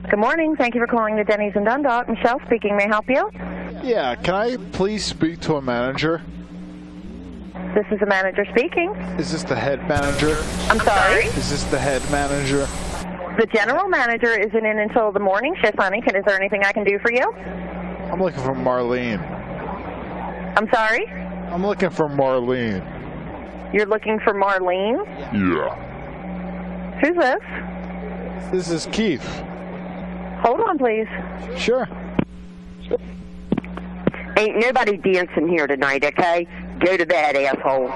Good morning. Thank you for calling the Denny's in Dundalk. Michelle speaking. May I help you? Yeah, can I please speak to a manager? This is the manager speaking. Is this the head manager? I'm sorry? Is this the head manager? The general manager isn't in until the morning shift, honey. Is there anything I can do for you? I'm looking for Marlene. I'm sorry? I'm looking for Marlene. You're looking for Marlene? Yeah. Who's this? This is Keith. Hold on, please. Sure. Ain't nobody dancing here tonight, okay? Go to bed, asshole.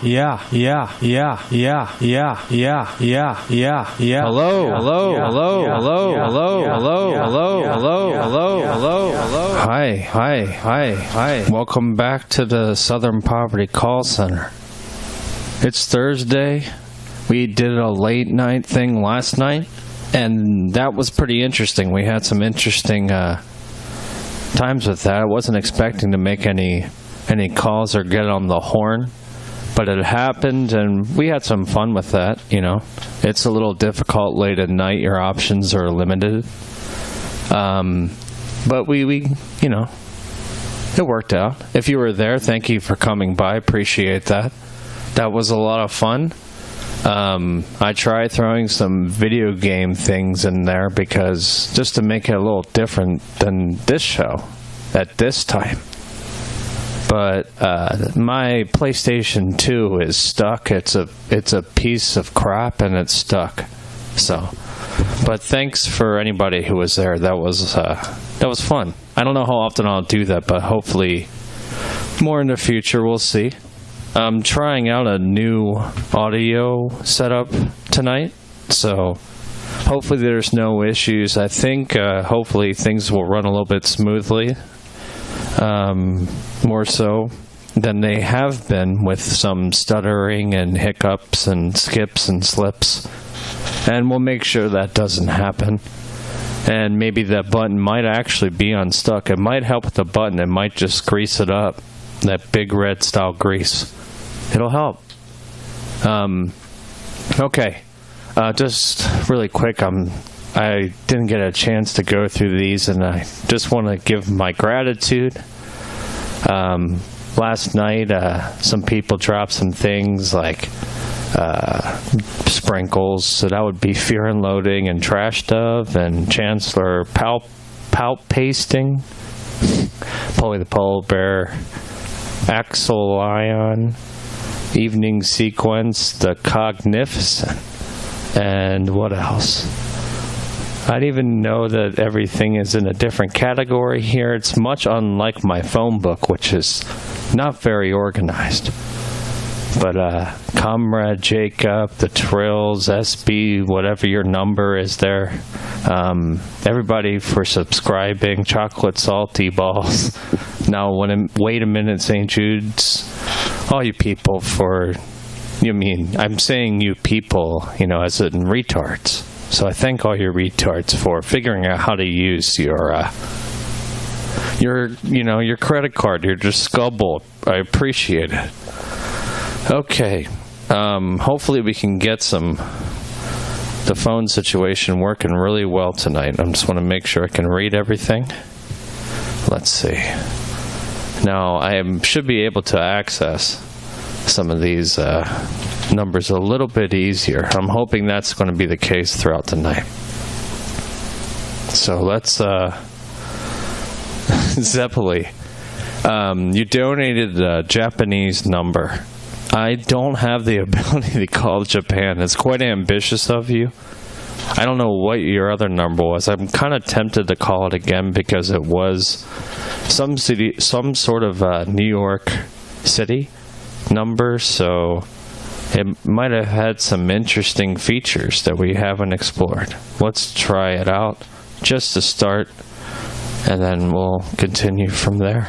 Yeah. Hello. Hi. Welcome back to the Southern Poverty Call Center. It's Thursday. We did a late night thing last night, and that was pretty interesting. We had some interesting times with that. I wasn't expecting to make any calls or get on the horn, but it happened, and we had some fun with that. You know, it's a little difficult late at night. Your options are limited, but we you know, it worked out. If you were there, thank you for coming by. Appreciate that. That was a lot of fun. I tried throwing some video game things in there because just to make it a little different than this show at this time. But my PlayStation 2 is stuck. It's a piece of crap, and it's stuck. So, but thanks for anybody who was there. That was fun. I don't know how often I'll do that, but hopefully more in the future. We'll see. I'm trying out a new audio setup tonight, so hopefully there's no issues. I think hopefully things will run a little bit smoothly. More so than they have been, with some stuttering and hiccups and skips and slips, and we'll make sure that doesn't happen. And maybe that button might actually be unstuck. It might help with the button. It might just grease it up, that big red style grease. It'll help. Okay, just really quick, I didn't get a chance to go through these, and I just want to give my gratitude. Last night, some people dropped some things like sprinkles, so that would be Fear and Loathing and Trash Dove and Chancellor Palp Pasting, Polly the Polar Bear, Axel Lion, Evening Sequence, The Cognificent, and what else? I didn't even know that everything is in a different category here. It's much unlike my phone book, which is not very organized. But Comrade Jacob, the Trills, SB, whatever your number is there. Everybody for subscribing. Chocolate Salty Balls. Now, wait a minute, St. Jude's. All you people for... I'm saying you people, as in retards. So I thank all your retards for figuring out how to use your credit card, your Discovery. I appreciate it. Okay. Hopefully we can get some the phone situation working really well tonight. I just want to make sure I can read everything. Let's see. Now, I should be able to access some of these numbers a little bit easier. I'm hoping that's going to be the case throughout the night. So let's... Zeppeli, you donated a Japanese number. I don't have the ability to call Japan. It's quite ambitious of you. I don't know what your other number was. I'm kind of tempted to call it again because it was some sort of New York City number, so it might have had some interesting features that we haven't explored. Let's try it out just to start, and then we'll continue from there.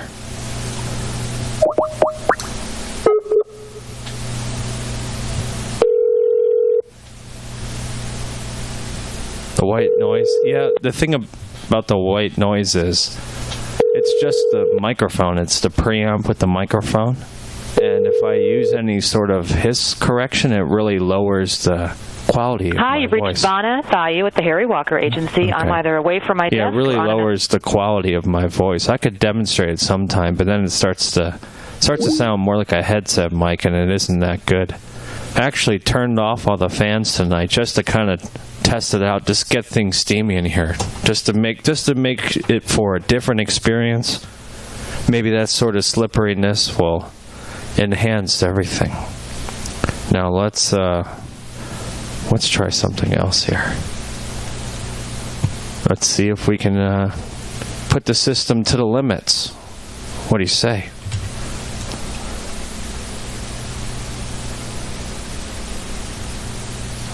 The white noise. Yeah, the thing about the white noise is it's just the microphone. It's the preamp with the microphone. And if I use any sort of hiss correction, it really lowers the quality of my voice. Hi, you've reached Vanna Thayu with the Harry Walker Agency. Okay. I'm either away from my desk. Yeah, it really lowers the quality of my voice. I could demonstrate it sometime, but then it starts to sound more like a headset mic, and it isn't that good. I actually turned off all the fans tonight just to kind of test it out, just get things steamy in here, just to make it for a different experience. Maybe that sort of slipperiness will enhance everything. Now let's try something else here. Let's see if we can put the system to the limits. What do you say?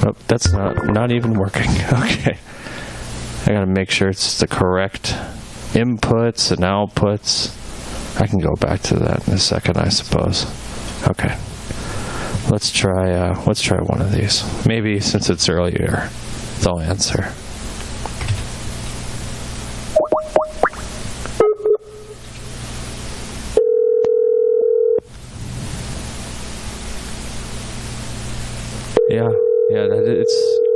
Oh, that's not even working. Okay. I gotta make sure it's the correct inputs and outputs. I can go back to that in a second, I suppose. Okay. Let's try one of these. Maybe since it's earlier, they'll answer. Yeah,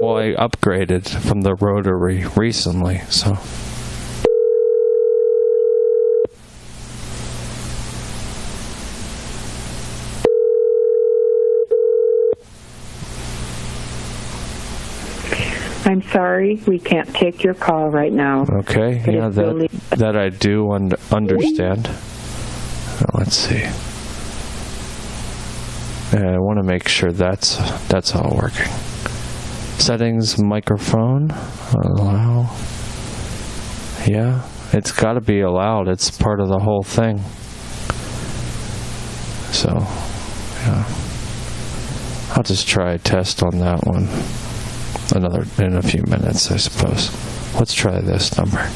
well, I upgraded from the rotary recently, so. I'm sorry, we can't take your call right now. Okay, yeah, that I do understand. Let's see. I want to make sure that's all working. Settings, microphone, allow. Yeah, it's got to be allowed. It's part of the whole thing. So, yeah. I'll just try a test on that one. In a few minutes, I suppose. Let's try this number.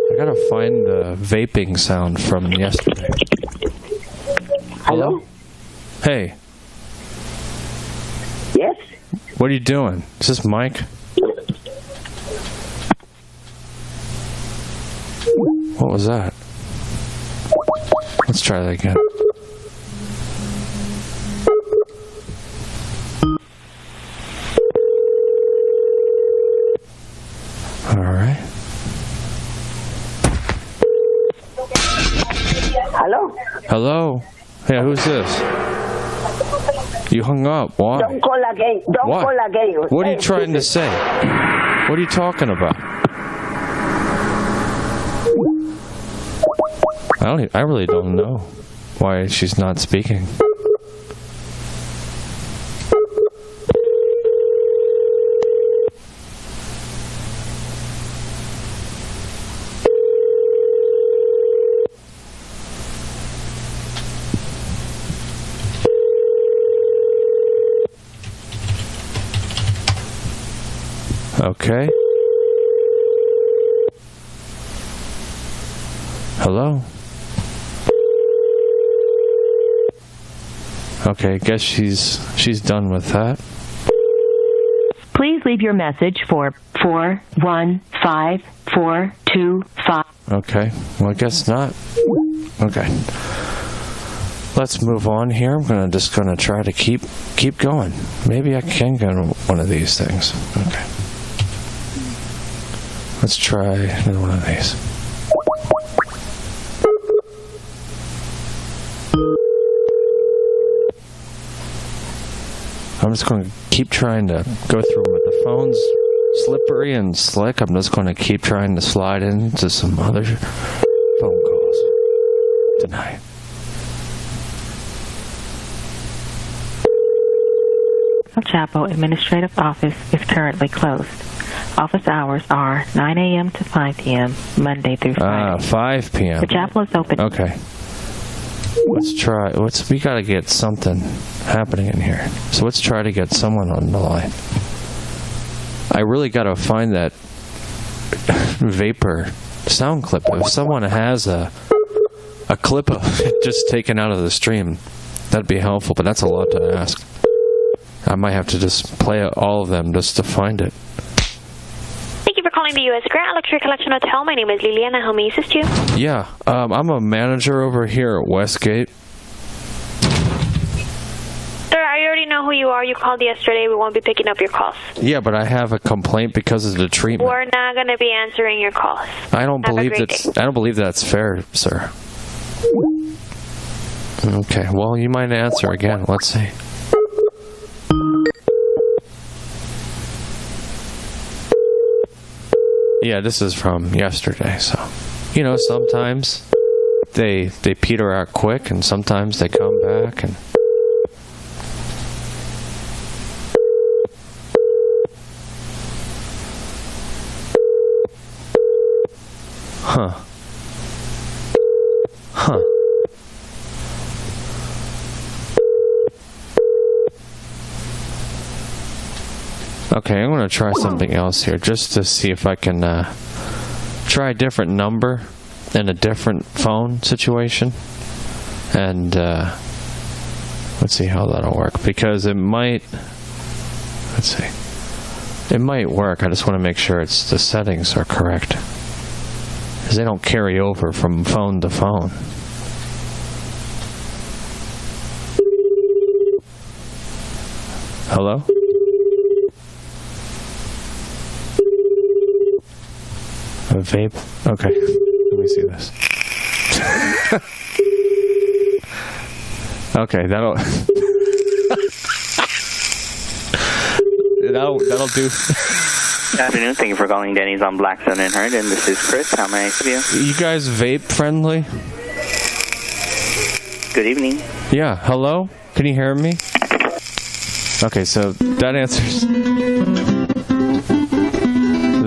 I gotta find the vaping sound from yesterday. Hello? Hey. Yes? What are you doing? Is this Mike? What was that? Let's try that again. Alright. Hello? Hello? Yeah, who's this? You hung up. Why? Don't call again. Don't What? call again. What are you trying to say? What are you talking about? I really don't know why she's not speaking. Okay. Hello? Okay, I guess she's done with that. Please leave your message for 415425. Okay, well, I guess not. Okay. Let's move on here. I'm just gonna try to keep going. Maybe I can get one of these things. Okay. Let's try another one of these. I'm just going to keep trying to go through them. The phone's slippery and slick. I'm just going to keep trying to slide into some other phone calls tonight. El Chapo Administrative Office is currently closed. Office hours are 9 a.m. to 5 p.m., Monday through Friday. 5 p.m. The chapel is open. Okay. Let's try. We got to get something happening in here. So let's try to get someone on the line. I really got to find that Vapor sound clip. If someone has a clip of it just taken out of the stream, that'd be helpful, but that's a lot to ask. I might have to just play all of them just to find it. Thank you for calling the U.S. Grand Luxury Collection Hotel. My name is Liliana. How may I assist you? Yeah, I'm a manager over here at Westgate. Sir, I already know who you are. You called yesterday. We won't be picking up your calls. Yeah, but I have a complaint because of the treatment. We're not going to be answering your calls. I don't believe that's fair, sir. Okay, well, you might answer again. Let's see. Yeah, this is from yesterday, so sometimes they peter out quick, and sometimes they come back, and huh. Okay, I'm going to try something else here just to see if I can try a different number in a different phone situation. And let's see how that'll work. Because it might... Let's see. It might work. I just want to make sure the settings are correct. Because they don't carry over from phone to phone. Hello? A vape? Okay. Let me see this. Okay, that'll do. Good afternoon. Thank you for calling Denny's on Blackstone and Hurd, and this is Chris. How may I help you? You guys vape friendly? Good evening. Yeah. Hello? Can you hear me? Okay, so that answers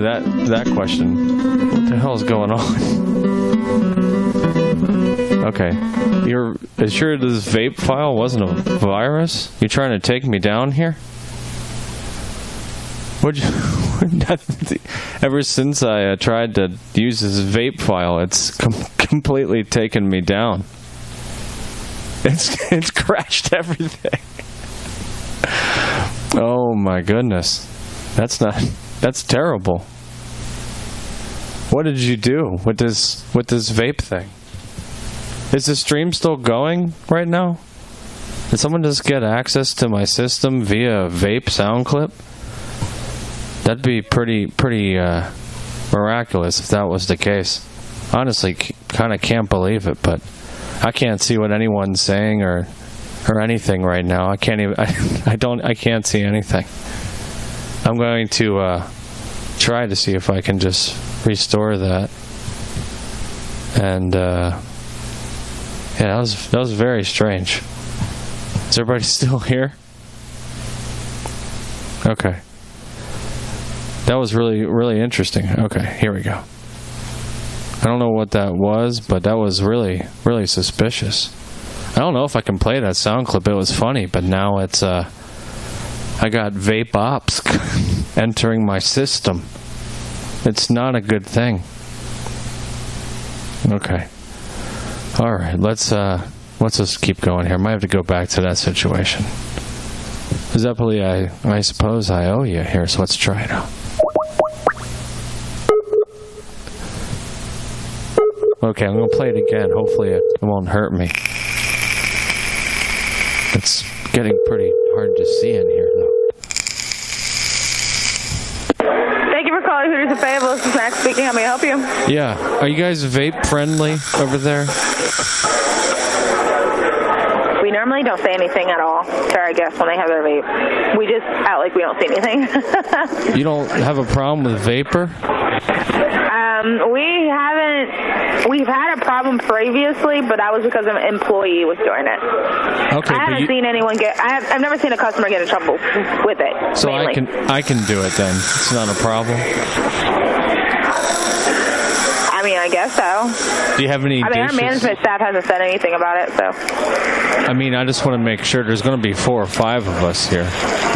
that question. What the hell is going on? Okay. You're sure this vape file wasn't a virus? You trying to take me down here? Ever since I tried to use this vape file, it's completely taken me down. It's crashed everything. Oh my goodness. That's terrible. What did you do with this vape thing? Is the stream still going right now? Did someone just get access to my system via a vape sound clip? That'd be pretty miraculous if that was the case. Honestly, kind of can't believe it, but I can't see what anyone's saying or anything right now. I can't even. I can't see anything. I'm going to try to see if I can just restore that. And yeah, that was very strange. Is everybody still here? Okay. That was really, really interesting. Okay, here we go. I don't know what that was, but that was really, really suspicious. I don't know if I can play that sound clip. It was funny, but now it's I got vape ops entering my system. It's not a good thing. Okay. All right, let's let's just keep going here. I might have to go back to that situation. Zeppeli, I suppose I owe you here, so let's try it out. Okay, I'm going to play it again. Hopefully it won't hurt me. It's getting pretty hard to see in here, though. Thank you for calling Hooters and Fayetteville. This is Max speaking. How may I help you? Yeah. Are you guys vape friendly over there? We normally don't say anything at all to our guests when they have their vape. We just act like we don't see anything. You don't have a problem with vapor? We haven't. We've had a problem previously, but that was because an employee was doing it. Okay, I haven't seen anyone get. I've never seen a customer get in trouble with it. So mainly. I can do it then. It's not a problem. I mean, I guess so. Do you have any? Our management staff hasn't said anything about it, so. I mean, I just want to make sure. There's going to be 4 or 5 of us here,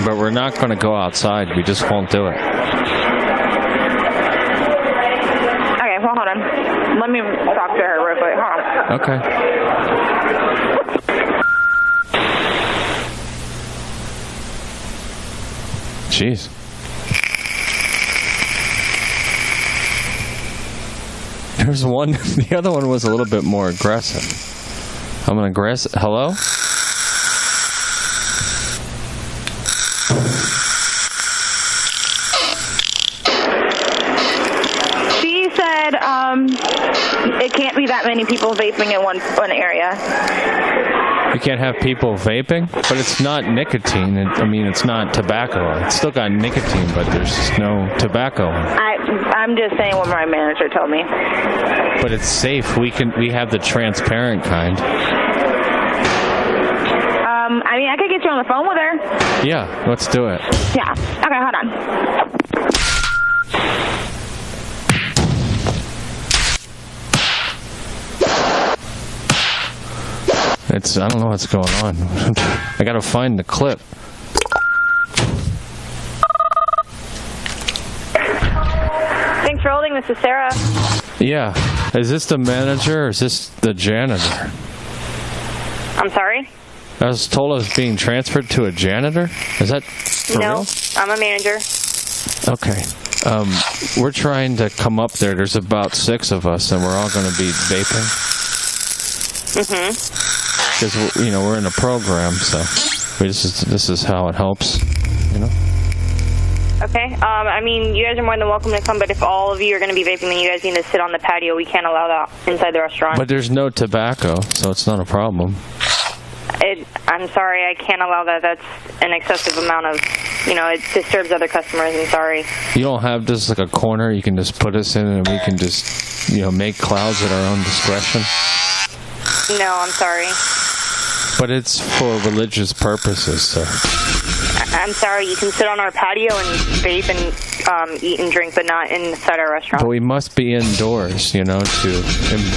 but we're not going to go outside. We just won't do it. Okay, well, hold on. Let me talk to her real quick. Hold on. Okay. Jeez. There's one. The other one was a little bit more aggressive. I'm an aggressive. Hello? She said it can't be that many people vaping in one area. You can't have people vaping, but it's not nicotine. It's not tobacco. It's still got nicotine, but there's no tobacco. I'm just saying what my manager told me. But it's safe. We have the transparent kind. I could get you on the phone with her. Yeah, let's do it. Yeah. Okay, hold on. I don't know what's going on. I gotta find the clip. Thanks for holding. This is Sarah. Yeah. Is this the manager or is this the janitor? I'm sorry? I was told I was being transferred to a janitor? Is that for No, real? I'm a manager. Okay. We're trying to come up there. There's about 6 of us, and we're all going to be vaping. Mm-hmm. Because, we're in a program, so this is how it helps, Okay. You guys are more than welcome to come, but if all of you are going to be vaping, then you guys need to sit on the patio. We can't allow that inside the restaurant. But there's no tobacco, so it's not a problem. I'm sorry, I can't allow that. That's an excessive amount of, it disturbs other customers. I'm sorry. You don't have just like a corner you can just put us in and we can just, make clouds at our own discretion? No, I'm sorry. But it's for religious purposes, sir. I'm sorry, you can sit on our patio and vape and eat and drink, but not inside our restaurant. But we must be indoors, to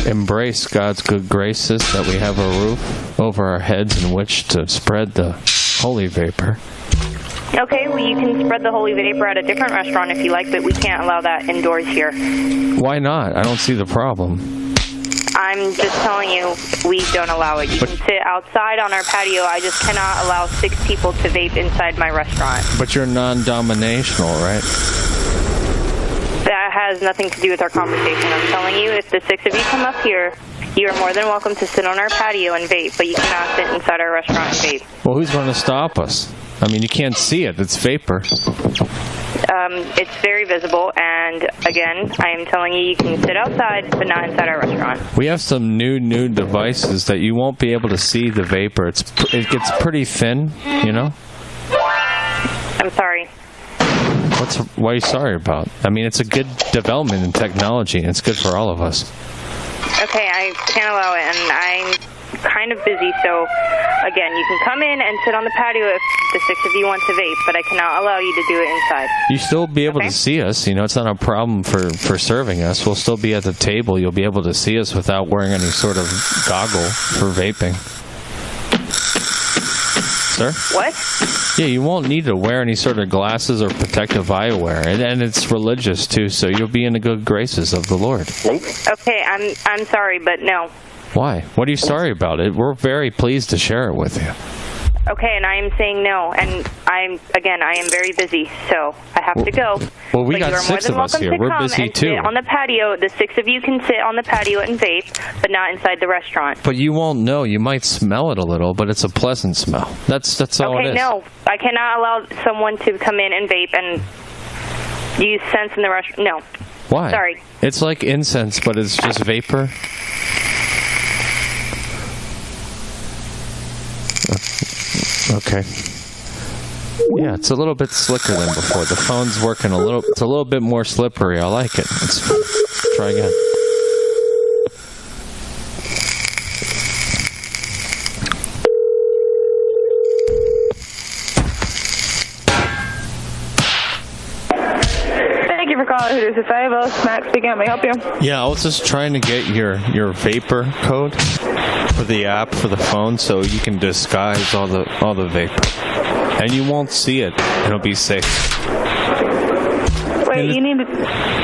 embrace God's good graces, that we have a roof over our heads in which to spread the holy vapor. Okay, well, you can spread the holy vapor at a different restaurant if you like, but we can't allow that indoors here. Why not? I don't see the problem. I'm just telling you, we don't allow it. You can sit outside on our patio. I just cannot allow 6 people to vape inside my restaurant. But you're non-dominational, right? That has nothing to do with our conversation. I'm telling you, if the 6 of you come up here, you are more than welcome to sit on our patio and vape, but you cannot sit inside our restaurant and vape. Well, who's going to stop us? You can't see it. It's vapor. It's very visible, and again, I am telling you, you can sit outside, but not inside our restaurant. We have some new devices that you won't be able to see the vapor. It gets pretty thin, I'm sorry. What are you sorry about? It's a good development in technology, and it's good for all of us. Okay, I can't allow it, and I'm kind of busy, so again, you can come in and sit on the patio if the 6 of you want to vape, but I cannot allow you to do it inside. You still be able to see us. It's not a problem for serving us. We'll still be at the table. You'll be able to see us without wearing any sort of goggle for vaping. Sir? What? Yeah, you won't need to wear any sort of glasses or protective eyewear, and it's religious too, so you'll be in the good graces of the Lord. Okay, I'm sorry, but no. Why? What are you sorry about? We're very pleased to share it with you. Okay, and I am saying no, and I am very busy, so I have to go. Well, we but got you are 6 more of us than here. welcome to We're come busy and too. Sit on the patio. The 6 of you can sit on the patio and vape, but not inside the restaurant. But you won't know. You might smell it a little, but it's a pleasant smell. That's all it is. Okay, no, I cannot allow someone to come in and vape and use scents in the restaurant. No. Why? Sorry. It's like incense, but it's just vapor. Okay. Yeah, it's a little bit slicker than before. The phone's working it's a little bit more slippery. I like it. Let's try again. Thank you for calling Hooters Society. Max speaking. May I help you? Yeah, I was just trying to get your vapor code for the app for the phone so you can disguise all the vapor. And you won't see it. It'll be safe. Wait, you need to...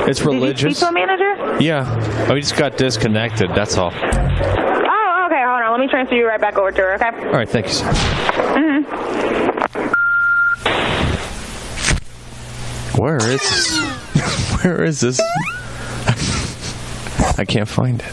It's religious. Did you speak to a manager? Yeah. We just got disconnected, that's all. Oh, okay, hold on. Let me transfer you right back over to her, okay? All right, thank you, sir. Where is this? Where is this? I can't find it.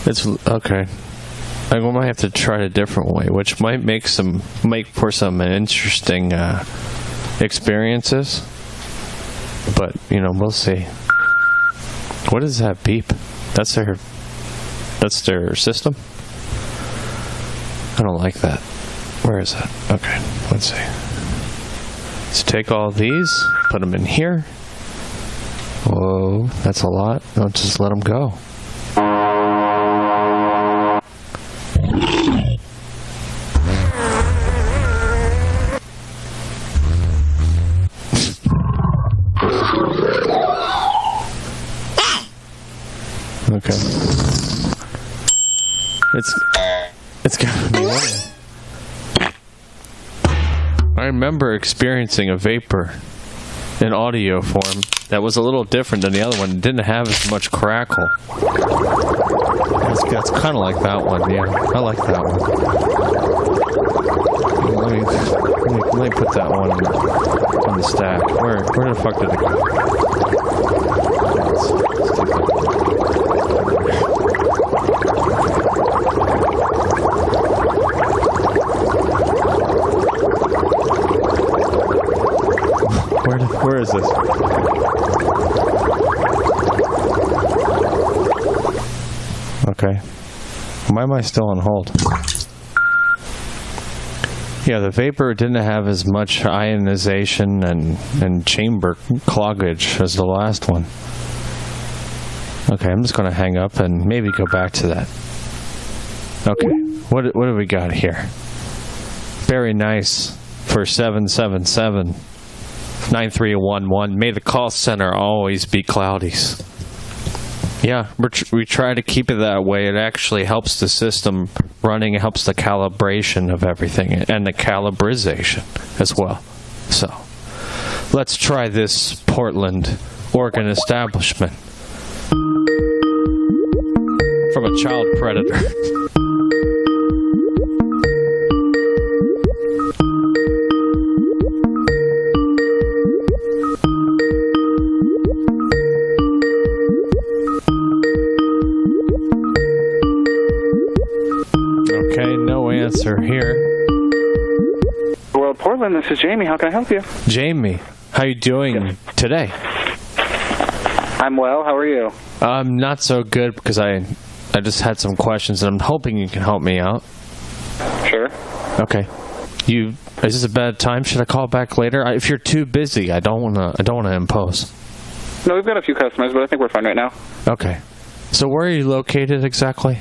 It's okay. I might have to try it a different way, which might make for some interesting experiences. But we'll see. What is that beep? That's their system. I don't like that. Where is that? Okay, let's see. Let's take all these, put them in here. Whoa, that's a lot. I'll just let them go. Okay. It's gotta be one. I remember experiencing a vapor in audio form that was a little different than the other one. It didn't have as much crackle. It's kind of like that one, yeah. I like that one. Let me put that one on the stack. Where the fuck did it go? Let's take that. Where is this? Okay. Why am I still on hold? Yeah, the vapor didn't have as much ionization and chamber cloggage as the last one. Okay, I'm just going to hang up and maybe go back to that. Okay, what do we got here? Very nice for 777-9311. May the call center always be Cloudies. Yeah, we try to keep it that way. It actually helps the system running. It helps the calibration of everything and the calibrization as well. So, let's try this Portland, Oregon establishment from a child predator. Okay, no answer here. Well, Portland, this is Jamie. How can I help you? Jamie, how you doing today? I'm well. How are you? I'm not so good because I just had some questions, and I'm hoping you can help me out. Sure. Okay. Is this a bad time? Should I call back later? If you're too busy, I don't wanna impose. No, we've got a few customers, but I think we're fine right now. Okay. So where are you located exactly?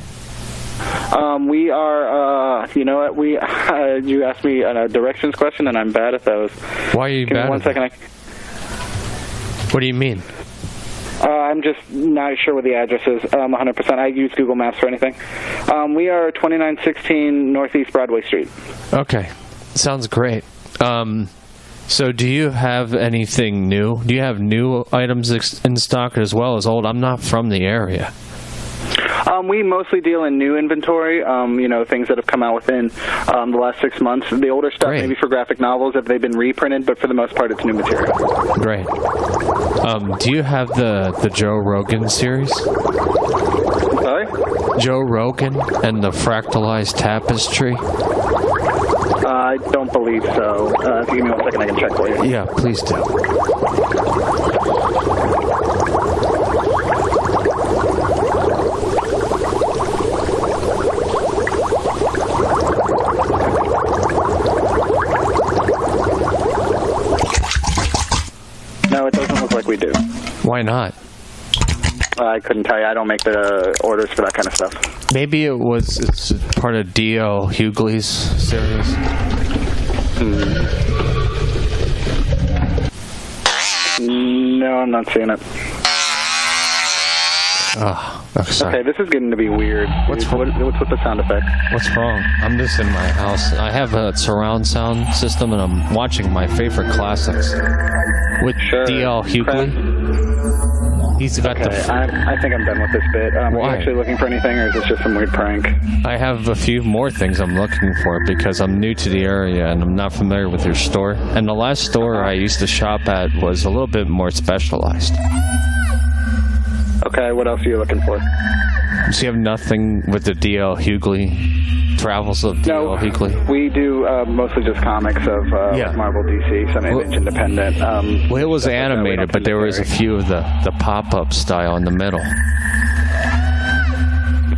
We are, you know what, you asked me a directions question, and I'm bad at those. Why are you bad? Give me 1 second. What do you mean? I'm just not sure what the address is 100%. I use Google Maps for anything. We are 2916 Northeast Broadway Street. Okay. Sounds great. So do you have anything new? Do you have new items in stock as well as old? I'm not from the area. We mostly deal in new inventory, things that have come out within the last 6 months. The older stuff, maybe for graphic novels, if they've been reprinted, but for the most part, it's new material. Great. Do you have the Joe Rogan series? Sorry? Joe Rogan and the Fractalized Tapestry? I don't believe so. If you give me 1 second, I can check for you. Yeah, please do. No, it doesn't look like we do. Why not? I couldn't tell you. I don't make the orders for that kind of stuff. Maybe it's part of D.L. Hughley's series. No, I'm not seeing it. Oh, sorry. Okay, this is getting to be weird. What's with the sound effect? What's wrong? I'm just in my house. I have a surround sound system, and I'm watching my favorite classics with D.L. Hughley. He's got I think I'm done with this bit. Are you actually looking for anything, or is this just some weird prank? I have a few more things I'm looking for because I'm new to the area and I'm not familiar with your store. And the last store I used to shop at was a little bit more specialized. Okay, what else are you looking for? So you have nothing with the D.L. Hughley, Travels of D.L. Hughley? We do mostly just comics of Marvel, DC, some Image Independent. Well, it was animated, but there was a few of the pop-up style in the middle.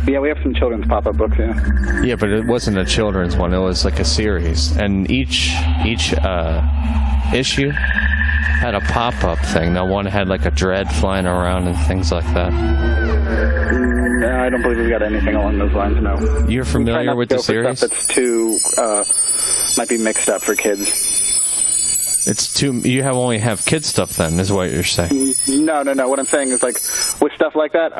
Yeah, we have some children's pop-up books, yeah. Yeah, but it wasn't a children's one. It was like a series. And each issue had a pop-up thing. Now one had like a dread flying around and things like that. No, I don't believe we've got anything along those lines, no. You're familiar with the series? Stuff that's too, might be mixed up for kids. It's too, you only have kid stuff then, is what you're saying? No. What I'm saying is, like, with stuff like that,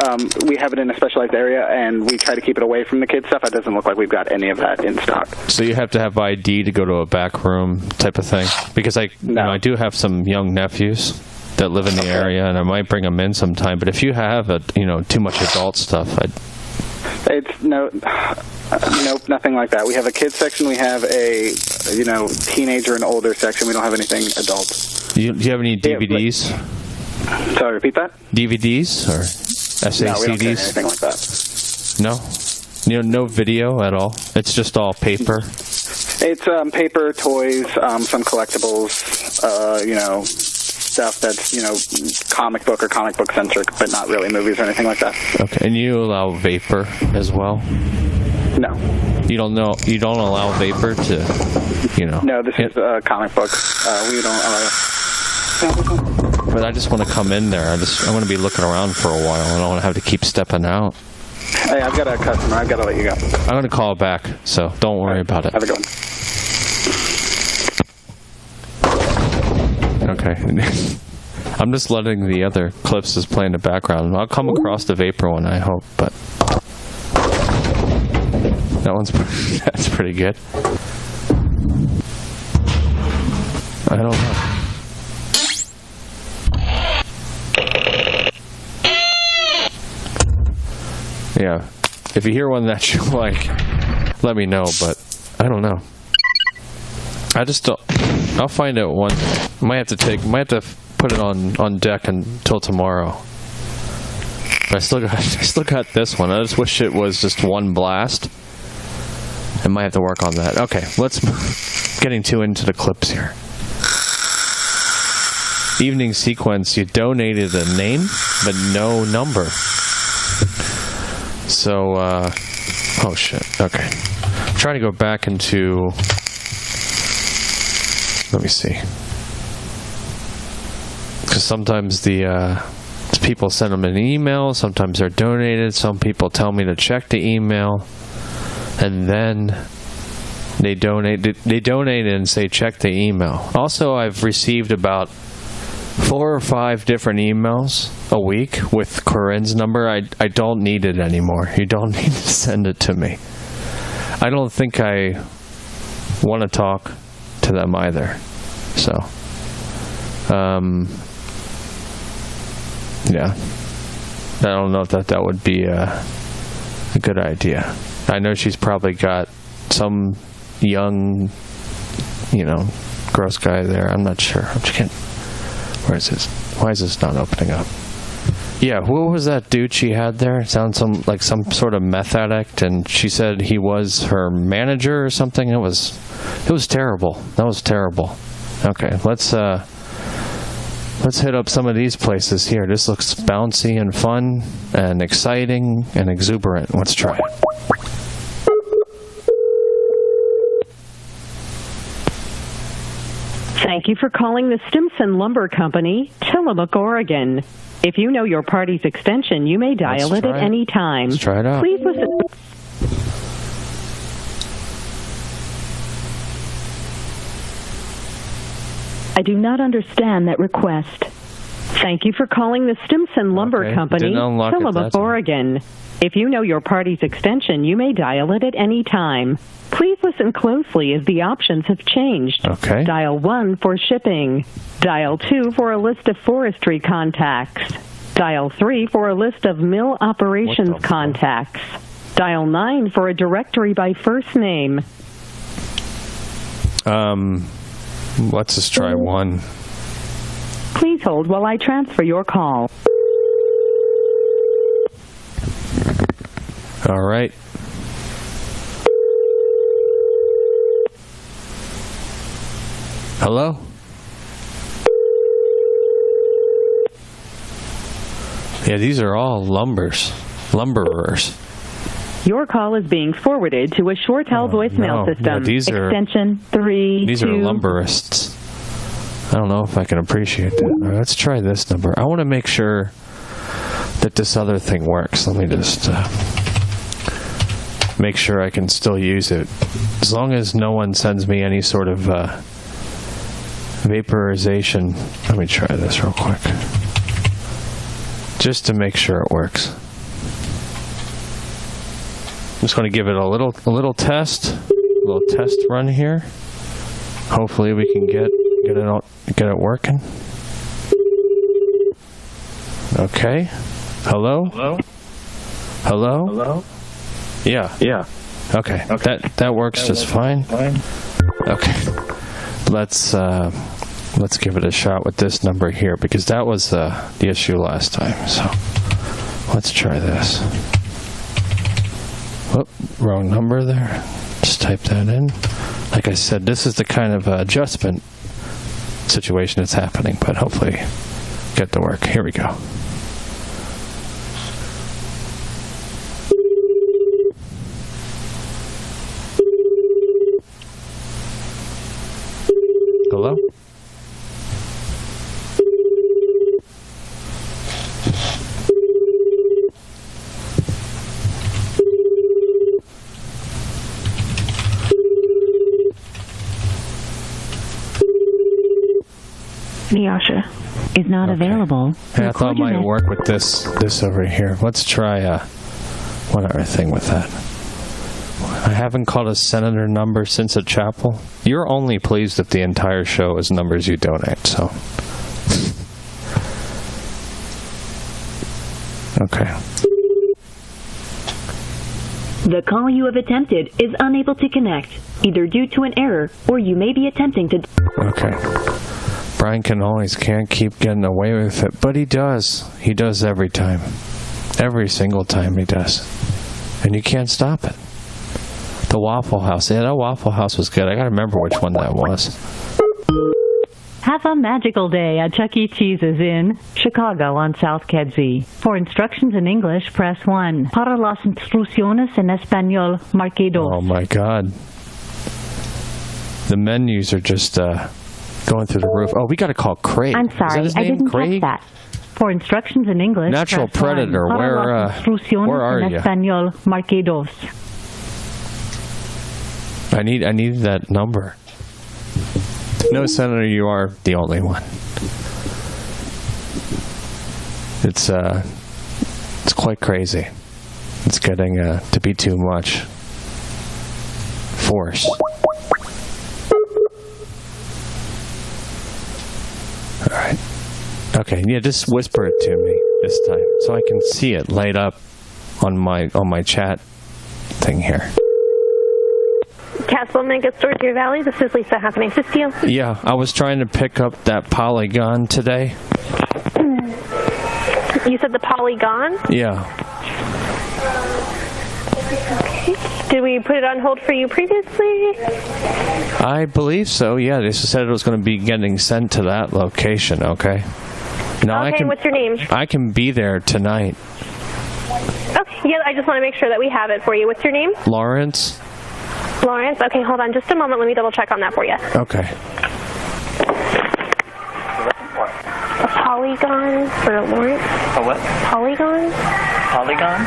we have it in a specialized area, and we try to keep it away from the kid stuff. It doesn't look like we've got any of that in stock. So you have to have ID to go to a back room type of thing? Because I do have some young nephews that live in the area, and I might bring them in sometime. But if you have, too much adult stuff, It's nope, nothing like that. We have a kids section. We have a teenager and older section. We don't have anything adult. Do you have any DVDs? Sorry, repeat that. DVDs or SACDs? No, we don't carry anything like that. No, no video at all. It's just all paper. It's paper, toys, some collectibles. Stuff that's comic book or comic book centric, but not really movies or anything like that. Okay, and you allow vapor as well? No. You don't allow vapor to, No, this is a comic book. We don't allow. But I just want to come in there. I want to be looking around for a while. I don't want to have to keep stepping out. Hey, I've got a customer. I've got to let you go. I'm going to call back, so don't worry about it. Have a good one. Okay. I'm just letting the other clips just play in the background. I'll come across the vapor one, I hope, but that's pretty good. I don't know. Yeah. If you hear one that you like, let me know, but I don't know. I'll find out one. Might have to put it on deck until tomorrow. But I still got this one. I just wish it was just one blast. I might have to work on that. Okay, getting too into the clips here. Evening sequence. You donated a name, but no number. So, oh shit. Okay, I'm trying to go back into. Let me see. Because sometimes the people send them an email, sometimes they're donated, some people tell me to check the email, and then they donate and say check the email. Also, I've received about 4 or 5 different emails a week with Corinne's number. I don't need it anymore. You don't need to send it to me. I don't think I want to talk to them either. So, yeah. I don't know if that would be a good idea. I know she's probably got some young, gross guy there. I'm not sure. Where is this? Why is this not opening up? Yeah, who was that dude she had there? It sounds like some sort of meth addict, and she said he was her manager or something. It was terrible. That was terrible. Okay, let's hit up some of these places here. This looks bouncy and fun and exciting and exuberant. Let's try it. Thank you for calling the Stimson Lumber Company, Tillamook, Oregon. If you know your party's extension, you may dial it at any time. Let's try it out. Please listen. I do not understand that request. Thank you for calling the Stimson Lumber Company, Tillamook, Oregon. If you know your party's extension, you may dial it at any time. Please listen closely as the options have changed. Okay. Dial 1 for shipping. Dial 2 for a list of forestry contacts. Dial 3 for a list of mill operations contacts. Dial 9 for a directory by first name. Let's just try 1. Please hold while I transfer your call. All right. Hello? Yeah, these are all lumberers. Your call is being forwarded to a ShoreTel voicemail system. Yeah, Extension 3. These are lumberists. I don't know if I can appreciate that. All right, let's try this number. I want to make sure that this other thing works. Let me just make sure I can still use it. As long as no one sends me any sort of vaporization. Let me try this real quick. Just to make sure it works. I'm just going to give it a little test. A little test run here. Hopefully we can get it working. Okay. Hello? Hello? Yeah. Okay. That works just fine. Okay. Let's give it a shot with this number here, because that was the issue last time. So let's try this. Whoop, wrong number there. Just type that in. Like I said, this is the kind of adjustment situation that's happening, but hopefully get to work. Here we go. Hello? Nyasha is not available. Hey, I thought it might work with this over here. Let's try one other thing with that. I haven't called a senator number since a chapel. You're only pleased if the entire show is numbers you donate, so. Okay. The call you have attempted is unable to connect, either due to an error or you may be attempting to... Okay. Brian can't keep getting away with it, but he does. He does every time. Every single time he does. And you can't stop it. The Waffle House. Yeah, that Waffle House was good. I gotta remember which one that was. Have a magical day at Chuck E. Cheese's in Chicago on South Kedzie. For instructions in English, press 1. Para las instrucciones en español, marque 2. Oh my God. The menus are just going through the roof. Oh, we gotta call Craig. I'm sorry, I didn't catch that. For instructions in English, Natural press Predator, 1. where are en you? español, marque 2. I need that number. No, Senator, you are the only one. It's quite crazy. It's getting to be too much force. All right. Okay. Yeah, just whisper it to me this time, so I can see it light up on my chat thing here. Castle Mega Store, Deer Valley. This is Lisa. How can I assist you? Yeah, I was trying to pick up that Polygon today. You said the Polygon? Yeah. Okay. Did we put it on hold for you previously? I believe so, yeah. They said it was going to be getting sent to that location, okay? Now Okay, what's your name? I can be there tonight. Okay, yeah, I just want to make sure that we have it for you. What's your name? Lawrence? Lawrence? Okay, hold on just a moment. Let me double check on that for you. Okay. A Polygon for Lawrence? A what? Polygon? Polygon?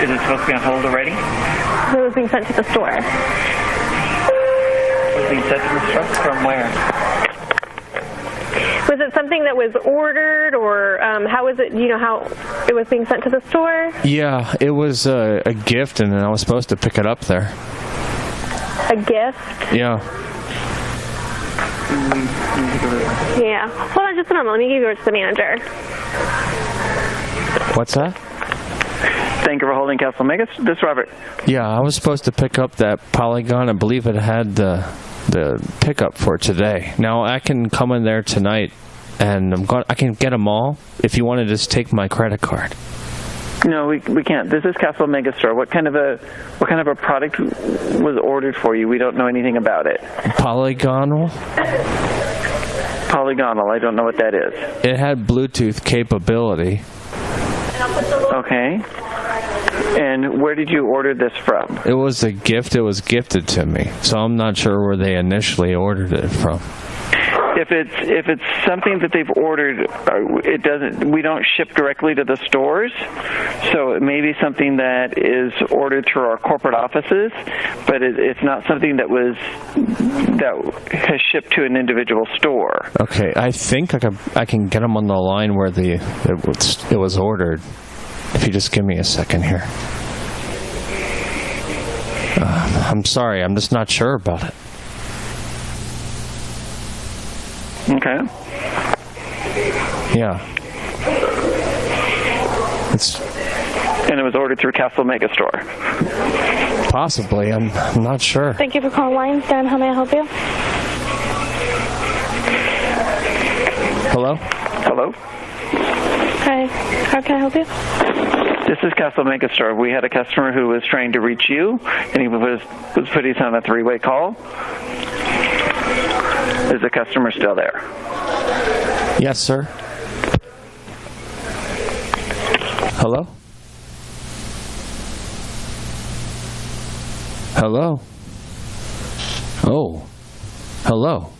Is it supposed to be on hold already? It was being sent to the store. It was being sent to the store? From where? Was it something that was ordered, or how was it, you know, how it was being sent to the store? Yeah, it was a gift, and I was supposed to pick it up there. A gift? Yeah. Yeah. Hold on just a moment. Let me give yours to the manager. What's that? Thank you for holding Castle Megas. This is Robert. Yeah, I was supposed to pick up that Polygon. I believe it had the pickup for today. Now, I can come in there tonight, and I can get them all if you want to just take my credit card. No, we can't. This is Castle Mega Store. What kind of a product was ordered for you? We don't know anything about it. Polygonal? Polygonal. I don't know what that is. It had Bluetooth capability. Okay. And where did you order this from? It was a gift. It was gifted to me, so I'm not sure where they initially ordered it from. If it's something that they've ordered, we don't ship directly to the stores, so it may be something that is ordered through our corporate offices, but it's not something that has shipped to an individual store. Okay, I think I can get them on the line where it was ordered. If you just give me a second here. I'm sorry, I'm just not sure about it. Okay. Yeah. And it was ordered through Castle Mega Store. Possibly, I'm not sure. Thank you for calling Lions Den. How may I help you? Hello? Hello? Hi. How can I help you? This is Castle Mega Store. We had a customer who was trying to reach you, and he was putting on a three-way call. Is the customer still there? Yes, sir. Hello? Hello? Oh. Hello.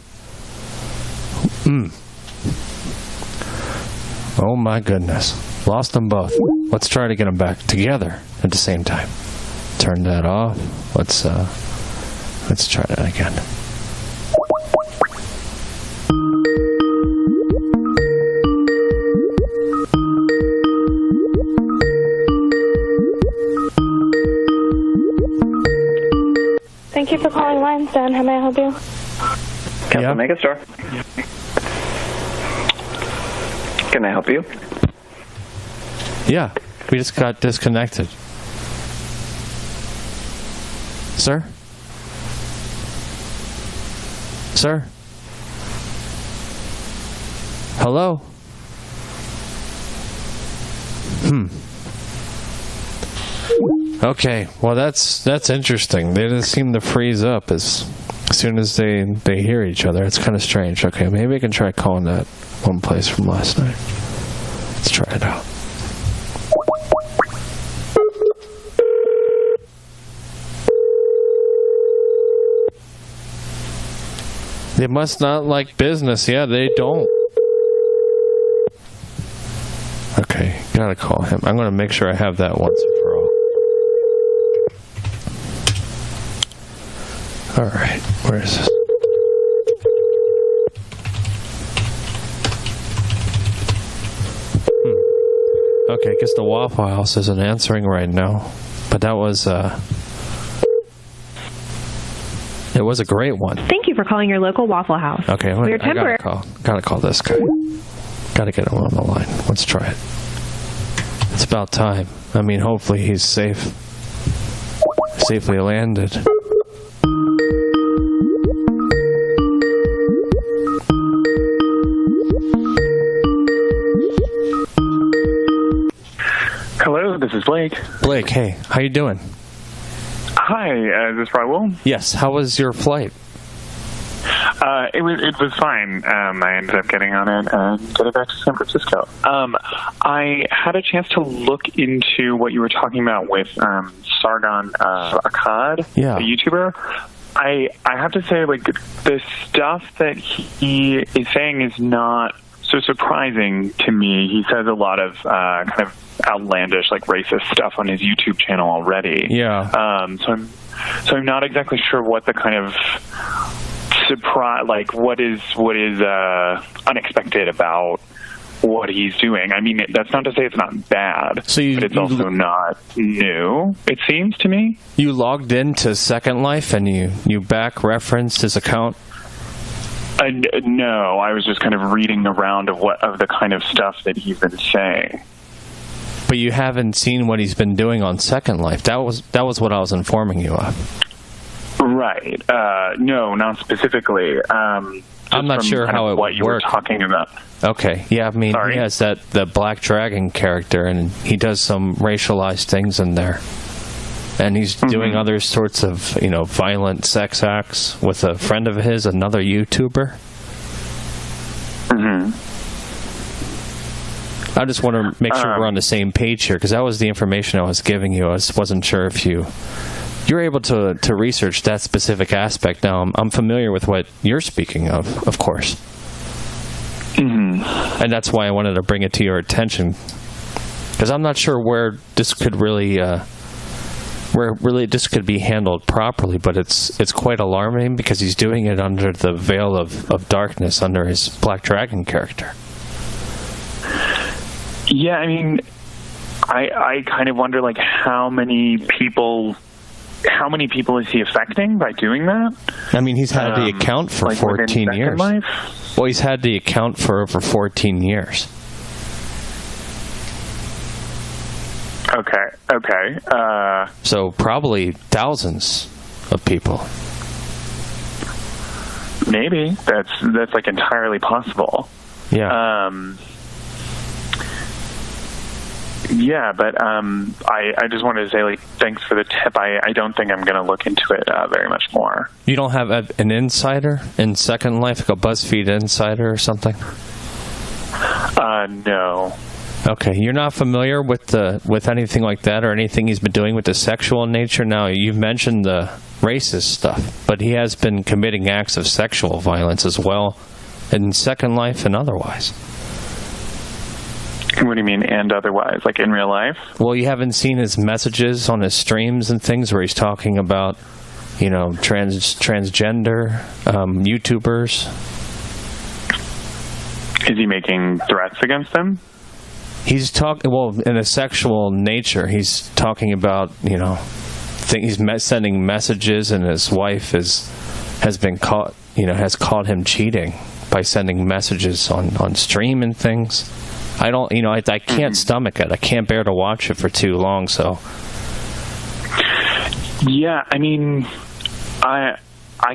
Oh my goodness. Lost them both. Let's try to get them back together at the same time. Turn that off. Let's try that again. Thank you for calling Lions Den. How may I help you? Castle Mega Store. Can I help you? Yeah, we just got disconnected. Sir? Sir? Hello? Okay, well that's interesting. They just seem to freeze up as soon as they hear each other. It's kind of strange. Okay, maybe I can try calling that one place from last night. Let's try it out. They must not like business. Yeah, they don't. Okay, gotta call him. I'm gonna make sure I have that once and for all. Alright, where is this? Okay, I guess the Waffle House isn't answering right now. But that was, it was a great one. Thank you for calling your local Waffle House. Okay, I gotta call this guy. Gotta get him on the line. Let's try it. It's about time. I mean, hopefully he's safely landed. Hello, this is Blake. Blake, hey, how you doing? Hi, is this Raul? Yes. How was your flight? It was fine. I ended up getting on it and getting back to San Francisco. I had a chance to look into what you were talking about with Sargon Akkad, the YouTuber. I have to say, like, the stuff that he is saying is not so surprising to me. He says a lot of kind of outlandish, like, racist stuff on his YouTube channel already. Yeah. So I'm not exactly sure what the kind of surprise, like, what is unexpected about what he's doing. I mean, that's not to say it's not bad, but it's also not new, it seems to me. You logged into Second Life and you back referenced his account? No, I was just kind of reading around of the kind of stuff that he's been saying. But you haven't seen what he's been doing on Second Life. That was what I was informing you of. Right. No, not specifically. I'm not sure how it what you were talking about. Okay. Yeah, I mean, he has the Black Dragon character, and he does some racialized things in there. And he's doing other sorts of, violent sex acts with a friend of his, another YouTuber. I just want to make sure we're on the same page here, because that was the information I was giving you. I just wasn't sure if you're able to research that specific aspect. Now, I'm familiar with what you're speaking of course. And that's why I wanted to bring it to your attention, because I'm not sure where this could really this could be handled properly, but it's quite alarming because he's doing it under the veil of darkness, under his Black Dragon character. Yeah, I mean, I kind of wonder, like, how many people is he affecting by doing that? I mean, he's had the account for 14 years. Life? Well, he's had the account for over 14 years. Okay. So probably thousands of people. Maybe that's like entirely possible. Yeah. Yeah, but I just wanted to say, like, thanks for the tip. I don't think I'm going to look into it very much more. You don't have an insider in Second Life, like a BuzzFeed insider or something? No. Okay, you're not familiar with anything like that, or anything he's been doing with the sexual nature? Now, you've mentioned the racist stuff, but he has been committing acts of sexual violence as well in Second Life and otherwise. What do you mean, and otherwise? Like in real life? Well, you haven't seen his messages on his streams and things where he's talking about, transgender YouTubers. Is he making threats against them? He's talking, in a sexual nature. He's talking about, he's sending messages, and his wife has been caught, has caught him cheating by sending messages on stream and things. I don't, I can't stomach it. I can't bear to watch it for too long, so. Yeah, I mean, I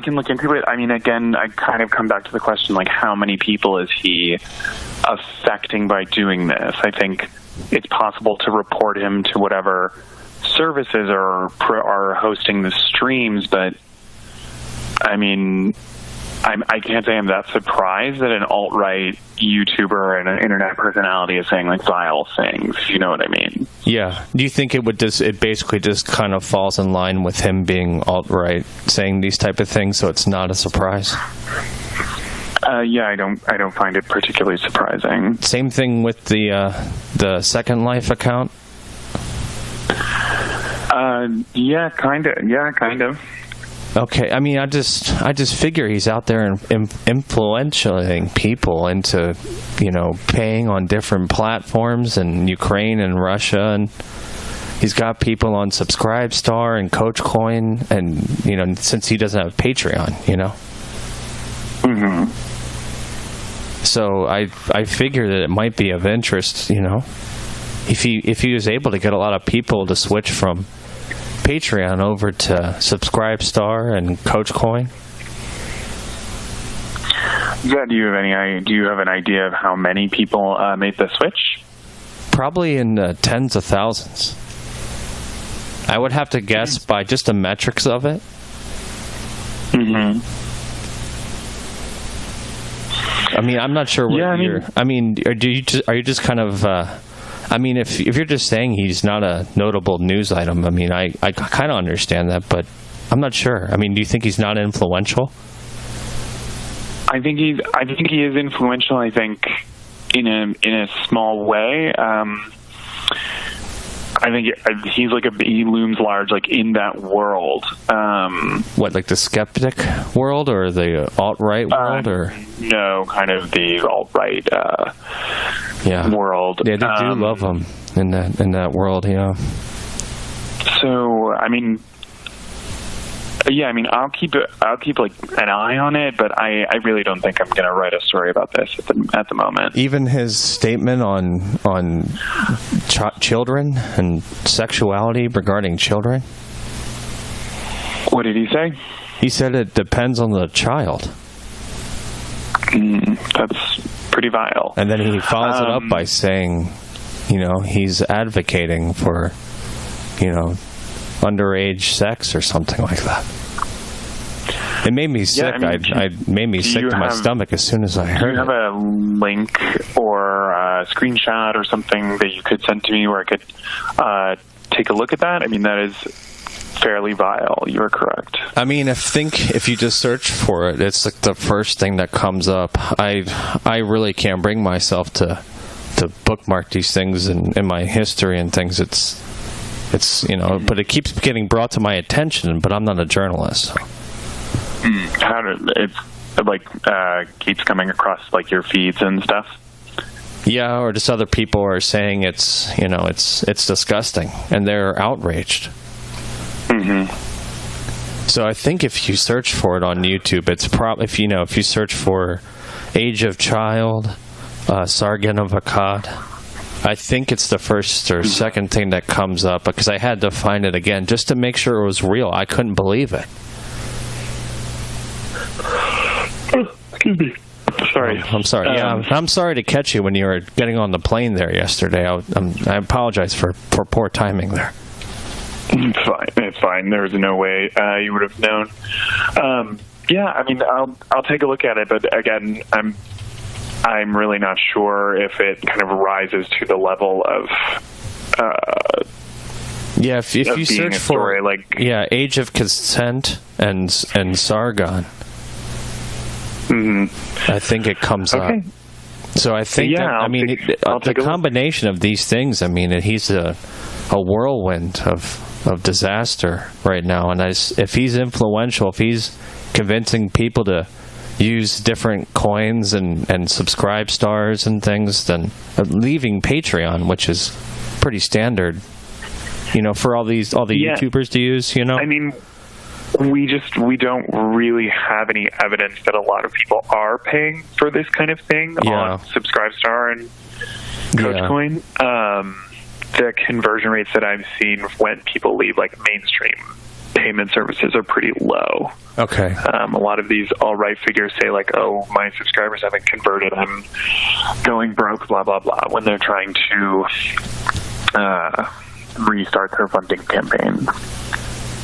can look into it. I mean, again, I kind of come back to the question, like, how many people is he affecting by doing this? I think it's possible to report him to whatever services are hosting the streams, but, I mean, I can't say I'm that surprised that an alt-right YouTuber and an internet personality is saying, like, vile things, if you know what I mean. Yeah. Do you think it basically just kind of falls in line with him being alt-right, saying these type of things, so it's not a surprise? Yeah, I don't find it particularly surprising. Same thing with the Second Life account? Yeah, kind of. Okay, I mean, I just figure he's out there influentialing people into, paying on different platforms in Ukraine and Russia, and he's got people on Subscribestar and Coachcoin, and since he doesn't have Patreon, Mm-hmm. So I figure that it might be of interest, if he was able to get a lot of people to switch from Patreon over to Subscribestar and Coachcoin. Do you have an idea of how many people made the switch? Probably in the tens of thousands. I would have to guess by just the metrics of it. Mm-hmm. I mean, I'm not sure what are you just kind of if you're just saying he's not a notable news item, I mean, I kind of understand that, but I'm not sure. I mean, do you think he's not influential? I think he is influential. I think in a small way. I think he looms large, like in that world. What, like the skeptic world or the alt-right world, or no, kind of the alt-right world. Yeah, they do love him in that world, So, I'll keep like an eye on it, but I really don't think I'm going to write a story about this at the moment. Even his statement on children and sexuality regarding children. What did he say? He said it depends on the child. That's pretty vile. And then he follows it up by saying, he's advocating for, underage sex or something like that. It made me sick. I made me sick to my stomach as soon as I heard it. Do you have a link or a screenshot or something that you could send to me where I could take a look at that? I mean, that is fairly vile. You're correct. I mean, if you just search for it, it's like the first thing that comes up. I really can't bring myself to bookmark these things in my history and things. It's but it keeps getting brought to my attention, but I'm not a journalist. So. How did it keeps coming across like your feeds and stuff? Yeah, or just other people are saying it's disgusting and they're outraged. Mm-hmm. So I think if you search for it on YouTube, it's probably if you search for age of child, Sargon of Akkad, I think it's the first or second thing that comes up, because I had to find it again just to make sure it was real. I couldn't believe it. Excuse me. Sorry. I'm sorry. I'm sorry to catch you when you were getting on the plane there yesterday. I apologize for poor timing there. It's fine. There's no way you would have known. I'll take a look at it, but again, I'm really not sure if it kind of rises to the level of if you search for age of consent and Sargon, I think it comes up. So I think the combination of these things, he's a whirlwind of disaster right now, and if he's influential, if he's convincing people to use different coins and Subscribestars and things, then leaving Patreon, which is pretty standard, for all the YouTubers to use, I mean, we don't really have any evidence that a lot of people are paying for this kind of thing on Subscribestar and Coachcoin. The conversion rates that I've seen when people leave like mainstream payment services are pretty low. Okay. A lot of these alt-right figures say like, oh, my subscribers haven't converted, I'm going broke, blah, blah, blah, when they're trying to restart their funding campaign.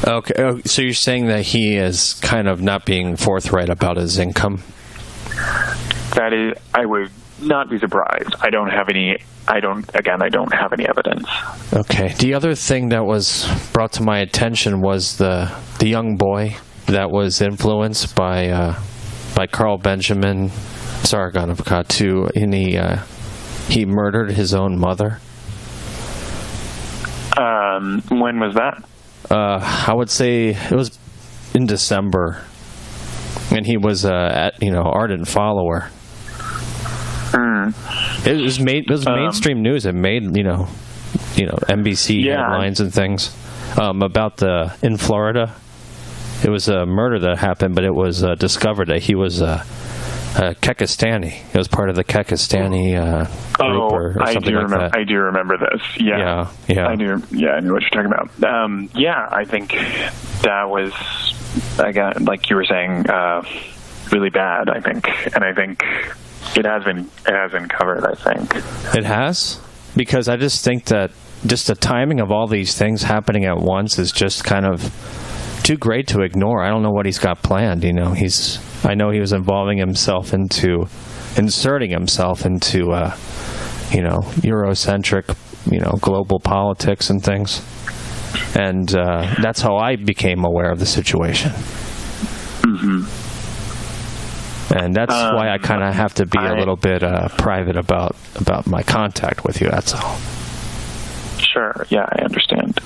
Okay. Oh, so you're saying that he is kind of not being forthright about his income? That is, I would not be surprised. I don't have any evidence. Okay. The other thing that was brought to my attention was the young boy that was influenced by Carl Benjamin Sargon of Akkad, and he murdered his own mother. When was that? I would say it in December, and he was ardent follower. It was mainstream news. It made NBC headlines and things about in Florida. It was a murder that happened, but it was discovered that he was Kekistani. It was part of the Kekistani group or something like that. I do remember this. Yeah. I do. Yeah, I knew what you're talking about. I think that was, again, like you were saying, really bad. I think, and I think it has been covered. I think it has, because I just think that just the timing of all these things happening at once is just kind of too great to ignore. I don't know what he's got planned. I know he was inserting himself into Eurocentric, global politics and things, and that's how I became aware of the situation. And that's why I kind of have to be a little bit private about my contact with you. That's all. Sure. Yeah, I understand.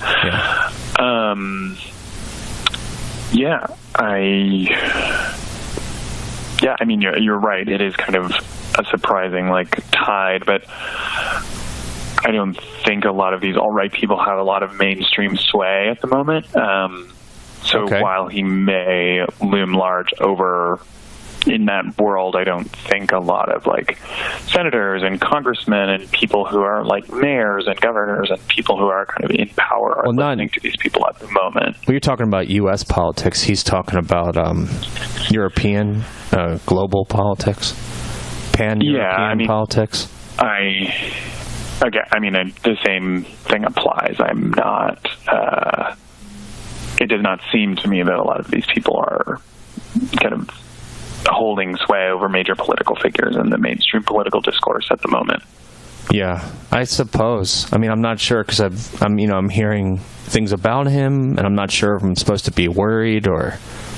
I mean, you're right. It is kind of a surprising tide, but I don't think a lot of these alt-right people have a lot of mainstream sway at the moment. While he may loom large over in that world, I don't think a lot of senators and congressmen and people who are mayors and governors and people who are kind of in power are listening to these people at the moment. Well, you're talking about U.S. politics. He's talking about European, global politics, pan-European politics. The same thing applies. I'm not. It does not seem to me that a lot of these people are kind of holding sway over major political figures in the mainstream political discourse at the moment. Yeah, I suppose. I mean, I'm not sure because I'm hearing things about him, and I'm not sure if I'm supposed to be worried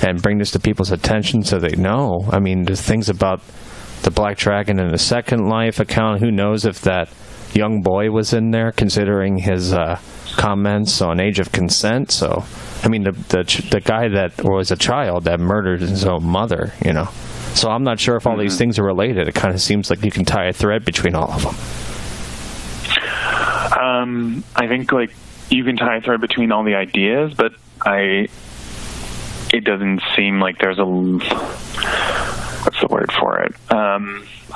and bring this to people's attention so they know. I mean, there's things about the Black Dragon and the Second Life account. Who knows if that young boy was in there, considering his comments on age of consent. So, I mean, the guy that was a child that murdered his own mother, So I'm not sure if all these things are related. It kind of seems like you can tie a thread between all of them. I think you can tie a thread between all the ideas, but it doesn't seem like there's what's the word for it?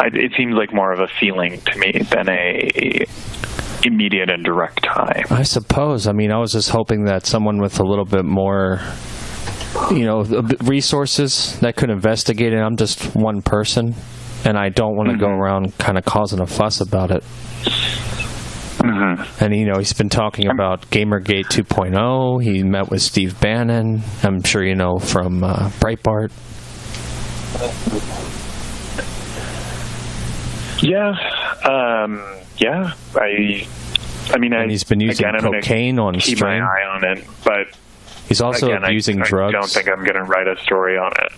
It seems like more of a feeling to me than a immediate and direct tie. I suppose. I mean, I was just hoping that someone with a little bit more, resources that could investigate it. I'm just one person, and I don't want to go around kind of causing a fuss about it. And, he's been talking about Gamergate 2.0. He met with Steve Bannon. I'm sure you know from Breitbart. And he's been using cocaine on keep string. My eye on it, but he's also using drugs. I don't think I'm going to write a story on it.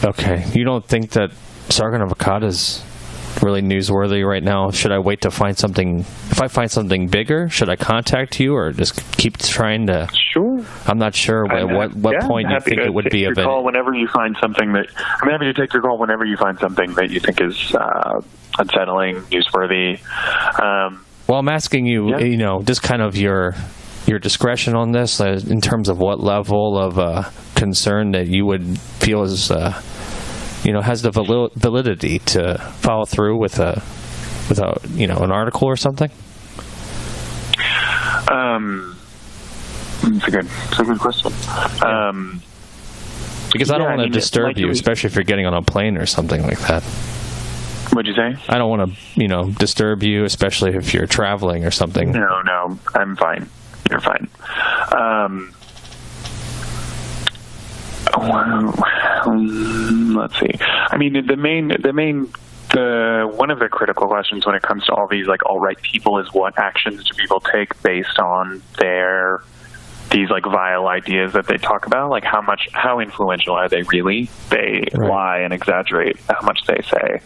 Okay. You don't think that Sargon of Akkad is really newsworthy right now? Should I wait to find something? If I find something bigger, should I contact you or just keep trying to? Sure. I'm not sure what point you think it would be of it. Call whenever you find something that. I'm happy to take your call whenever you find something that you think is unsettling, newsworthy. Well, I'm asking you, just kind of your discretion on this in terms of what level of concern that you would feel is, has the validity to follow through with an article or something. It's a good question. Because I don't want to disturb you, especially if you're getting on a plane or something like that. What'd you say? I don't want to, disturb you, especially if you're traveling or something. No, I'm fine. You're fine. Let's see. I mean, one of the critical questions when it comes to all these alt-right people is what actions do people take based on these vile ideas that they talk about? How influential are they really? They lie and exaggerate how much they say.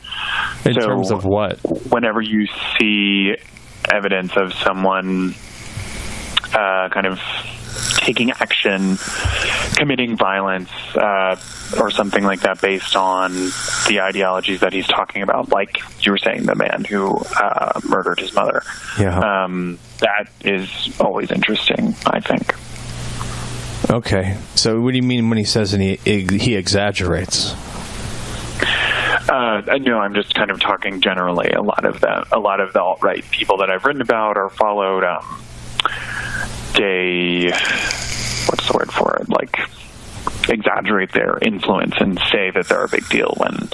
In terms of what? Whenever you see evidence of someone kind of taking action, committing violence, or something like that based on the ideologies that he's talking about, like you were saying, the man who murdered his mother. Yeah. That is always interesting, I think. Okay. So what do you mean when he says he exaggerates? No, I'm just kind of talking generally. A lot of the alt-right people that I've written about or followed, what's the word for it? Like, exaggerate their influence and say that they're a big deal when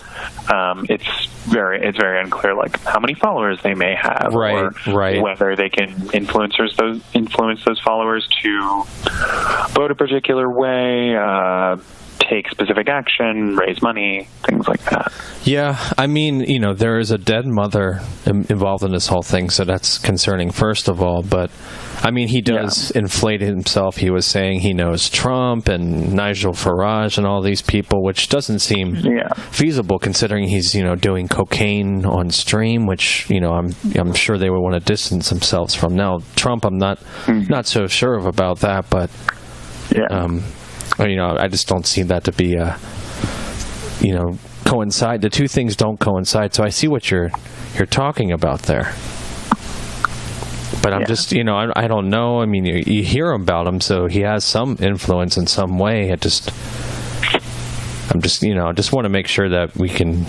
it's very unclear, like how many followers they may have, or whether they can influence those followers to vote a particular way, take specific action, raise money, things like that. Yeah, I mean, there is a dead mother involved in this whole thing, so that's concerning, first of all. But, I mean, he does inflate himself. He was saying he knows Trump and Nigel Farage and all these people, which doesn't seem feasible considering he's, doing cocaine on stream, which, I'm sure they would want to distance themselves from. Now, Trump, I'm not so sure about that, but... I just don't see that to be, coincide. The two things don't coincide. So I see what you're talking about there. But I'm just, I don't know. I mean, you hear about him, so he has some influence in some way. I just want to make sure that we can,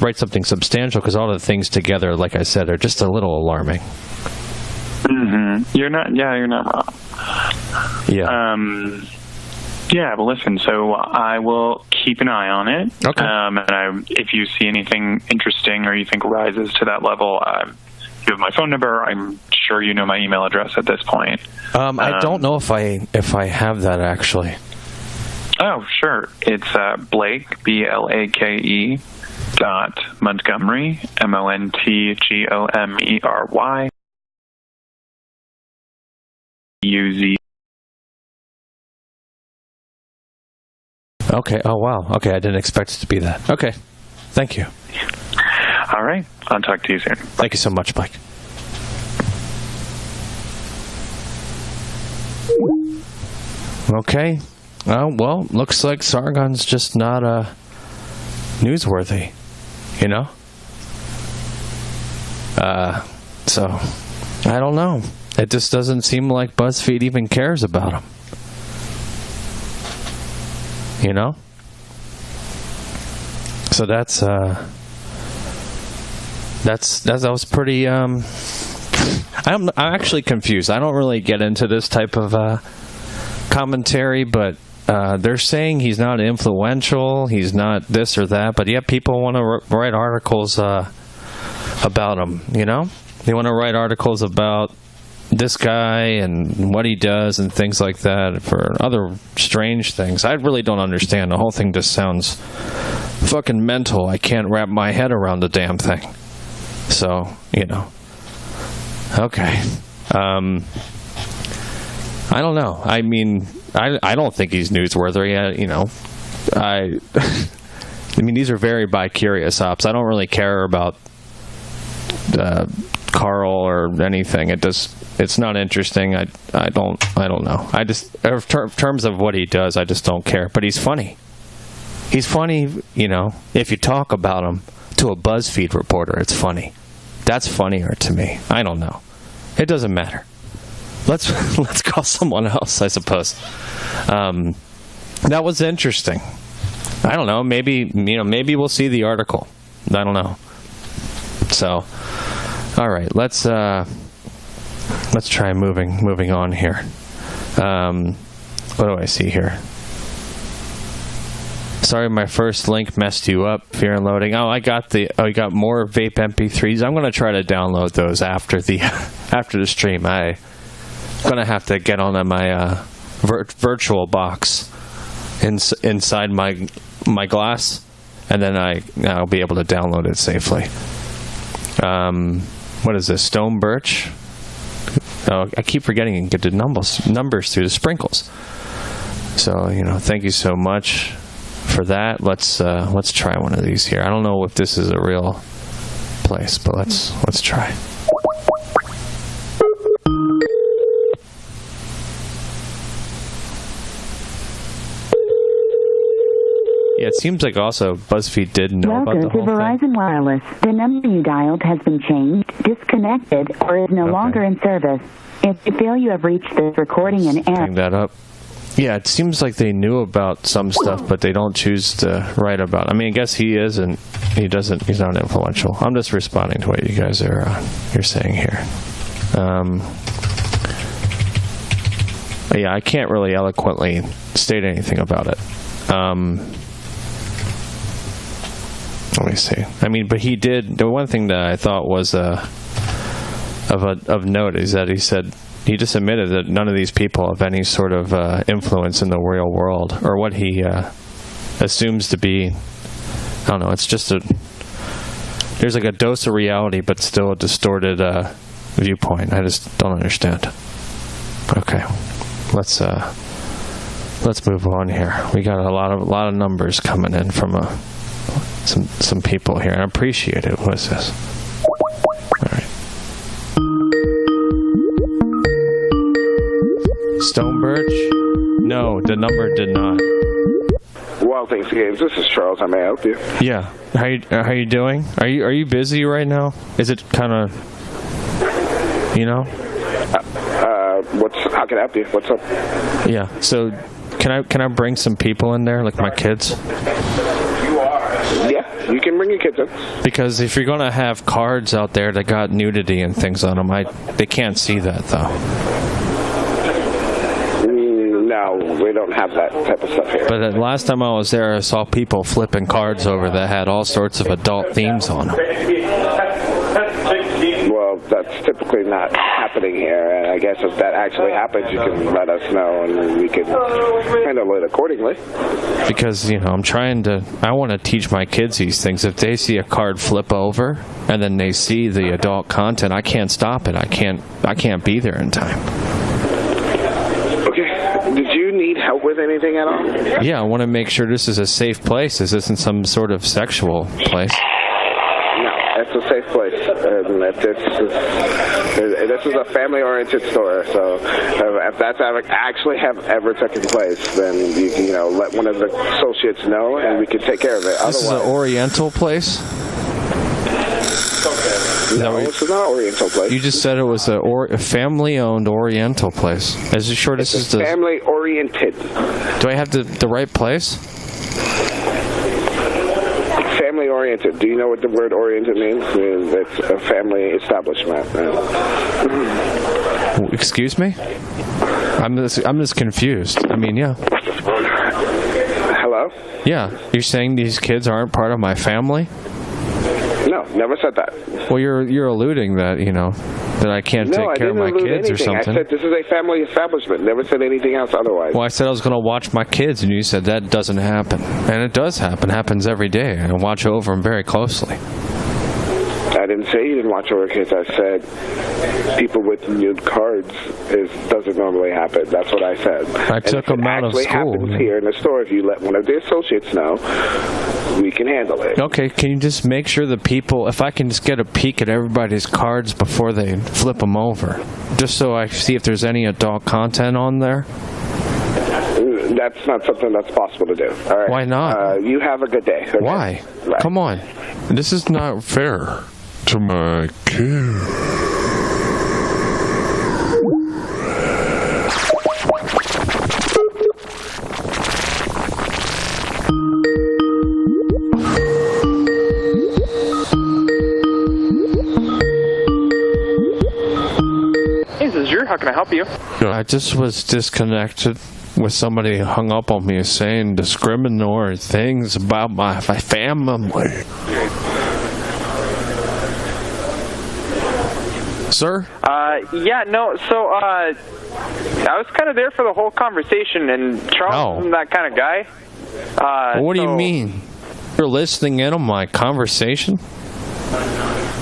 write something substantial, because all the things together, like I said, are just a little alarming. Mm-hmm. You're not wrong. Yeah. Yeah, well, listen, so I will keep an eye on it. Okay. And if you see anything interesting or you think rises to that level, you have my phone number. I'm sure you know my email address at this point. I don't know if I have that, actually. Oh, sure. It's Blake, BLAKE, .Montgomery, MONTGOMERY, UZ. Okay. Oh, wow. Okay, I didn't expect it to be that. Okay. Thank you. All right. I'll talk to you soon. Thank you so much, Mike. Okay. Well, looks like Sargon's just not newsworthy, So, I don't know. It just doesn't seem like BuzzFeed even cares about him. So that was pretty. I'm actually confused. I don't really get into this type of commentary, but they're saying he's not influential. He's not this or that. But yeah, people want to write articles about him. They want to write articles about this guy and what he does and things like that for other strange things. I really don't understand. The whole thing just sounds fucking mental. I can't wrap my head around the damn thing. So, Okay. I don't know. I mean, I don't think he's newsworthy. I mean, these are very bi-curious ops. I don't really care about Carl or anything. It's not interesting. I don't know. I just, in terms of what he does, I just don't care. But he's funny. He's funny, if you talk about him to a BuzzFeed reporter, it's funny. That's funnier to me. I don't know. It doesn't matter. Let's call someone else, I suppose. That was interesting. I don't know. Maybe we'll see the article. I don't know. So, all right. Let's try moving on here. What do I see here? Sorry, my first link messed you up. Fear and loading. I got more vape MP3s. I'm going to try to download those after the stream. I'm going to have to get on my virtual box inside my glass, and then I'll be able to download it safely. What is this? Stone Birch? Oh, I keep forgetting to get the numbers through the sprinkles. So, thank you so much for that. Let's try one of these here. I don't know if this is a real place, but let's try. seems like also BuzzFeed did know about the Welcome to whole thing. Verizon Wireless. The number you dialed has been changed, disconnected, or is no longer in service. If you feel you have reached this recording in error... Hang that up. Yeah, it seems like they knew about some stuff, but they don't choose to write about it. I mean, I guess he is, and he's not influential. I'm just responding to what you guys you're saying here. Yeah, I can't really eloquently state anything about it. Let me see. I mean, but he did. The one thing that I thought was of note is that he just admitted that none of these people have any sort of influence in the real world, or what he assumes to be. I don't know. It's just there's like a dose of reality, but still a distorted viewpoint. I just don't understand. Okay, let's move on here. We got a lot of numbers coming in from some people here. I appreciate it. What is this? All right. Stonebirch? No, the number did not. Well, thanks, Games. This is Charles. How may I help you? Yeah. How you doing? Are you busy right now? Is it kind of, How can I help you? What's up? Yeah. So, can I bring some people in there, like my kids? Yeah, you can bring your kids in. Because if you're gonna have cards out there that got nudity and things on them, they can't see that though. No, we don't have that type of stuff here. But the last time I was there, I saw people flipping cards over that had all sorts of adult themes on them. Well, that's typically not happening here, and I guess if that actually happens, you can let us know, and we can handle it accordingly. Because, I want to teach my kids these things. If they see a card flip over, and then they see the adult content, I can't stop it. I can't be there in time. Did you need help with anything at all? Yeah, I want to make sure this is a safe place. This isn't some sort of sexual place. No, it's a safe place. This is a family-oriented store, so if that's actually ever taken place, then you can let one of the associates know, and we can take care of it. This is an Oriental place? No, this is not an Oriental place. You just said it was a family-owned Oriental place. Is you sure this is the family-oriented? Do I have the right place? Family-oriented. Do you know what the word oriented means? It's a family establishment. Excuse me? I'm just confused. I mean, yeah. Hello? Yeah. You're saying these kids aren't part of my family? No, never said that. Well, you're alluding that, that I can't take care of my kids or something. I said this is a family establishment. Never said anything else otherwise. Well, I said I was going to watch my kids, and you said that doesn't happen. And it does happen. It happens every day. I watch over them very closely. I didn't say you didn't watch over kids. I said people with nude cards doesn't normally happen. That's what I said. I took them out of school. It actually happens here in the store. If you let one of the associates know, we can handle it. Okay, can you just make sure the people, if I can just get a peek at everybody's cards before they flip them over, just so I see if there's any adult content on there? That's not something that's possible to do. All right. Why not? You have a good day. Okay? Why? Right. Come on. This is not fair to my kids. How can I help you? I just was disconnected with somebody who hung up on me saying discriminatory things about my family. Sir? Yeah, no, so, I was kind of there for the whole conversation, and Charles isn't that kind of guy. What do you mean? You're listening in on my conversation?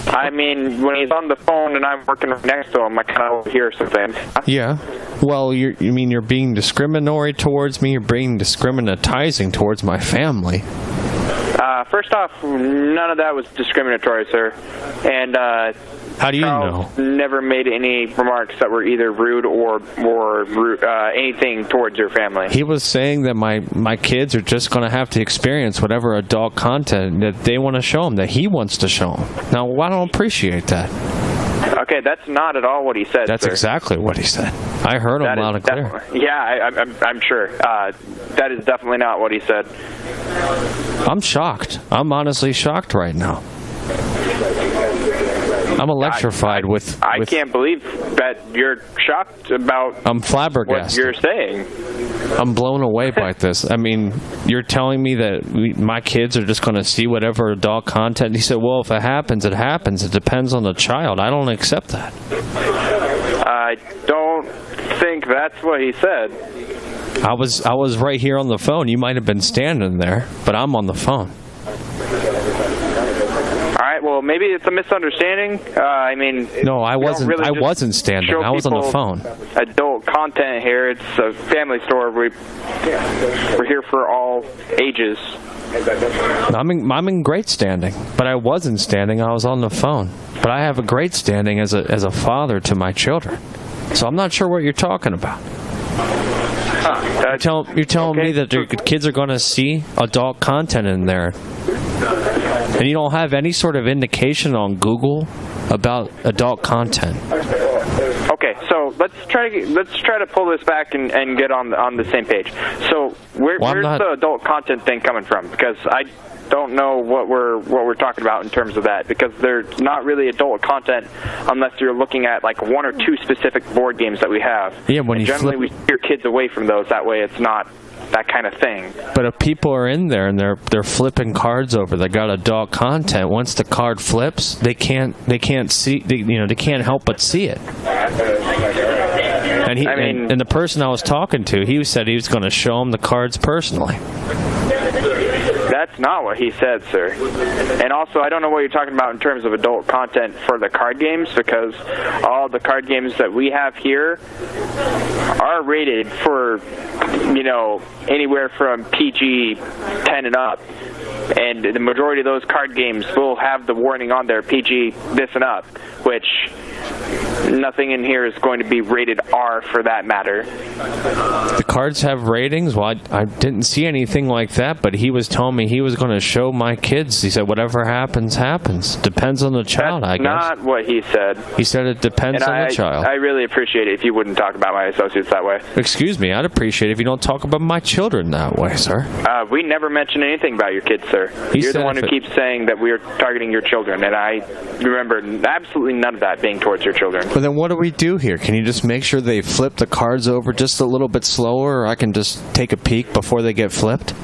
I mean, when he's on the phone and I'm working right next to him, I kind of hear something. Yeah. Well, you mean you're being discriminatory towards me? You're being discriminatizing towards my family? First off, none of that was discriminatory, sir. And How do you know? Never made any remarks that were either rude or anything towards your family. He was saying that my kids are just going to have to experience whatever adult content that they want to show them, that he wants to show them. Now, I don't appreciate that. Okay, that's not at all what he said. That's exactly what he said. I heard him loud and clear. Yeah, I'm sure. That is definitely not what he said. I'm shocked. I'm honestly shocked right now. I'm electrified with I can't believe that you're shocked about I'm flabbergasted. what you're saying. I'm blown away by this. I mean, you're telling me that my kids are just going to see whatever adult content. He said, well, if it happens, it happens. It depends on the child. I don't accept that. I don't think that's what he said. I was right here on the phone. You might have been standing there, but I'm on the phone. All right, well, maybe it's a misunderstanding. I mean, no, I wasn't. Really I wasn't standing. I was on the phone. Adult content here. It's a family store. We're here for all ages. I'm in great standing, but I wasn't standing. I was on the phone. But I have a great standing as a father to my children. So I'm not sure what you're talking about. You're telling me that your kids are going to see adult content in there, and you don't have any sort of indication on Google about adult content. Okay, so let's try to pull this back and get on the same page. So where's the adult content thing coming from? Because I don't know what we're talking about in terms of that, because there's not really adult content unless you're looking at like one or two specific board games that we have. Yeah, when and generally we steer kids away from those. That way, it's not that kind of thing. But if people are in there and they're flipping cards over, they got adult content. Once the card flips, they can't see. They can't help but see it. And and the person I was talking to, he said he was going to show him the cards personally. That's not what he said, sir. And also, I don't know what you're talking about in terms of adult content for the card games, because all the card games that we have here are rated for, anywhere from PG-10 and up. And the majority of those card games will have the warning on there, PG this and up, which nothing in here is going to be rated R for that matter. The cards have ratings? Well, I didn't see anything like that, but he was telling me he was going to show my kids. He said, whatever happens, happens. Depends on the child, I guess. That's not what he said. He said it depends on the child. I really appreciate it if you wouldn't talk about my associates that way. Excuse me, I'd appreciate it if you don't talk about my children that way, sir. We never mentioned anything about your kids, sir. You're the one who keeps saying that we are targeting your children, and I remember absolutely none of that being towards your children. But then what do we do here? Can you just make sure they flip the cards over just a little bit slower, or I can just take a peek before they get flipped?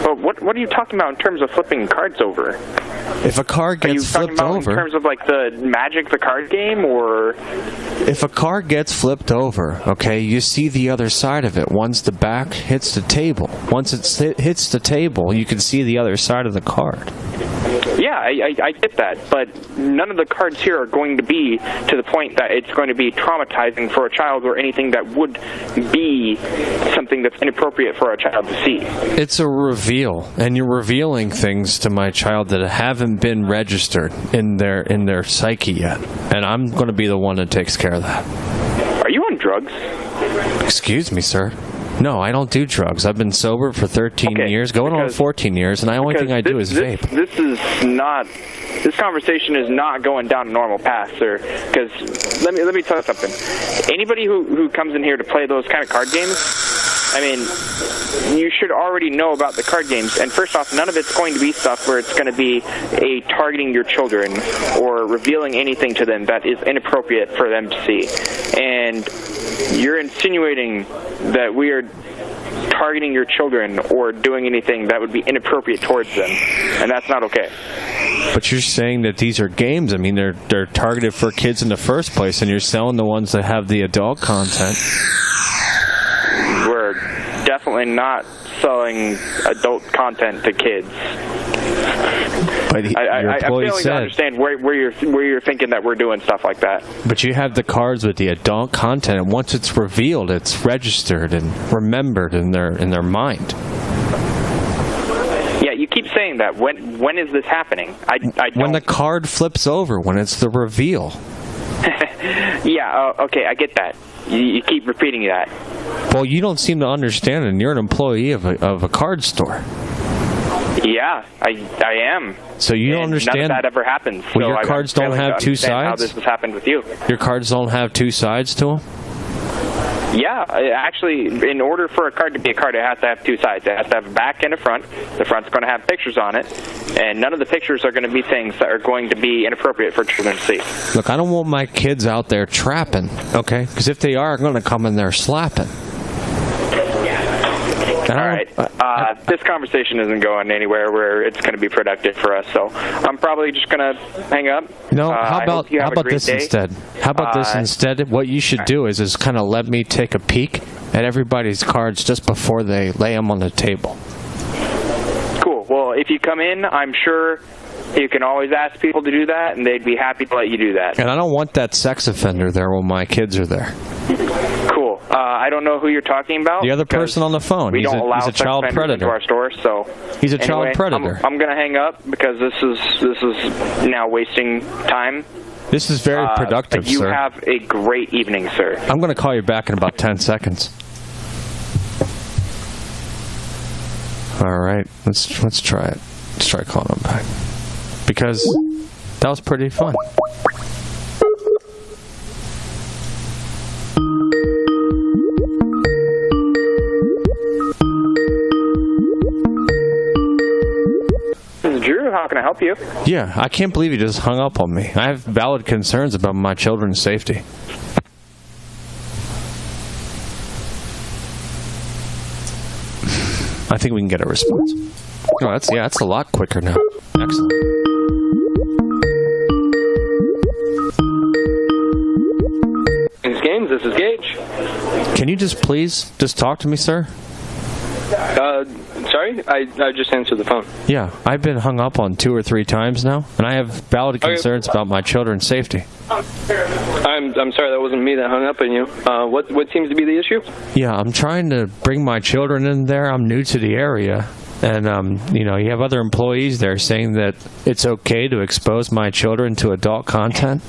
Well, what are you talking about in terms of flipping cards over? If a card gets flipped over... in terms of like the Magic the Card game, or... If a card gets flipped over, okay, you see the other side of it. Once the back hits the table. Once it hits the table, you can see the other side of the card. Yeah, I get that, but none of the cards here are going to be to the point that it's going to be traumatizing for a child or anything that would be something that's inappropriate for a child to see. It's a reveal, and you're revealing things to my child that haven't been registered in their psyche yet, and I'm going to be the one that takes care of that. Are you on drugs? Excuse me, sir. No, I don't do drugs. I've been sober for 13 years, going on 14 years, and the only thing I do is vape. This conversation is not going down a normal path, sir. Because let me tell you something. Anybody who comes in here to play those kind of card games, I mean, you should already know about the card games. And first off, none of it's going to be stuff where it's going to be targeting your children or revealing anything to them that is inappropriate for them to see. And you're insinuating that we are targeting your children or doing anything that would be inappropriate towards them, and that's not okay. But you're saying that these are games. I mean, they're targeted for kids in the first place, and you're selling the ones that have the adult content. We're definitely not selling adult content to kids. But I'm failing to understand where you're thinking that we're doing stuff like that. But you have the cards with the adult content, and once it's revealed, it's registered and remembered in their mind. Yeah, you keep saying saying that. When is this happening? I don't... When the card flips over, when it's the reveal. Yeah, okay, I get that. You keep repeating that. Well, you don't seem to understand, and you're an employee of a card store. Yeah, I am. So you don't understand? None of that ever happens. Well, your cards don't have two sides? How this has happened with you. Your cards don't have two sides to them? Yeah, actually, in order for a card to be a card, it has to have two sides. It has to have a back and a front. The front's going to have pictures on it, and none of the pictures are going to be things that are going to be inappropriate for children to see. Look, I don't want my kids out there trapping, okay? Because if they are, I'm going to come in there slapping. All right. This conversation isn't going anywhere where it's going to be productive for us, so I'm probably just going to hang up. No, how about this instead? How about this instead? What you should do is kind of let me take a peek at everybody's cards just before they lay them on the table. Cool. Well, if you come in, I'm sure you can always ask people to do that, and they'd be happy to let you do that. And I don't want that sex offender there when my kids are there. Cool. I don't know who you're talking about. The other person on the phone. We don't allow he's a child predator into our store, so he's a child predator. I'm going to hang up because this is now wasting time. This is very productive, you sir. You have a great evening, sir. I'm going to call you back in about 10 seconds. All right, let's try it. Let's try calling him back because that was pretty fun. Drew, how can I help you? Yeah, I can't believe you just hung up on me. I have valid concerns about my children's safety. I think we can get a response. Oh, that's a lot quicker now. Excellent. Games, this is Gage. Can you just talk to me, sir? Sorry? I just answered the phone. Yeah, I've been hung up on 2 or 3 times now, and I have valid concerns about my children's safety. I'm sorry, that wasn't me that hung up on you. What seems to be the issue? Yeah, I'm trying to bring my children in there. I'm new to the area, and you have other employees there saying that it's okay to expose my children to adult content.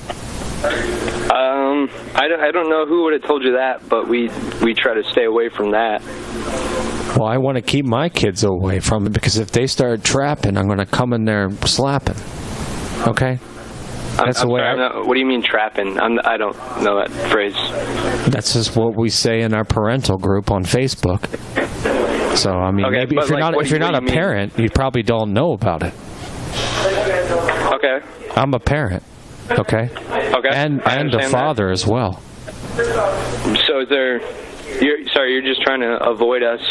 I don't know who would have told you that, but we try to stay away from that. Well, I want to keep my kids away from it because if they start trapping, I'm going to come in there slapping. Okay? That's the way. What do you mean trapping? I don't know that phrase. That's just what we say in our parental group on Facebook. So I mean, maybe if you're not a parent, you probably don't know about it. Okay. I'm a parent. Okay. Okay. And a father as well. So is there? You're just trying to avoid us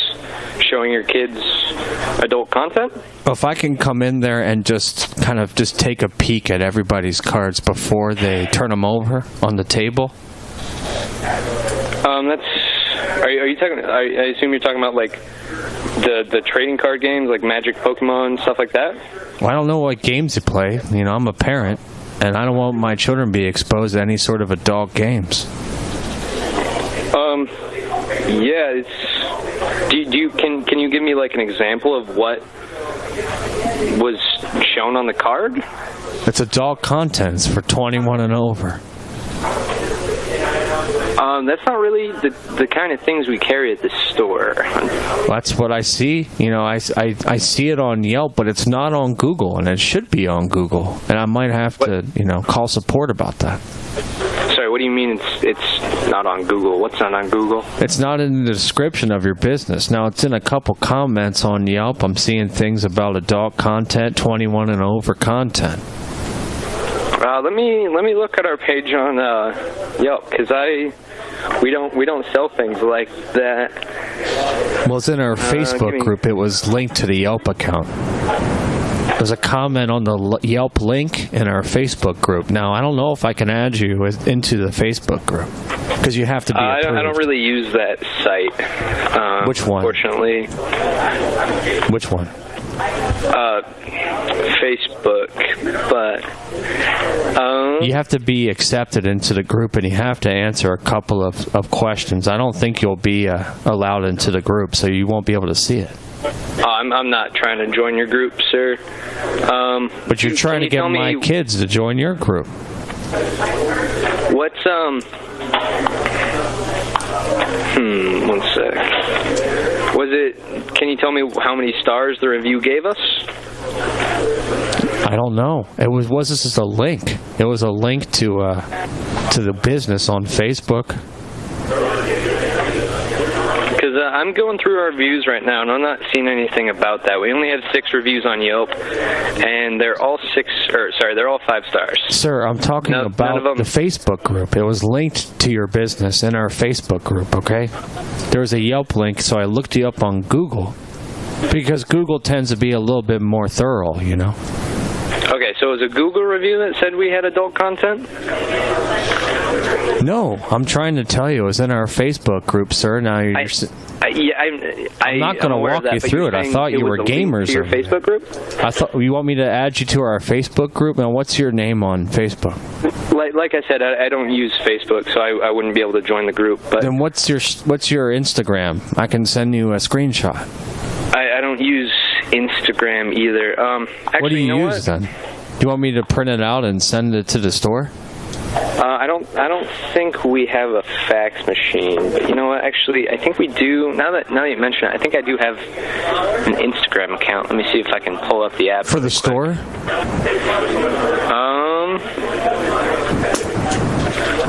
showing your kids adult content? If I can come in there and just take a peek at everybody's cards before they turn them over on the table. Are you talking? I assume you're talking about like the trading card games, like Magic, Pokemon, stuff like that. Well, I don't know what games you play. I'm a parent, and I don't want my children to be exposed to any sort of adult games. Yeah, can you give me like an example of what was shown on the card? It's adult content. It's for 21 and over. That's not really the kind of things we carry at the store. That's what I see. I see it on Yelp, but it's not on Google, and it should be on Google. And I might have to, call support about that. Sorry, what do you mean it's not on Google? What's not on Google? It's not in the description of your business. Now, it's in a couple comments on Yelp. I'm seeing things about adult content, 21 and over content. Let me look at our page on Yelp because we don't sell things like that. Well, it's in our Facebook group. It was linked to the Yelp account. There's a comment on the Yelp link in our Facebook group. Now, I don't know if I can add you into the Facebook group because you have to be approved. I don't really use that site. Which one? Unfortunately. Which one? Facebook, but you have to be accepted into the group, and you have to answer a couple of questions. I don't think you'll be allowed into the group, so you won't be able to see it. I'm not trying to join your group, sir. But you're trying to get my kids to join your group. What's one sec. Can you tell me how many stars the review gave us? I don't know. It was just a link. It was a link to the business on Facebook. Because I'm going through our reviews right now, and I'm not seeing anything about that. We only have 6 reviews on Yelp, and they're all 5 stars. Sir, I'm talking about the Facebook group. It was linked to your business in our Facebook group, okay? There was a Yelp link, so I looked you up on Google, because Google tends to be a little bit more thorough, you know? Okay, so it was a Google review that said we had adult content? No, I'm trying to tell you, it was in our Facebook group, sir. Now you're... I'm not going to walk you through it. I thought you were gamers. To your Facebook group? I thought you want me to add you to our Facebook group. Now, what's your name on Facebook? Like I said, I don't use Facebook, so I wouldn't be able to join the group. But then what's your Instagram? I can send you a screenshot. I don't use Instagram either. Actually, what do you use then? Do you want me to print it out and send it to the store? I don't think we have a fax machine, but you know what? Actually, I think we do. Now that you mention it, I think I do have an Instagram account. Let me see if I can pull up the app for the store.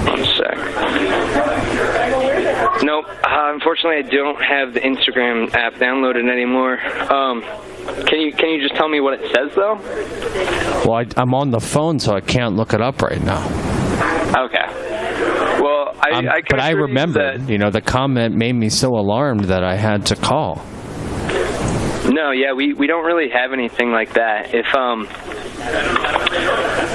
One sec. Nope. Unfortunately, I don't have the Instagram app downloaded anymore. Can you just tell me what it says though? Well, I'm on the phone, so I can't look it up right now. Okay. Well, I remembered, the comment made me so alarmed that I had to call. No, yeah, we don't really have anything like that. If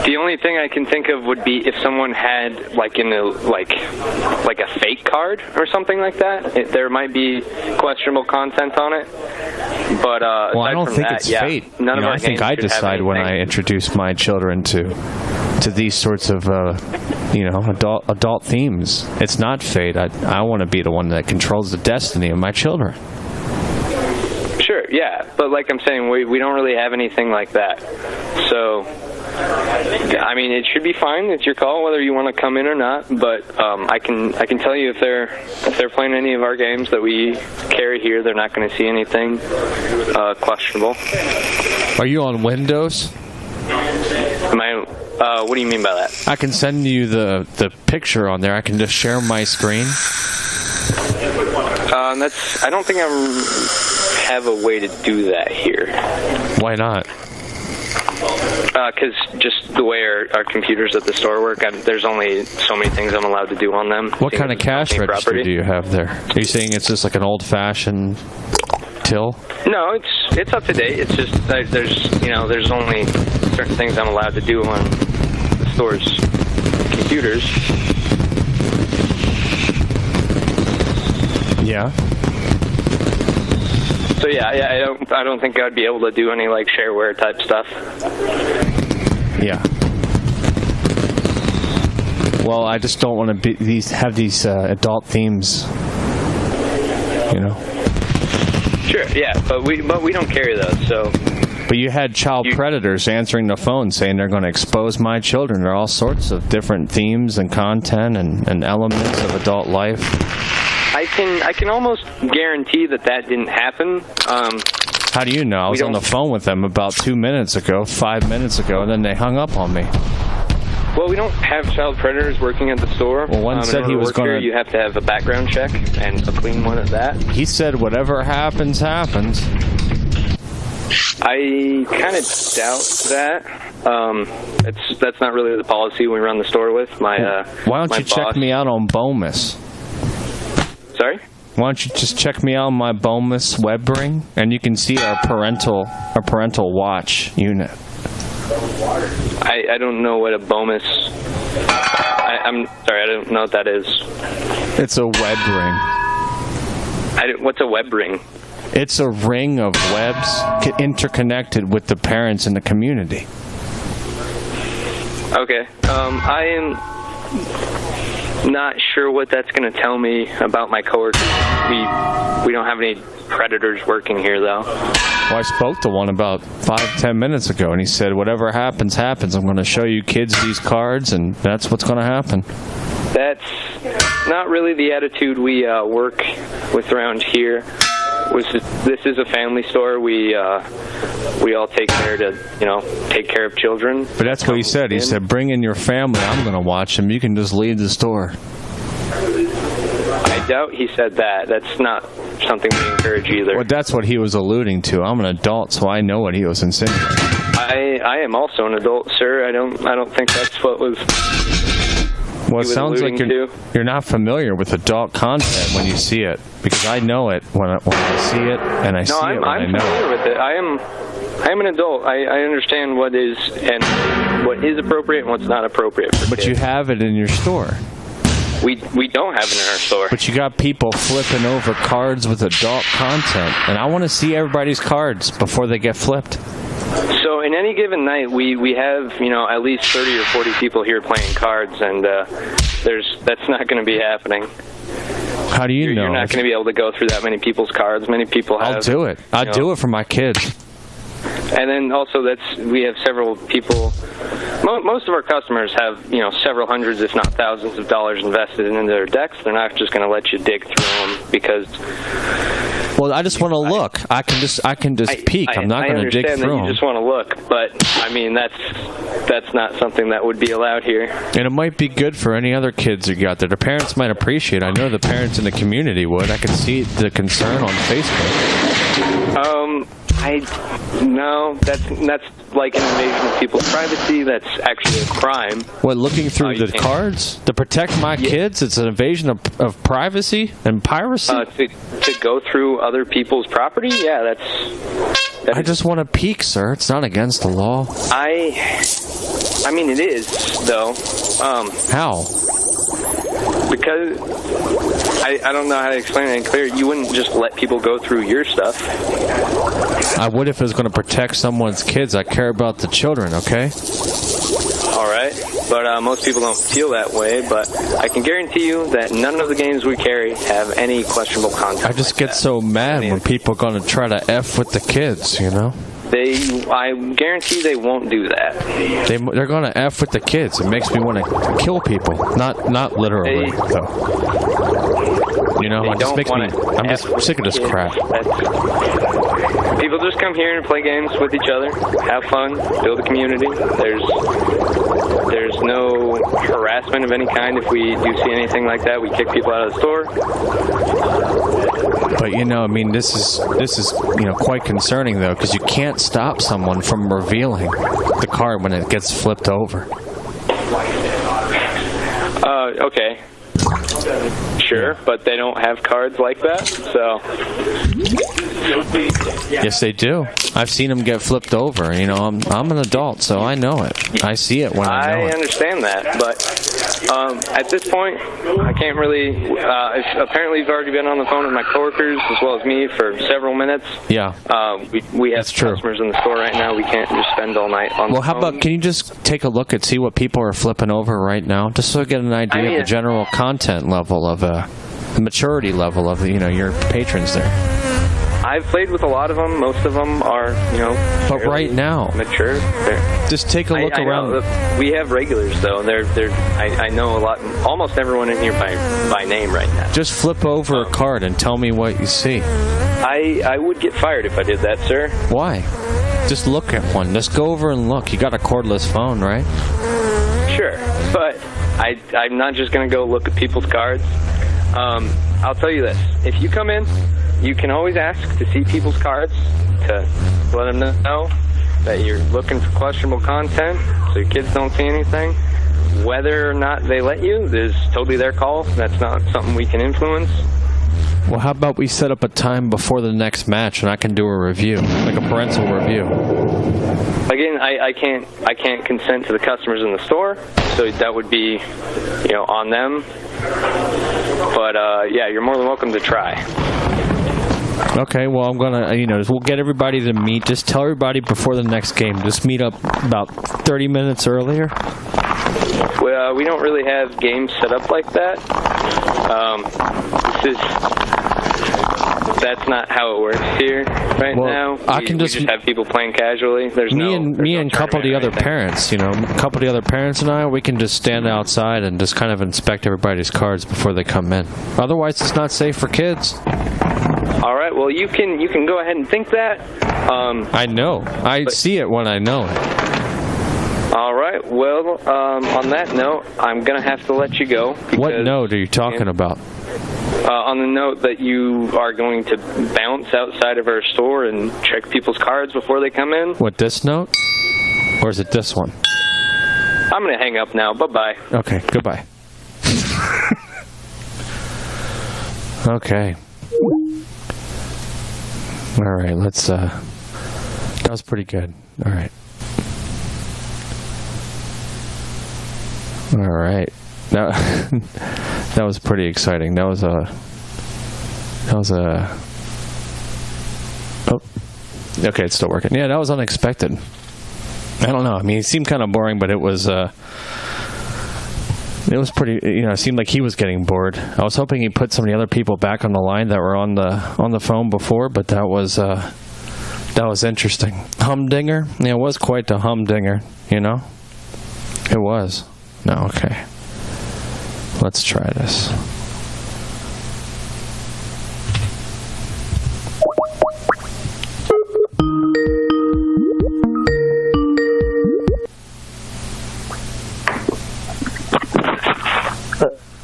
the only thing I can think of would be if someone had like a fake card or something like that. There might be questionable content on it. But well, I don't think it's fate. I think I decide when I introduce my children to these sorts of adult themes. It's not fate. I want to be the one that controls the destiny of my children. Sure, yeah, but like I'm saying, we don't really have anything like that. So, I mean, it should be fine. It's your call whether you want to come in or not. But I can tell you if they're playing any of our games that we carry here, they're not going to see anything questionable. Are you on Windows? Am I? What do you mean by that? I can send you the picture on there. I can just share my screen. I don't think I have a way to do that here. Why not? Because just the way our computers at the store work, there's only so many things I'm allowed to do on them. What kind of cash register do you have there? Are you saying it's just like an old-fashioned till? No, it's up to date. It's just there's only certain things I'm allowed to do on the store's computers. Yeah. So yeah, I don't think I'd be able to do any like shareware type stuff. Yeah. Well, I just don't want to have these adult themes. Sure, yeah, but we don't carry those, so. But you had child predators answering the phone saying they're going to expose my children. There are all sorts of different themes and content and elements of adult life. I can almost guarantee that didn't happen. How do you know? I was on the phone with them about 5 minutes ago, and then they hung up on me. Well, we don't have child predators working at the store. Well, one said he was going to... You have to have a background check, and a clean one at that. He said whatever happens, happens. I kind of doubt that. That's not really the policy we run the store with. Why don't you check me out on Bomus? Sorry? Why don't you just check me out on my Bomus web ring, and you can see our parental watch unit. I don't know what a Bomus... I'm sorry, I don't know what that is. It's a web ring. What's a web ring? It's a ring of webs interconnected with the parents in the community. Okay. Not sure what that's going to tell me about my coworkers. We don't have any predators working here, though. Well, I spoke to one about 5-10 minutes ago, and he said, whatever happens, happens. I'm going to show you kids these cards, and that's what's going to happen. That's not really the attitude we work with around here. This is a family store. We all take care of children. But that's what he said. He said, bring in your family. I'm going to watch them. You can just leave the store. I doubt he said that. That's not something we encourage either. Well, that's what he was alluding to. I'm an adult, so I know what he was insinuating. I am also an adult, sir. I don't think that's what was. Well, it sounds like you're not familiar with adult content when you see it, because I know it when I see it, and I see it when I know it. I'm familiar with it. I am an adult. I understand what is appropriate and what's not appropriate for But kids. you have it in your store. We don't have it in our store. But you got people flipping over cards with adult content, and I want to see everybody's cards before they get flipped. So in any given night, we have at least 30 or 40 people here playing cards, and that's not going to be happening. How do you know? You're not going to be able to go through that many people's cards. Many people have. I'll do it. I'll do it for my kids. And then also we have several people. Most of our customers have several hundreds, if not thousands, of dollars invested in their decks. They're not just going to let you dig through them because. Well, I just want to look. I can just peek. I'm not going to dig through them. I understand that you just want to look, but I mean that's not something that would be allowed here. And it might be good for any other kids you got there. The parents might appreciate it. I know the parents in the community would. I could see the concern on Facebook. No, that's like an invasion of people's privacy. That's actually a crime. What, looking through the cards to protect my kids? It's an invasion of privacy and piracy. To go through other people's property? Yeah, I just want to peek, sir. It's not against the law. I mean, it is though. How? Because I don't know how to explain it clear. You wouldn't just let people go through your stuff. I would if it was going to protect someone's kids. I care about the children, okay? All right. But most people don't feel that way. But I can guarantee you that none of the games we carry have any questionable content. I just get so mad when people are going to try to F with the kids, I guarantee they won't do that. They're going to F with the kids. It makes me want to kill people. Not literally, though. I'm just sick of this crap. People just come here and play games with each other, have fun, build a community. There's no harassment of any kind. If we do see anything like that, we kick people out of the store. But this is quite concerning though, because you can't stop someone from revealing the card when it gets flipped over. Okay. Sure, but they don't have cards like that, so. Yes, they do. I've seen them get flipped over. I'm an adult, so I know it. I see it when I know it. I understand that, but at this point, I can't really. Apparently, you've already been on the phone with my coworkers as well as me for several minutes. Yeah. We have customers in the store right now. We can't just spend all night on the phone. Well, how about, can you just take a look and see what people are flipping over right now, just so I get an idea of the general content level of the maturity level of your patrons there. I've played with a lot of them. Most of them are, But right now, mature. Just take a look around. We have regulars though. I know a lot. Almost everyone in here by name right now. Just flip over a card and tell me what you see. I would get fired if I did that, sir. Why? Just look at one. Just go over and look. You got a cordless phone, right? Sure, but I'm not just going to go look at people's cards. I'll tell you this. If you come in, you can always ask to see people's cards to let them know that you're looking for questionable content so your kids don't see anything. Whether or not they let you is totally their call. That's not something we can influence. Well, how about we set up a time before the next match and I can do a review, like a parental review? Again, I can't consent to the customers in the store, so that would be, on them. But yeah, you're more than welcome to try. Okay, well, I'm gonna, we'll get everybody to meet. Just tell everybody before the next game. Just meet up about 30 minutes earlier. we don't really have games set up like that. That's not how it works here now. We just have people playing casually. There's me and a couple of the other parents, a couple of the other parents and I, we can just stand outside and just kind of inspect everybody's cards before they come in. Otherwise, it's not safe for kids. All right. Well, you can go ahead and think that. I know. I see it when I know it. All right. Well, on that note, I'm gonna have to let you go. What note are you talking about? On the note that you are going to bounce outside of our store and check people's cards before they come in. What, this note? Or is it this one? I'm going to hang up now. Bye-bye. Okay, goodbye. Okay. All right, let's, that was pretty good. All right. All right. That was pretty exciting. That was a oh, okay, it's still working. Yeah, that was unexpected. I don't know. I mean, it seemed kind of boring, but it was pretty, it seemed like he was getting bored. I was hoping he'd put some of the other people back on the line that were on the phone before, but that was interesting. Humdinger? Yeah, it was quite the humdinger, It was. No, okay. Let's try this.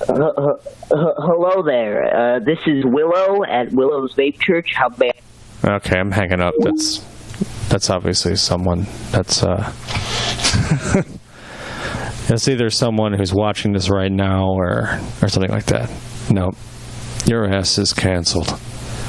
Hello there. This is Willow at Willow's Vape Church. How bad? Okay, I'm hanging up. That's obviously someone that's it's either someone who's watching this right now or something like that. Nope. Your ass is canceled.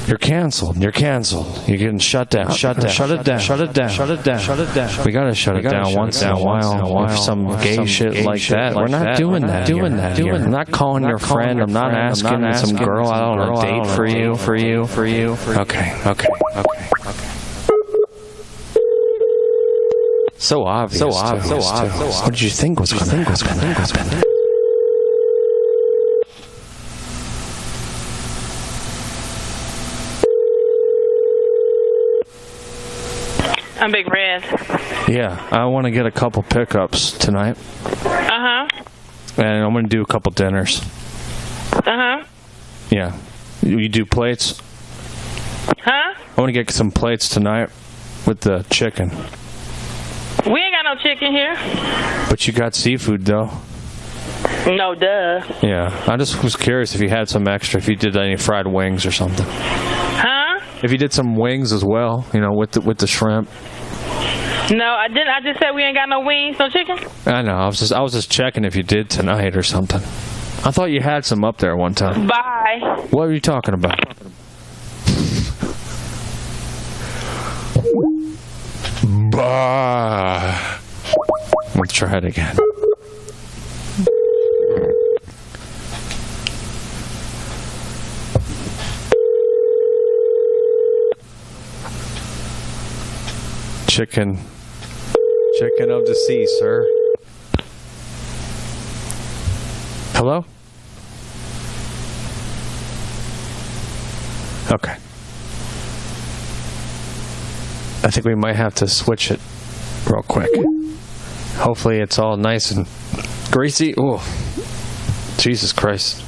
You're canceled. You're canceled. You're getting shut down. Shut down. Shut it down. Shut it down. Shut it down. Shut it down. We gotta shut it down once in a while. If some gay shit like that. We're not doing that. I'm not calling your friend. I'm not asking some girl out on a date for you. Okay. So obvious. What did you think was going to happen? I'm Big Red. Yeah, I want to get a couple pickups tonight. Uh-huh. And I'm going to do a couple dinners. Uh-huh. Yeah. You do plates? Huh? I want to get some plates tonight with the chicken. We ain't got no chicken here. But you got seafood, though. No, duh. Yeah. I just was curious if you had some extra, if you did any fried wings or something. Huh? If you did some wings as well, with the shrimp. No, I didn't. I just said we ain't got no wings, no chicken. I know. I was just checking if you did tonight or something. I thought you had some up there one time. Bye. What were you talking about? Bah. Let's try it again. Chicken of the sea, sir. Hello? Okay. I think we might have to switch it real quick. Hopefully it's all nice and greasy. Oh, Jesus Christ.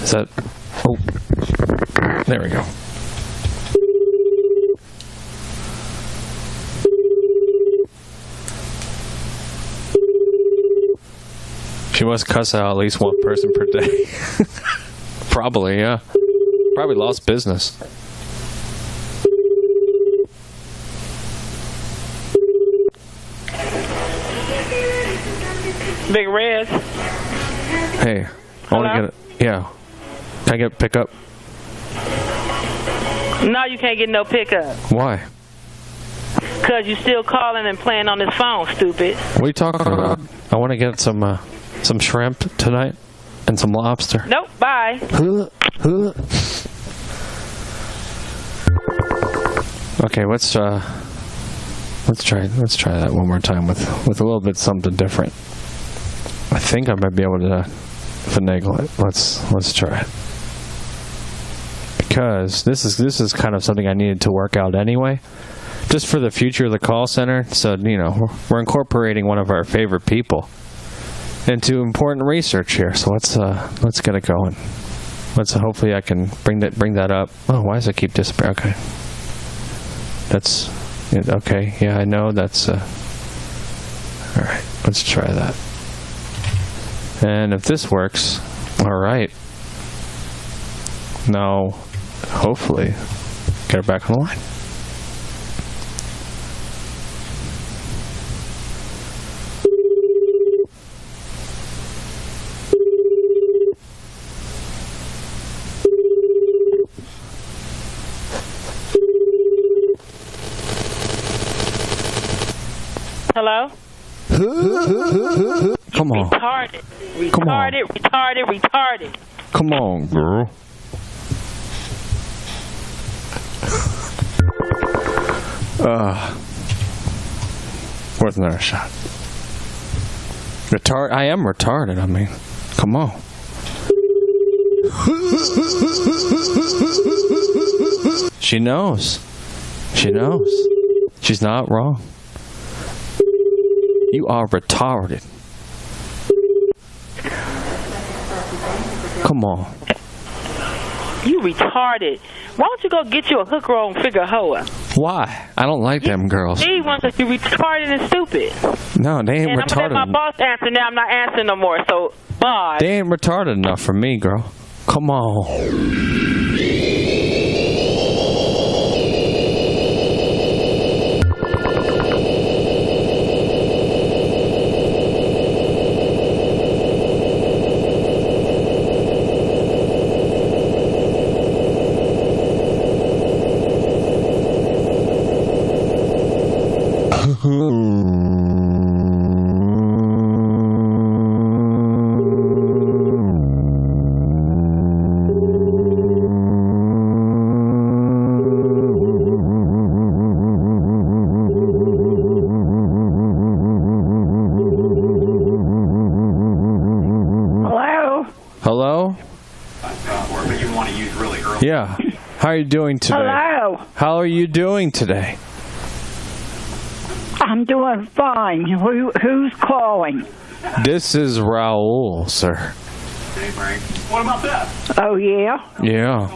Is that... Oh, there we go. She must cuss out at least one person per day. Probably, yeah. Probably lost business. Big Red. Hey, I want to get yeah. Can I get pickup? No, you can't get no pickup. Why? Because you still calling and playing on this phone, stupid. What are you talking about? I want to get some shrimp tonight and some lobster. Nope, bye. Okay, let's Let's try that one more time with a little bit something different. I think I might be able to finagle it. Let's try it. Because this is kind of something I needed to work out anyway, just for the future of the call center. So we're incorporating one of our favorite people into important research here. So let's get it going. Hopefully I can bring that up. Oh, why does it keep disappearing? Okay, that's okay. Yeah, I know that's. All right, let's try that. And if this works, all right. Now, hopefully, get her back on the line. Hello? Come on. Retarded. Come on. Retarded. Come on, girl. Worth another shot. I am retarded. I mean, come on. She knows. She's not wrong. You are retarded. Come on. You retarded. Why don't you go get you a hooker on figure hoa? Why? I don't like them girls. He wants us to be retarded and stupid. No, they ain't and retarded. I'm going to let my boss answer now. I'm not answering no more, so bye. They ain't retarded enough for me, girl. Come on. Hello? Yeah. How are you doing today? Hello. How are you doing today? I'm doing fine. Who's calling? This is Raul, sir. What about that? Oh, yeah? Yeah.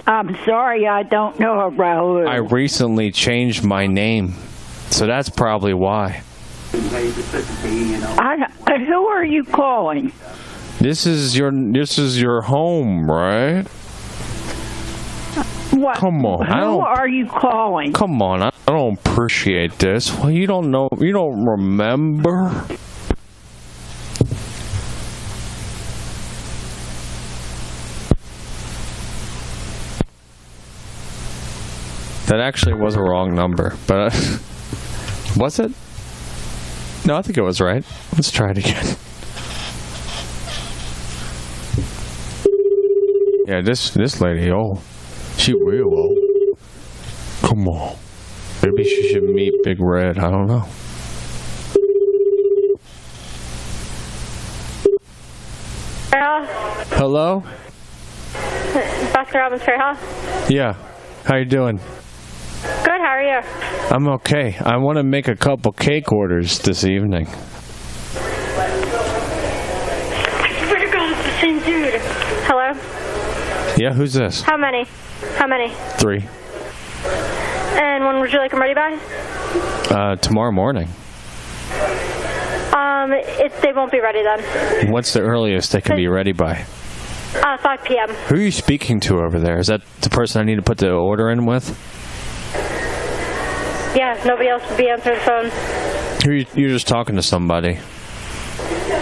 I'm sorry, I don't know a Raul. I recently changed my name, so that's probably why. Who are you calling? This is your home, right? What? Come on. Who are you calling? Come on, I don't appreciate this. Well, you don't know, you don't remember? That actually was a wrong number, but was it? No, I think it was right. Let's try it again. Yeah, this lady, she real old. Come on. Maybe she should meet Big Red. I don't know. Hello? Pastor Robbins Fair Hall? Yeah. How you doing? Good, how are you? I'm okay. I want to make a couple cake orders this evening. The same dude. Hello? Yeah, who's this? How many? 3. And when would you like them ready by? Tomorrow morning. They won't be ready then. What's the earliest they can be ready by? 5 p.m. Who are you speaking to over there? Is that the person I need to put the order in with? Yeah, nobody else would be answering the phone. You're just talking to somebody.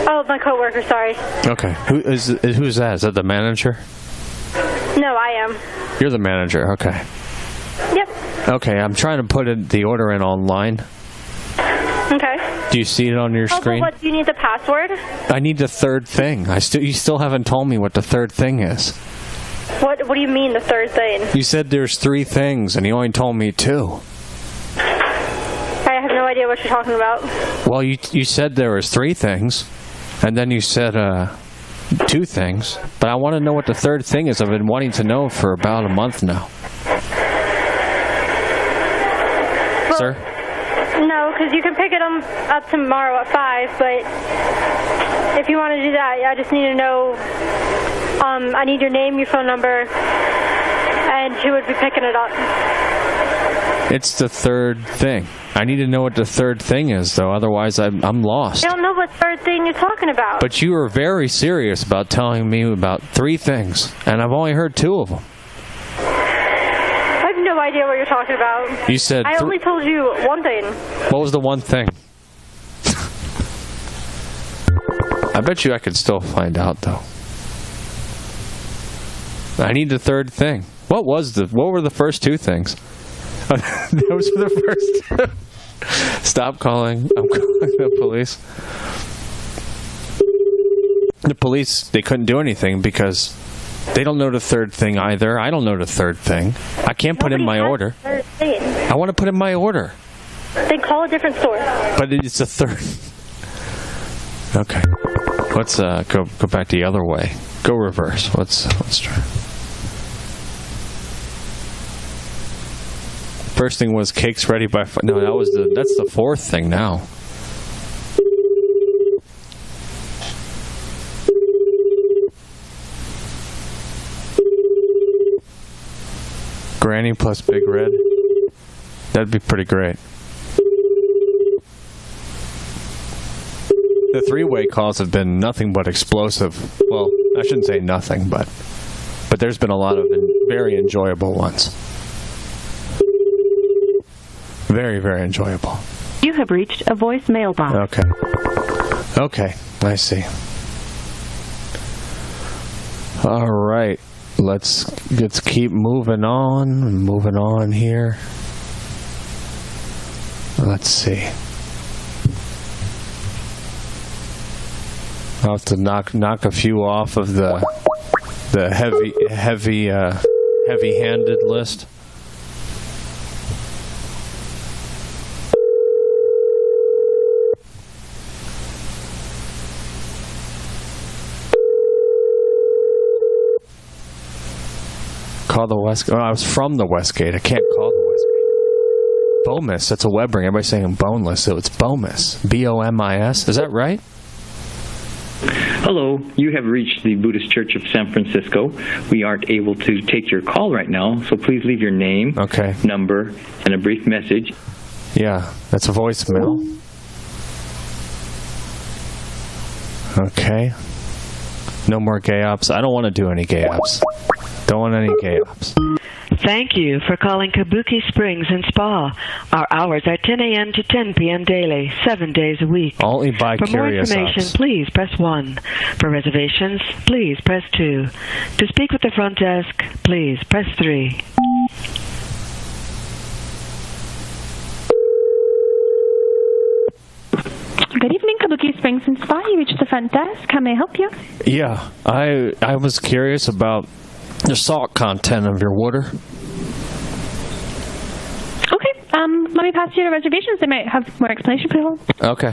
Oh, my coworker, sorry. Okay. Who's that? Is that the manager? No, I am. You're the manager, okay. Yep. Okay, I'm trying to put the order in online. Okay. Do you see it on your screen? What, do you need the password? I need the third thing. You still haven't told me what the third thing is. What do you mean, the third thing? You said there's 3 things, and you only told me 2. Alright, idea what you're talking about. Well, you said there was 3 things, and then you said 2 things, but I want to know what the third thing is. I've been wanting to know for about a month now. Well, Sir? No, because you can pick it up tomorrow at 5, but if you want to do that, I just need to know, I need your name, your phone number, and who would be picking it up. It's the third thing. I need to know what the third thing is, though. Otherwise, I'm lost. I don't know what third thing you're talking about. But you were very serious about telling me about 3 things, and I've only heard 2 of them. I have no idea what you're talking about. You said... I only told you one thing. What was the one thing? I bet you I could still find out, though. I need the third thing. What were the first 2 things? Those were the first. Stop calling. I'm calling the police. The police, they couldn't do anything because they don't know the third thing either. I don't know the third thing. I can't put in my order. Third thing. I want to put in my order. Then call a different store. But it's a third. Okay. Let's go back the other way. Go reverse. Let's try. First thing was cakes ready by... No, that's the 4th thing now. Granny plus Big Red. That'd be pretty great. The 3-way calls have been nothing but explosive. Well, I shouldn't say nothing, but there's been a lot of very enjoyable ones. Very, very enjoyable. You have reached a voicemail box. Okay, I see. All right, let's keep moving on here. Let's see. I'll have to knock a few off of the heavy-handed list. Call the Westgate. Oh, I was from the Westgate. I can't call the Westgate. Bomis. That's a web ring. Everybody's saying boneless, so it's Bomis. B-O-M-I-S. Is that right? Hello, you have reached the Buddhist Church of San Francisco. We aren't able to take your call right now, so please leave your name, number, and a brief message. Yeah, that's a voicemail. Okay. No more gay ops. I don't want to do any gay ops. Don't want any gay ops. Thank you for calling Kabuki Springs and Spa. Our hours are 10 a.m. to 10 p.m. daily, 7 days a week. Only by For more curious information, ops. please press 1. For reservations, please press 2. To speak with the front desk, please press 3. Good evening, Kabuki Springs and Spa. You reached the front desk. How may I help you? Yeah, I was curious about the salt content of your water. Okay, let me pass you to reservations. They might have more explanation for you. Okay.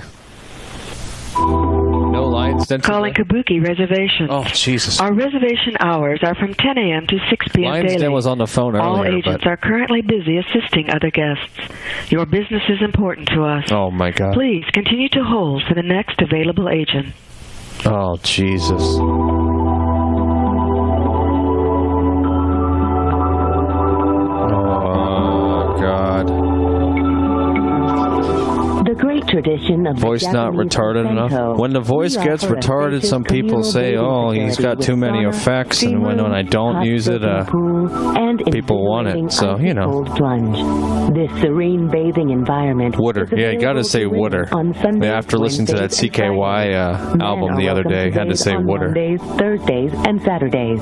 No lines then. Calling Kabuki Reservations. Oh, Jesus. Our reservation hours are from 10 a.m. to 6 p.m. Lions daily. Den was on the phone earlier. All agents are currently busy assisting other guests. Your business is important to us. Oh, my God. Please continue to hold for the next available agent. Oh, Jesus. Oh, God. The great tradition of Voice not retarded enough. When the voice gets retarded, some people say, oh, he's got too many effects, and when I don't use it, people want it. So, you know. This serene bathing environment. Water. Yeah, you gotta say water. After listening to that CKY album the other day, had to say water. Mondays, Thursdays, and Saturdays.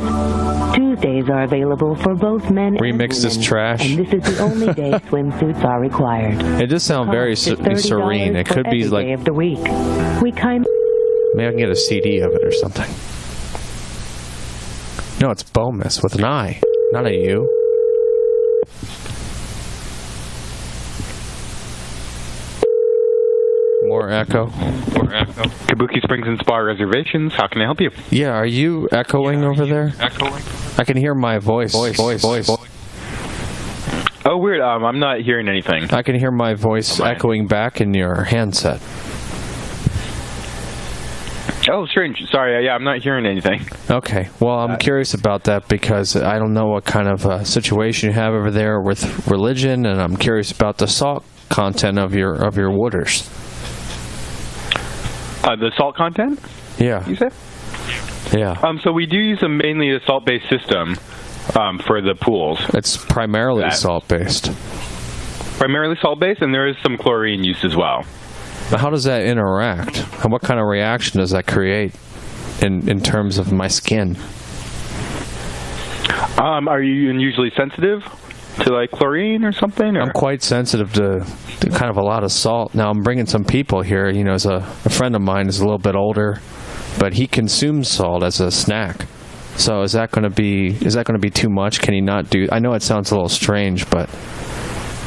Tuesdays are available for both men and women. Remix this trash. And this is the only day swimsuits are required. It does sound very serene. It could be like... of the week. We Maybe I can get a CD of it or something. No, it's Bomis with an I, not a U. Or Echo. Kabuki Springs and Spa reservations. How can I help you? Yeah, are you echoing over there? Echoing? I can hear my voice. Oh, weird. I'm not hearing anything. I can hear my voice echoing back in your handset. Oh, strange. Sorry. Yeah, I'm not hearing anything. Okay. Well, I'm curious about that because I don't know what kind of situation you have over there with religion, and I'm curious about the salt content of your waters. The salt content? Yeah. You said? Yeah. So we do use mainly a salt-based system for the pools. It's primarily salt-based. Primarily salt-based, and there is some chlorine used as well. How does that interact? And what kind of reaction does that create in terms of my skin? Are you unusually sensitive to like chlorine or something? Or? I'm quite sensitive to kind of a lot of salt. Now I'm bringing some people here. You know, as a friend of mine is a little bit older, but he consumes salt as a snack. So is that going to be too much? Can he not do? I know it sounds a little strange, but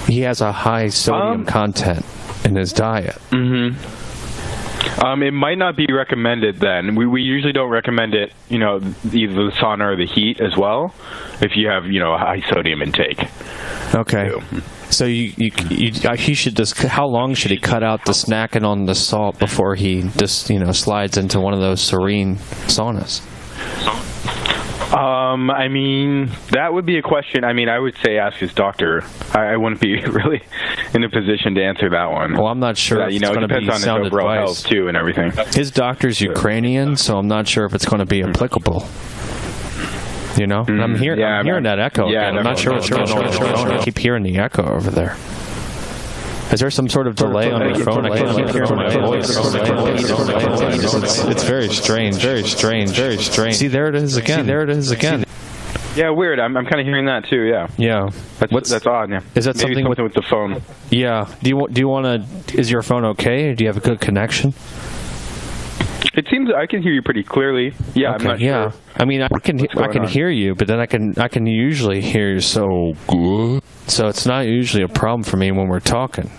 he has a high sodium content in his diet. It might not be recommended then. We usually don't recommend it, either the sauna or the heat as well, if you have, a high sodium intake. Okay. So he should just, how long should he cut out the snacking on the salt before he just, slides into one of those serene saunas? That would be a question. I would say ask his doctor. I wouldn't be really in a position to answer that one. Well, I'm not sure. It depends on his overall health too and everything. His doctor's Ukrainian, so I'm not sure if it's going to be applicable. I'm hearing that echo. Yeah, again. I'm not sure what's going on. I keep hearing the echo over there. Is there some sort of delay on your phone? I can't hear my voice. It's very strange. See, there it is again. Yeah, weird. I'm kind of hearing that too. Yeah. Yeah. That's odd. Yeah. Is that Maybe something with the phone? Yeah. Do you want to? Is your phone okay? Or do you have a good connection? It seems I can hear you pretty clearly. Yeah. Okay, I'm not sure. I mean, I can hear you, but then I can usually hear you so good. So it's not usually a problem for me when we're talking.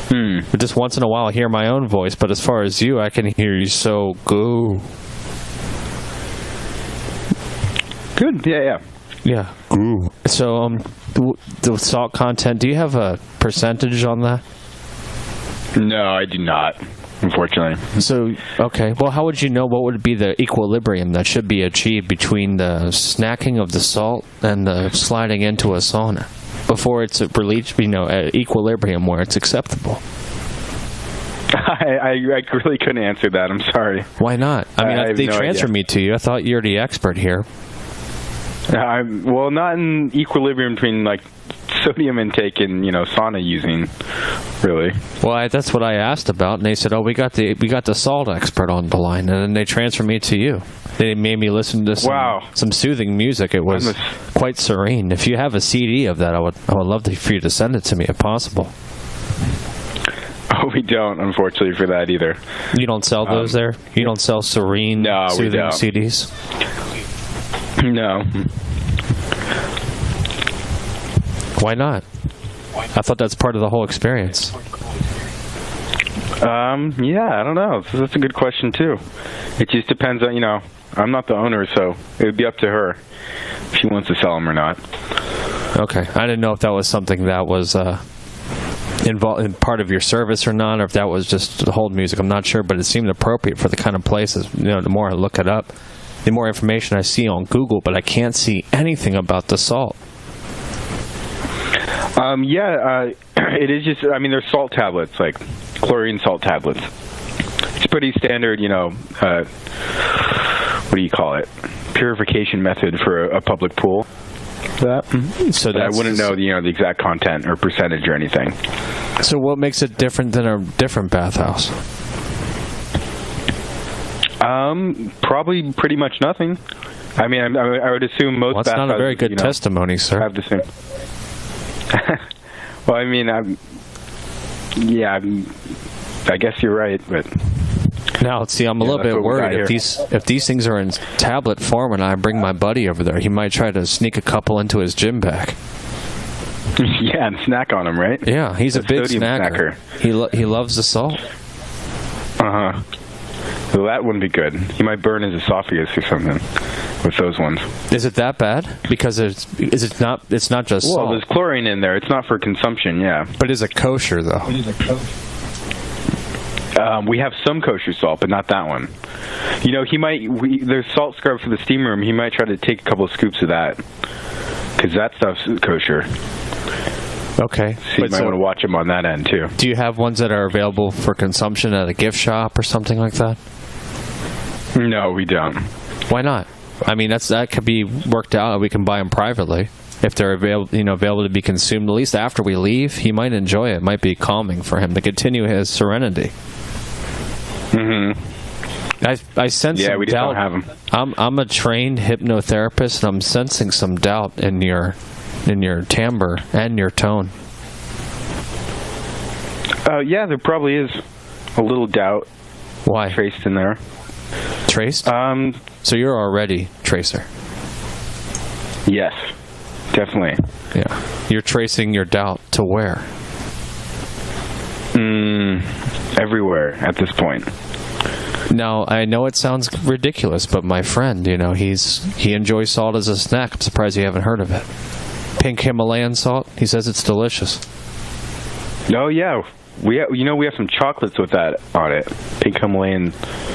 But just once in a while I hear my own voice, but as far as you, I can hear you so good. Good. Yeah. So the salt content, do you have a percentage on that? No, I do not, unfortunately. So, okay. Well, how would you know what would be the equilibrium that should be achieved between the snacking of the salt and the sliding into a sauna before it's released, at equilibrium where it's acceptable? I really couldn't answer that. I'm sorry. Why not? They transferred me to you. I thought you're the expert here. Well, not in equilibrium between sodium intake and sauna using, really. Well, that's what I asked about, and they said, "Oh, we got the salt expert on the line," and then they transferred me to you. They made me listen to some soothing music. It was quite serene. If you have a CD of that, I would love for you to send it to me if possible. Oh, we don't, unfortunately, for that either. You don't sell those there? You don't sell serene, soothing CDs? No. Why not? I thought that's part of the whole experience. Yeah, I don't know. That's a good question, too. It just depends on, I'm not the owner, so it would be up to her if she wants to sell them or not. Okay. I didn't know if that was something that was involved in part of your service or not, or if that was just the hold music. I'm not sure, but it seemed appropriate for the kind of places. The more I look it up, the more information I see on Google, but I can't see anything about the salt. It is just, there's salt tablets, like chlorine salt tablets. It's pretty standard, what do you call it? Purification method for a public pool. I wouldn't know, the exact content or percentage or anything. So what makes it different than a different bathhouse? Probably pretty much nothing. I would assume most bathhouses... That's not a very good testimony, sir. Have the same. Well, I guess you're right, but... Now, see, I'm a little bit worried. If these things are in tablet form and I bring my buddy over there, he might try to sneak a couple into his gym bag. Yeah, and snack on him, right? Yeah, he's a big snacker. He loves the salt. Uh-huh. Well, that wouldn't be good. He might burn his esophagus or something with those ones. Is it that bad? Because it's not just salt. Well, there's chlorine in there. It's not for consumption, yeah. But is it kosher, though? We have some kosher salt, but not that one. You know, there's salt scrub for the steam room. He might try to take a couple of scoops of that, because that stuff's kosher. Okay. So you might want to watch him on that end, too. Do you have ones that are available for consumption at a gift shop or something like that? No, we don't. Why not? I mean, that could be worked out. We can buy them privately if they're available to be consumed. At least after we leave, he might enjoy it. It might be calming for him to continue his serenity. Mm-hmm. I sense some we just doubt. don't have them. I'm a trained hypnotherapist, and I'm sensing some doubt in your timbre and your tone. Yeah, there probably is a little doubt. Why? Traced in there. Traced? So you're already tracer. Yes, definitely. Yeah. You're tracing your doubt to where? Everywhere at this point. Now, I know it sounds ridiculous, but my friend, he enjoys salt as a snack. I'm surprised you haven't heard of it. Pink Himalayan salt. He says it's delicious. Oh, yeah. We have some chocolates with that on it. Pink Himalayan.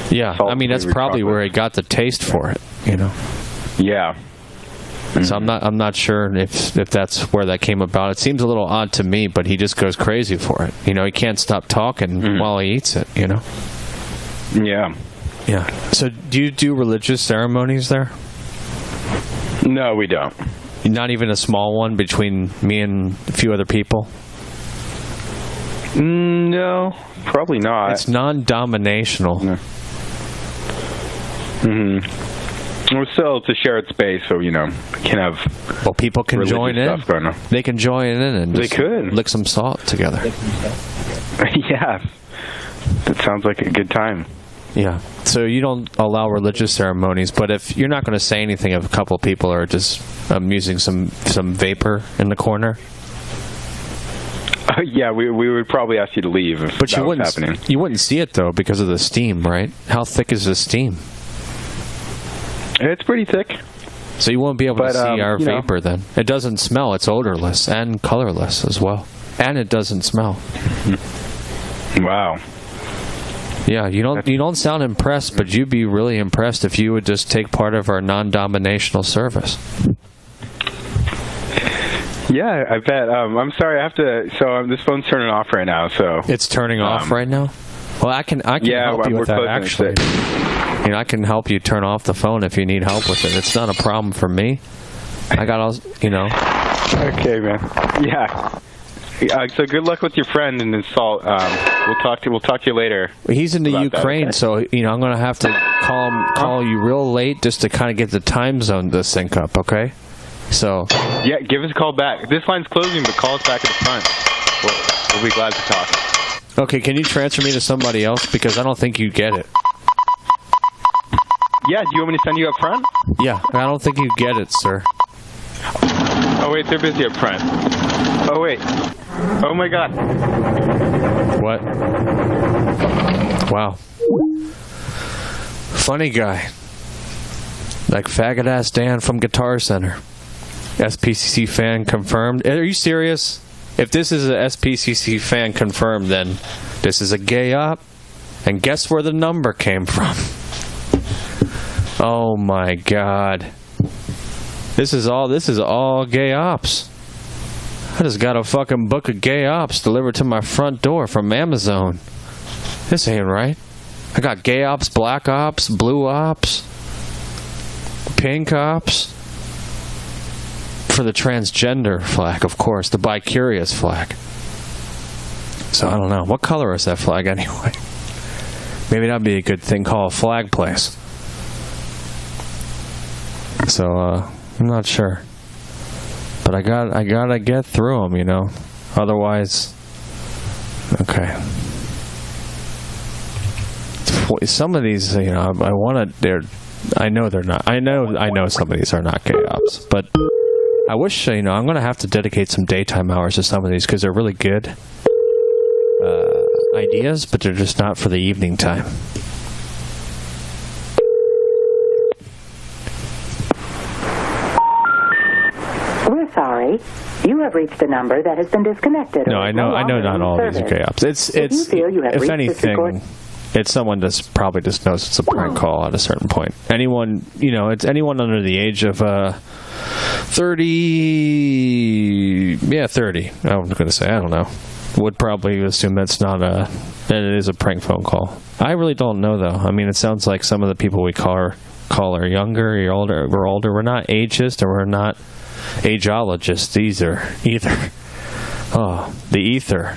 Yeah, I mean that's probably where he got the taste for it. Yeah. So I'm not sure if that's where that came about. It seems a little odd to me, but he just goes crazy for it. He can't stop talking while he eats it. Yeah. Yeah. So do you do religious ceremonies there? No, we don't. Not even a small one between me and a few other people? No, probably not. It's non-dominational. No. Well, still, it's a shared space, so, can have... Well, people can join in. They can join in and they could lick some salt together. Yeah. That sounds like a good time. Yeah. So you don't allow religious ceremonies, but if you're not going to say anything if a couple of people are just using some vapor in the corner... Yeah, we would probably ask you to leave if that was happening. You wouldn't see it, though, because of the steam, right? How thick is the steam? It's pretty thick. So you won't be able to see our vapor, then. It doesn't smell. It's odorless and colorless as well. And it doesn't smell. Wow. Yeah, you don't sound impressed, but you'd be really impressed if you would just take part of our non-dominational service. Yeah, I bet. I'm sorry, I have to... So this phone's turning off right now, so... It's turning off right now? Well, I can help you with that, actually. I can help you turn off the phone if you need help with it. It's not a problem for me. I got all... Okay, man. Yeah. So good luck with your friend and his salt. We'll talk to you later. He's in the Ukraine, so I'm going to have to call you real late just to kind of get the time zone to sync up, okay? So yeah, give us a call back. This line's closing, but call us back at the front. We'll be glad to talk. Okay, can you transfer me to somebody else because I don't think you get it. Yeah, do you want me to send you up front? Yeah, I don't think you get it, sir. Oh wait, they're busy up front. Oh wait. Oh my God. What? Wow. Funny guy. Like faggot ass Dan from Guitar Center. SPCC fan confirmed. Are you serious? If this is a SPCC fan confirmed, then this is a gay op. And guess where the number came from? Oh my God. This is all gay ops. I just got a fucking book of gay ops delivered to my front door from Amazon. This ain't right. I got gay ops, black ops, blue ops, pink ops. For the transgender flag, of course, the bi-curious flag. So I don't know. What color is that flag anyway? Maybe that'd be a good thing called a flag place. So I'm not sure. But I gotta get through them, Otherwise, okay. Some of these, I know they're not. I know some of these are not gay ops, but I wish, I'm going to have to dedicate some daytime hours to some of these because they're really good ideas, but they're just not for the evening time. We're sorry. You have reached a number that has been disconnected. No, I know not all these are gay ops. If anything, it's someone that's probably just knows it's a prank call at a certain point. Anyone, it's anyone under the age of 30. Yeah, 30. I was going to say, I don't know. Would probably assume that it is a prank phone call. I really don't know, though. I mean, it sounds like some of the people we call are younger, or older. We're older. We're not ageist, or we're not ageologists either. Oh, the ether.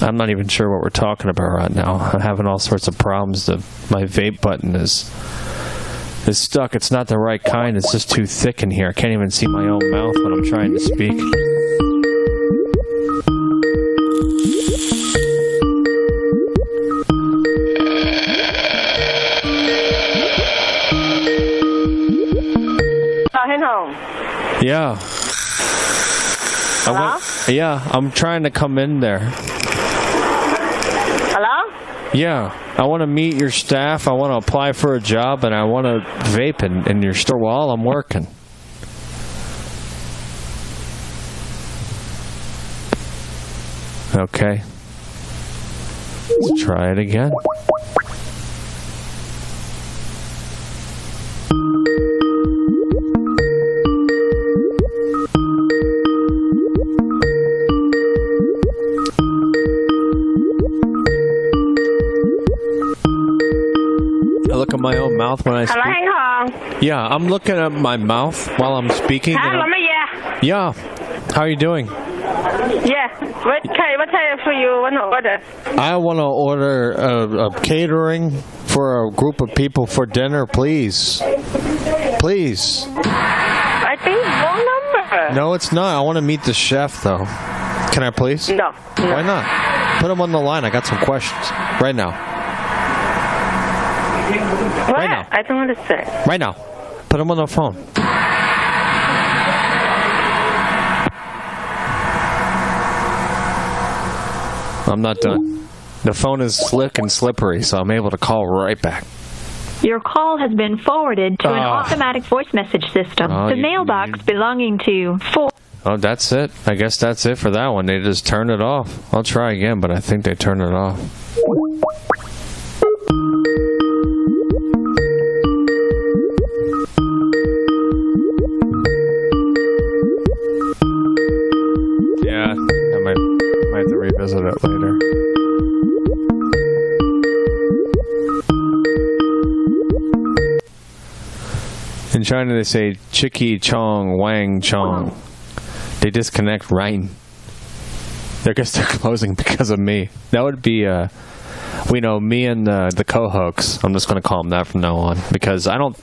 I'm not even sure what we're talking about right now. I'm having all sorts of problems. My vape button is stuck. It's not the right kind. It's just too thick in here. I can't even see my own mouth when I'm trying to speak. Yeah. Hello? I'm trying to come in there. Hello? Yeah. I want to meet your staff. I want to apply for a job, and I want to vape in your store while I'm working. Okay. Let's try it again. Look at my own mouth when I speak. Yeah, I'm looking at my mouth while I'm speaking. Yeah. How are you doing? Yeah. What type for you want to order? I want to order a catering for a group of people for dinner, please. Please. I think wrong number. No, it's not. I want to meet the chef, though. Can I please? No. Why not? Put him on the line. I got some questions. Right now. What? Right now. I don't understand. Right now. Put him on the phone. I'm not done. The phone is slick and slippery, so I'm able to call right back. Your call has been forwarded to an automatic voice message system. The mailbox belonging to 4... Oh, that's it. I guess that's it for that one. They just turned it off. I'll try again, but I think they turned it off. Yeah, I might have to revisit it later. In China, they say Chiki Chong Wang Chong. They disconnect right. I guess they're closing because of me. That would be, me and the co-hosts. I'm just going to call him that from now on. Because I don't,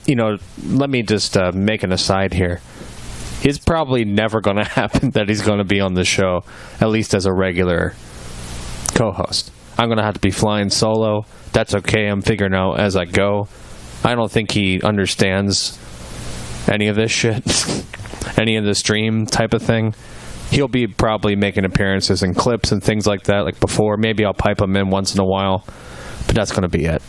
let me just make an aside here. It's probably never going to happen that he's going to be on the show, at least as a regular co-host. I'm going to have to be flying solo. That's okay. I'm figuring out as I go. I don't think he understands any of this shit, any of the stream type of thing. He'll be probably making appearances and clips and things like that, like before. Maybe I'll pipe him in once in a while, but that's going to be it.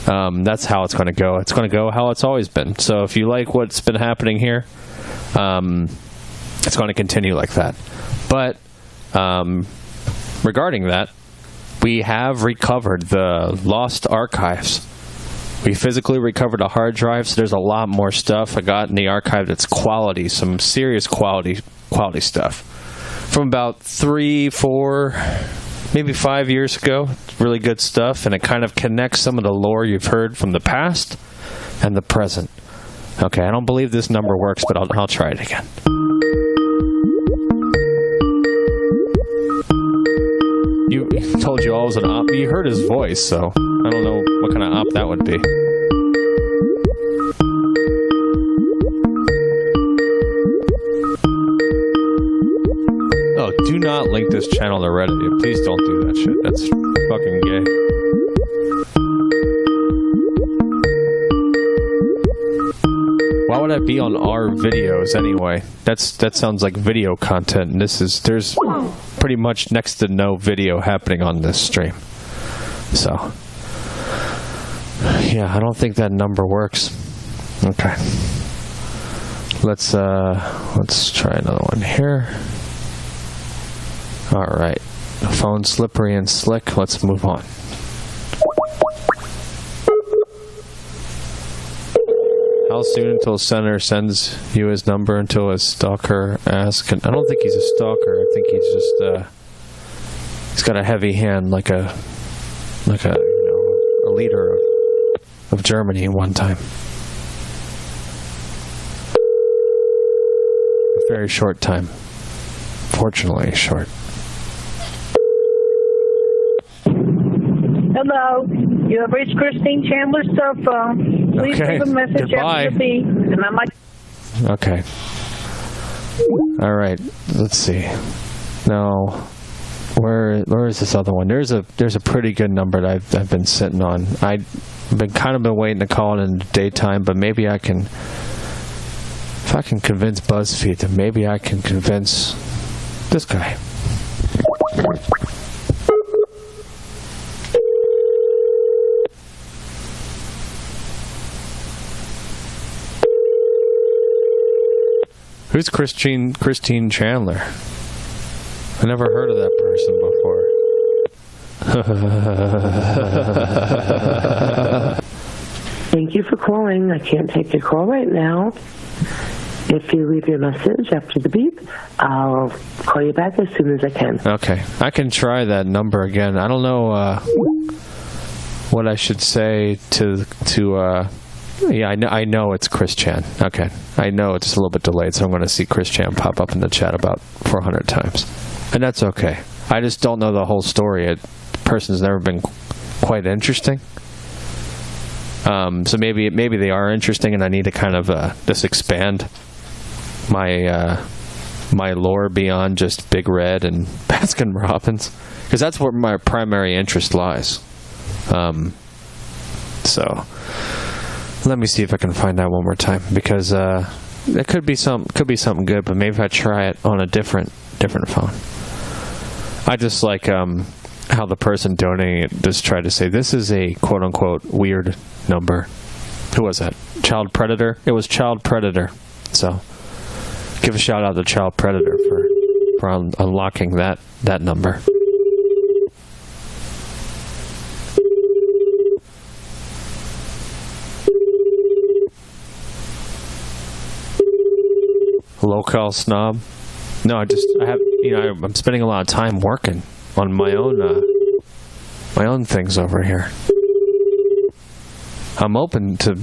That's how it's going to go. It's going to go how it's always been. So if you like what's been happening here, it's going to continue like that. But regarding that, we have recovered the lost archives. We physically recovered a hard drive, so there's a lot more stuff I got in the archive that's quality, some serious quality stuff. From about 3, 4, maybe 5 years ago. Really good stuff, and it kind of connects some of the lore you've heard from the past and the present. Okay, I don't believe this number works, but I'll try it again. You told you I was an op. You heard his voice, so I don't know what kind of op that would be. Oh, do not link this channel to Reddit. Please don't do that shit. That's fucking gay. Why would would I be on our videos anyway? That sounds like video content. And there's pretty much next to no video happening on this stream. So, yeah, I don't think that number works. Okay. Let's try another one here. All right. The phone's slippery and slick. Let's move on. How soon until Senator sends you his number until his stalker asks? I don't think he's a stalker. I think he's just he's got a heavy hand, like a leader of Germany one time. A very short time. Fortunately, short. Hello, you have reached Christine Chandler's cell phone. Please leave a message Goodbye. after the beep, and I might. Okay. All right. Let's see. Now, where is this other one? There's a pretty good number that I've been sitting on. I've been waiting to call it in the daytime, but maybe I can. If I can convince BuzzFeed, then maybe I can convince this guy. Who's Christine Chandler? I never heard of that person before. Thank you for calling. I can't take your call right now. If you leave your message after the beep, I'll call you back as soon as I can. Okay. I can try that number again. I don't know what I should say to yeah, I know it's Chris Chan. Okay. I know it's a little bit delayed, so I'm going to see Chris Chan pop up in the chat about 400 times. And that's okay. I just don't know the whole story. The person's never been quite interesting. So maybe they are interesting, and I need to kind of just expand my lore beyond just Big Red and Baskin Robbins, because that's where my primary interest lies. So let me see if I can find that one more time, because it could be something good, but maybe if I try it on a different phone. I just like how the person donating it just tried to say this is a quote unquote weird number. Who was that? Child Predator? It was Child Predator. So give a shout out to Child Predator for unlocking that number. Local snob. No, I'm spending a lot of time working on my own things over here. I'm open to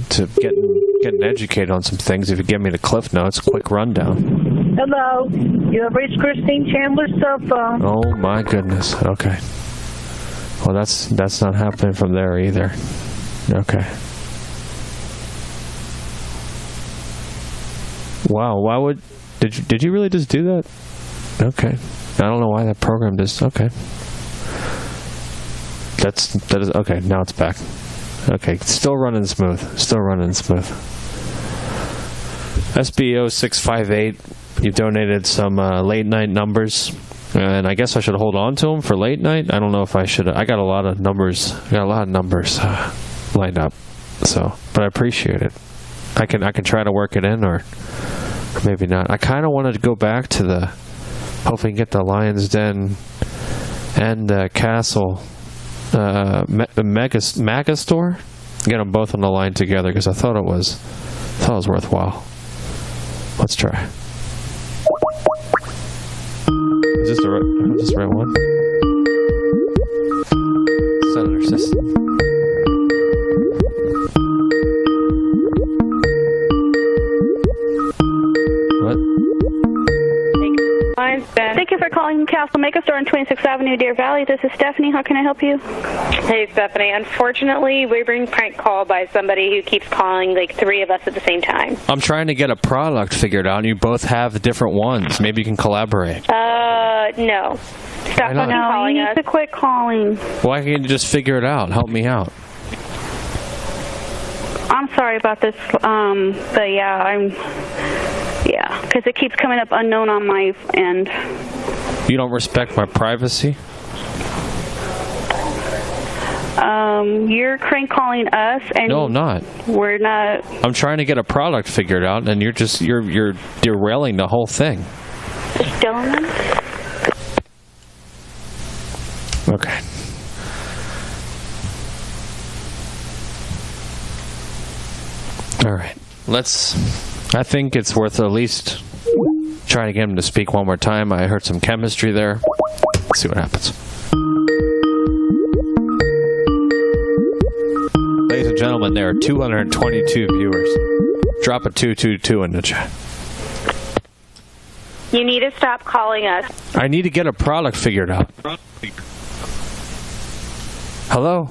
getting educated on some things if you give me the Cliff Notes, quick rundown. Hello, you have reached Christine Chandler's cell phone. Oh my goodness. Okay. Well, that's not happening from there either. Okay. Wow. Why would did you really just do that? Okay. I don't know why that program just okay. That is okay. Now it's back. Okay, still running smooth. SBO658, you donated some late night numbers, and I guess I should hold on to them for late night. I don't know if I should. I got a lot of numbers. Lined up. So, but I appreciate it. I can try to work it in, or maybe not. I kind of wanted to go back to the. Hopefully, get the Lion's Den and Castle. The Mega Store, get them both on the line together because I thought it was worthwhile. Let's try. Is this the right one? Senator System. What? Thank you for calling Castle Mega Store on 26th Avenue, Deer Valley. This is Stephanie. How can I help you? Hey, Stephanie. Unfortunately, we're being prank called by somebody who keeps calling like three of us at the same time. I'm trying to get a product figured out, and you both have different ones. Maybe you can collaborate. No. Stop fucking calling us. You need to quit calling. Why can't you just figure it out? Help me out. I'm sorry about this, but because it keeps coming up unknown on my end. You don't respect my privacy? You're crank calling us, and no, I'm not. We're not. I'm trying to get a product figured out, and you're derailing the whole thing. Gentlemen. Okay. All right. I think it's worth at least trying to get him to speak one more time. I heard some chemistry there. Let's see what happens. Ladies and gentlemen, there are 222 viewers. Drop a 222 in the chat. You need to stop calling us. I need to get a product figured out. Hello?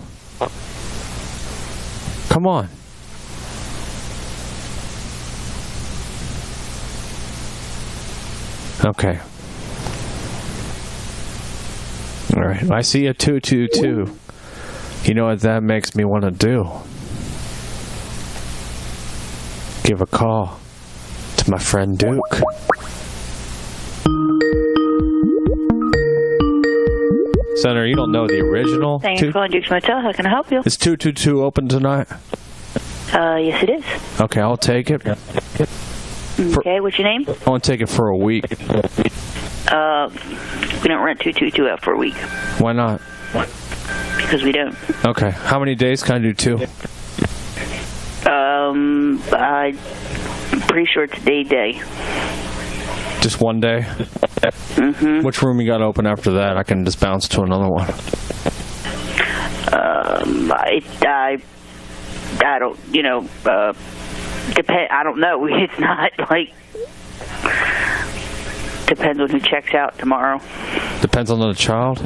Come on. Okay. All right. I see a 222. You know what that makes me want to do? Give a call to my friend Duke. Senator, you don't know the original? Thanks for calling Duke's Motel. How can I help you? Is 222 open tonight? Yes, it is. Okay, I'll take it. Okay, what's your name? I want to take it for a week. We don't rent 222 out for a week. Why not? Because we don't. Okay, how many days can I do 2? I'm pretty sure it's a day. Just one day? Mm-hmm. Which room you got open after that? I can just bounce to another one. I don't, I don't know. It's not like, depends on who checks out tomorrow. Depends on the child?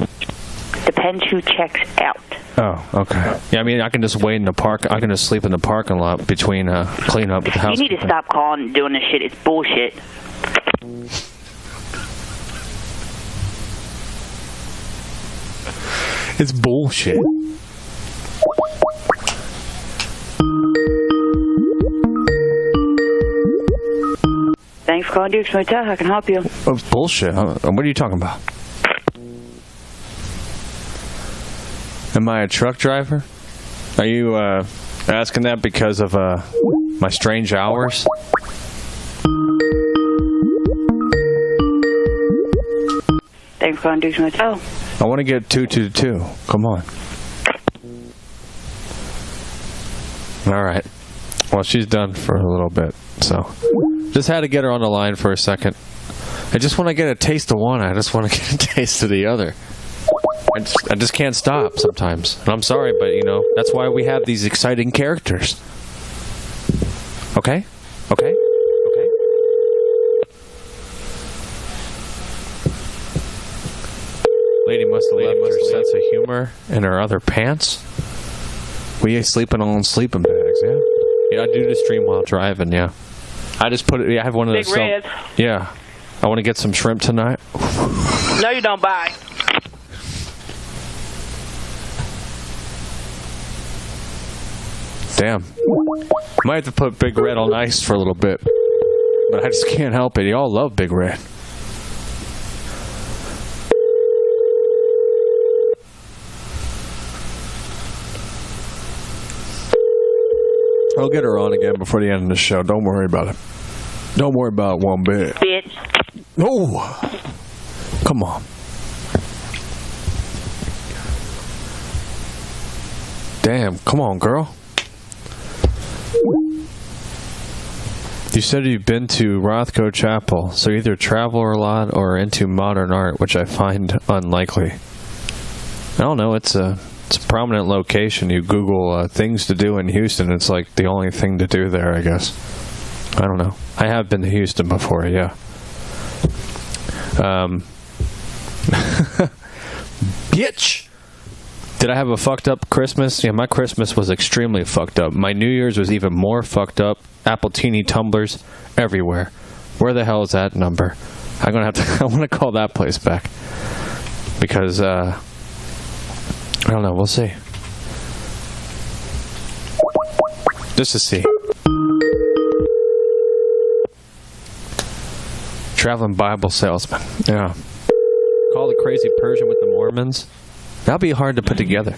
Depends who checks out. Oh, okay. Yeah, I mean, I can just wait in the park. I can just sleep in the parking lot between clean up with the house. You need to stop calling and doing this shit. It's bullshit. It's bullshit. Thanks for calling Duke's Motel. How can I help you? Oh, it's bullshit. What are you talking about? Am I a truck driver? Are you asking that because of my strange hours? Thanks for calling Duke's Motel. I want to get 222. Come on. All right. Well, she's done for a little bit, so just had to get her on the line for a second. I just want to get a taste of one. I just want to get a taste of the other. I just can't stop sometimes. And I'm sorry, but, that's why we have these exciting characters. Okay? Okay? Okay? Lady must have left her sense of humor in her other pants. We ain't sleeping on sleeping bags, yeah? Yeah, I do the stream while driving, yeah. I just put it, I have one of those. Big Red. Yeah. I want to get some shrimp tonight. No, you don't buy. Damn. Might have to put Big Red on ice for a little bit. But I just can't help it. Y'all love Big Red. I'll get her on again before the end of the show. Don't worry about it. Don't worry about it one bit. Bitch. Oh! Come on. Damn, come on, girl. You said you've been to Rothko Chapel, so either travel a lot or into modern art, which I find unlikely. I don't know, it's a prominent location. You Google things to do in Houston, it's like the only thing to do there, I guess. I don't know. I have been to Houston before, yeah. Bitch! Did I have a fucked up Christmas? Yeah, my Christmas was extremely fucked up. My New Year's was even more fucked up. Appletini tumblers everywhere. Where the hell is that number? I'm gonna have to. I want to call that place back because I don't know. We'll see. Just to see. Traveling Bible salesman. Yeah. Call the crazy Persian with the Mormons. That'll be hard to put together.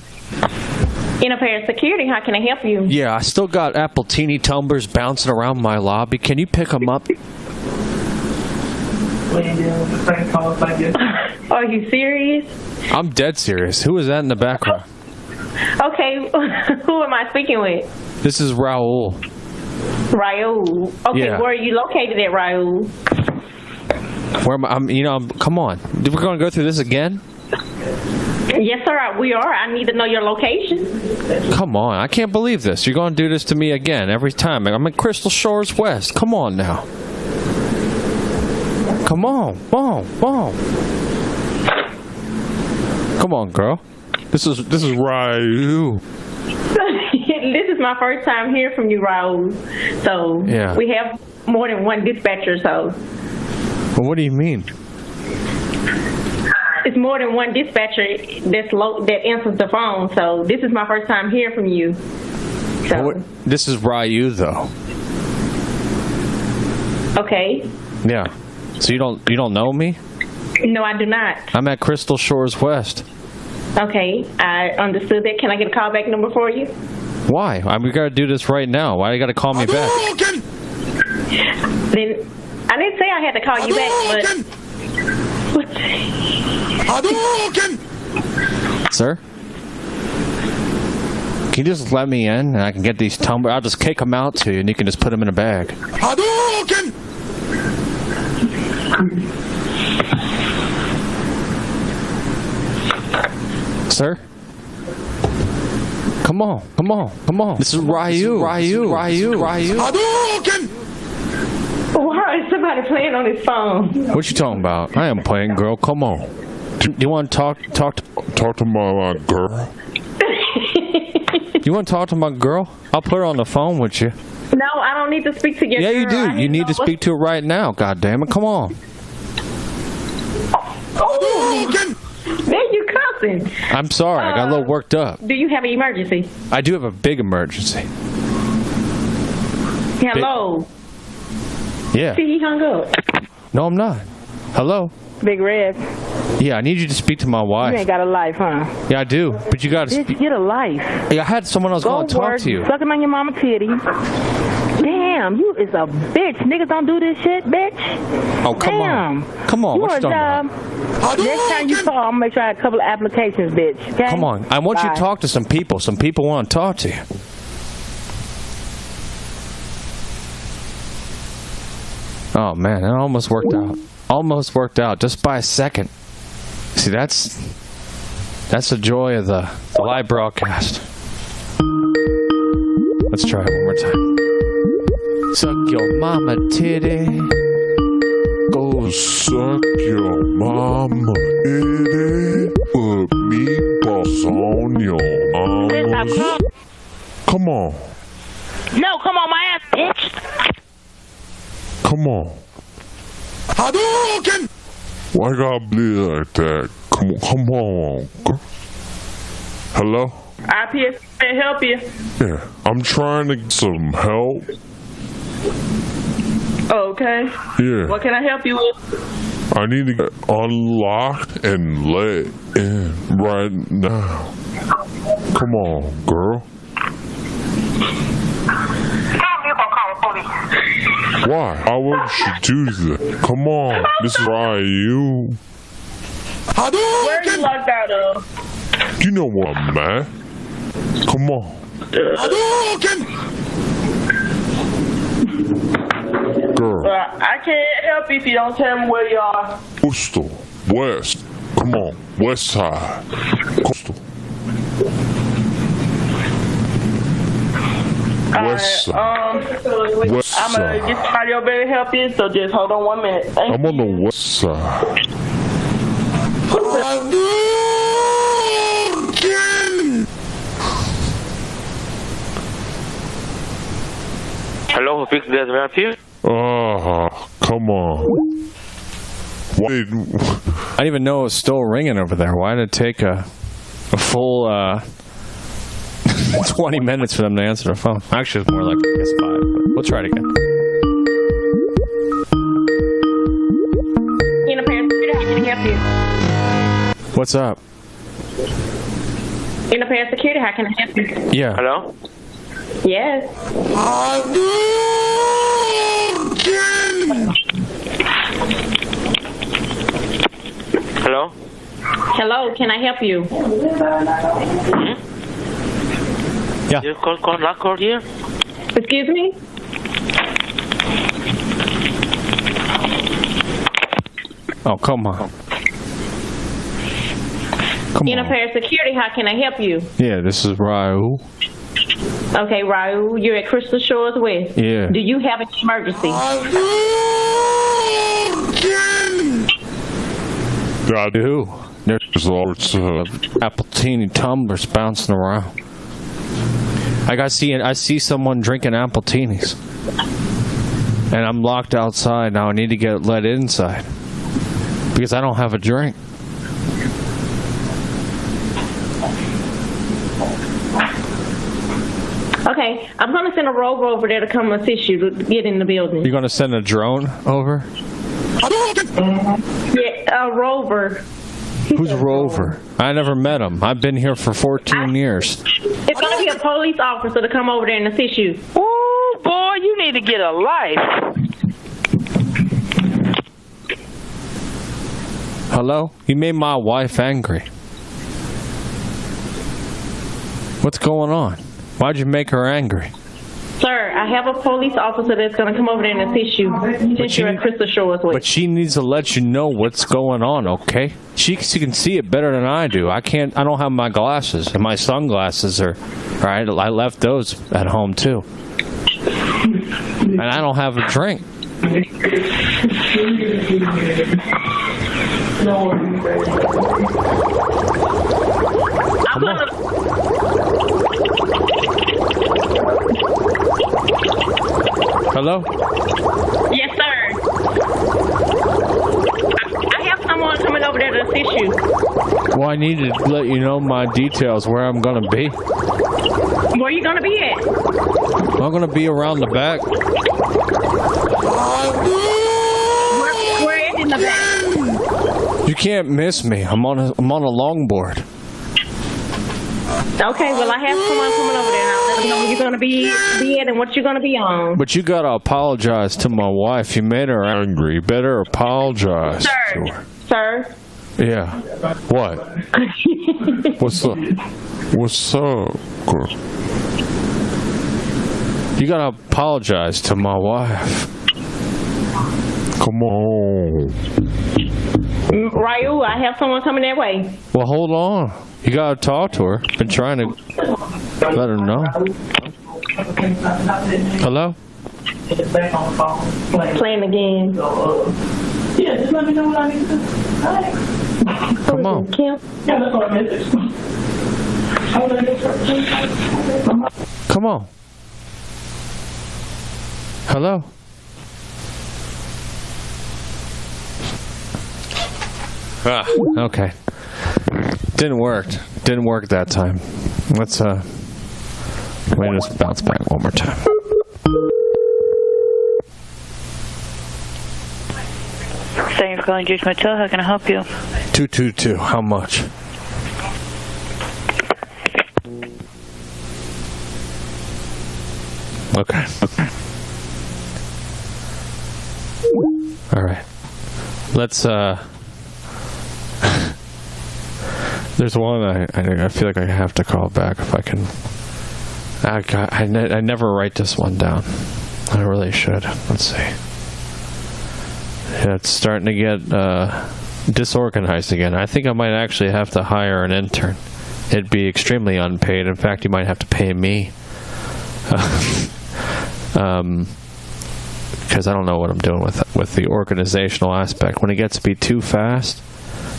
Interparent Security, how can I help you? Yeah, I still got Apple Teeny tumblers bouncing around my lobby. Can you pick them up? Are you serious? I'm dead serious. Who is that in the background? Okay, who am I speaking with? This is Raul. Raul. Okay, Yeah. where are you located at, Raul? Where am I? Come on. We're going to go through this again? Yes, sir, we are. I need to know your location. Come on. I can't believe this. You're going to do this to me again every time. I'm in Crystal Shores West. Come on now. Come on. Come on, girl. This is Raul. This is my first time hearing from you, Raul. So Yeah. we have more than one dispatcher, so Well, what do you mean? it's more than one dispatcher that answers the phone. So this is my first time hearing from you. So This is Ryu, though. okay. Yeah. So you don't know me? No, I do not. I'm at Crystal Shores West. Okay, I understood that. Can I get a callback number for you? Why? We got to do this right now. Why you got to call me back? Then I didn't say I had to call you back, but Sir? Can you just let me in and I can get these tumblers? I'll just kick them out to you and you can just put them in a bag. Sir? Come on. This is Ryu. Why is somebody playing on his phone? What you talking about? I am playing, girl. Come on. Do you want to talk to my girl? You want to talk to my girl? I'll put her on the phone with you. No, I don't need to speak to your Yeah, you girl. do. You need to speak to her right now. God damn it. Come on. Oh, there you cussing. I'm sorry. I got a little worked up. Do you have an emergency? I do have a big emergency. Hello. Yeah. See, he hung up. No, I'm not. Hello? Big Red. Yeah, I need you to speak to my wife. You ain't got a life, huh? Yeah, I do. But you got to speak. Get a life. Yeah, I had someone else going to talk to you. Sucking on your mama titty. Damn, you is a bitch. Niggas don't do this shit, bitch. Oh, come on. Come on. What you talking about? Next time you call, I'm going to make sure I have a couple of applications, bitch. Okay? Come on. I want you to talk to some people. Some people want to talk to you. Oh, man. It almost worked out. Almost worked out just by a second. See, that's the joy of the live broadcast. Let's try it one more time. Suck your mama titty. Go suck your mama titty. Put meatballs on your mama. Come on. No, come on, my ass, bitch. Come on. Hadouken! Why gotta be like that? Come on. Hello? IPS can't help you. Yeah, I'm trying to get some help. Okay. Yeah. What can I help you with? I need to get unlocked and let in right now. Come on, girl. Why? Why would she do that? Come on, this is Ryu. Where are you locked out of? You know what I'm at. Come on. Girl. I can't help you if you don't tell me where you are. Coastal. West. Come on. West side. Coastal. West side. West I'm going to get somebody over there to help you, so just hold on 1 minute. I'm on the west side. Hello, fix this right here. Come on. I didn't even know it was still ringing over there. Why did it take a full 20 minutes for them to answer the phone. Actually, it's more like, I guess, 5. We'll try it again. What's up? Independent Security, how can I help you? Yeah. Hello? Yes. Hello? Hello, can I help you? Yeah. You call here? Excuse me? Oh, come on. Independent Security, how can I help you? Yeah, this is Raul. Okay, Raul, you're at Crystal Shores West. Yeah. Do you have an emergency? I do. There's lots of Appletini tumblers bouncing around. I see someone drinking Appletinis. And I'm locked outside now. I need to get let inside. Because I don't have a drink. Okay, I'm going to send a rover over there to come assist you to get in the building. You're going to send a drone over? Yeah, a rover. Who's Rover? I never met him. I've been here for 14 years. It's going to be a police officer to come over there and assist you. Oh, boy, you need to get a life. Hello? You made my wife angry. What's going on? Why'd you make her angry? Sir, I have a police officer that's going to come over there and assist you since you're at Crystal Shores West. But she needs to let you know what's going on, okay? She can see it better than I do. I don't have my glasses, and my sunglasses are... Right, I left those at home, too. And I don't have a drink. Hello? Yes, sir. I have someone coming over there to assist you. Well, I need to let you know my details, where I'm going to be. Where are you going to be at? I'm going to be around the back. Where is in the back? You can't miss me. I'm on a longboard. Okay, well, I have someone coming over there now. Let them know where you're going to be at and what you're going to be on. But you got to apologize to my wife. You made her angry. You better apologize to her. Sir? Yeah. What? What's up? What's up, girl? You got to apologize to my wife. Come on. Ryu, I have someone coming that way. Well, hold on. You gotta talk to her. Been trying to let her know. Hello? Playing again. Yeah, just let me know what I need to do. Come on. Kim? Yeah, that's what I messaged. Come on. Hello? Ah, okay. Didn't work that time. Let's let me just bounce back one more time. Thank you for calling Juice Motel. How can I help you? 222. How much? Okay. All right. Let's there's one I feel like I have to call back if I can. I never write this one down. I really should. Let's see. Yeah, it's starting to get disorganized again. I think I might actually have to hire an intern. It'd be extremely unpaid. In fact, you might have to pay me. Because I don't know what I'm doing with the organizational aspect. When it gets to be too fast,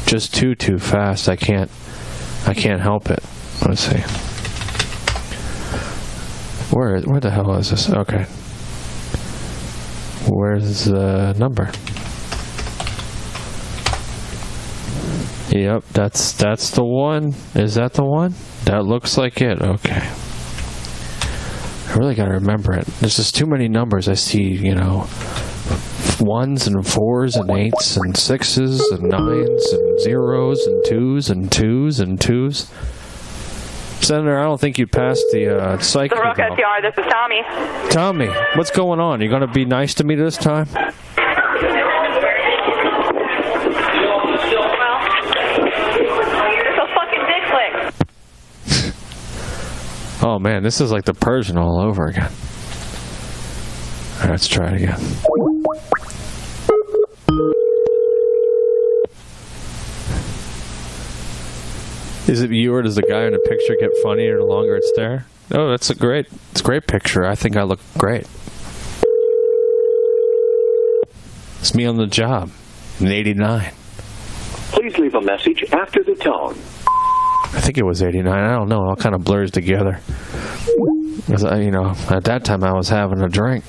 just too fast, I can't help it. Let's see. Where the hell is this? Okay. Where's the number? Yep, that's the one. Is that the one? That looks like it. Okay. I really got to remember it. There's just too many numbers. I see, 1s and 4s and 8s and 6s and 9s and 0s and 2s and 2s and 2s. Senator, I don't think you passed the psych. The Rook SDR, this is Tommy. Tommy, what's going on? You going to be nice to me this time? Oh man, this is like the Persian all over again. All right, let's try it again. Is it you or does the guy in the picture get funnier the longer it's there? Oh, it's a great picture. I think I look great. It's me on the job in '89. Please leave a message after the tone. I think it was '89. I don't know. It all kind of blurs together. Because, at that time I was having a drink.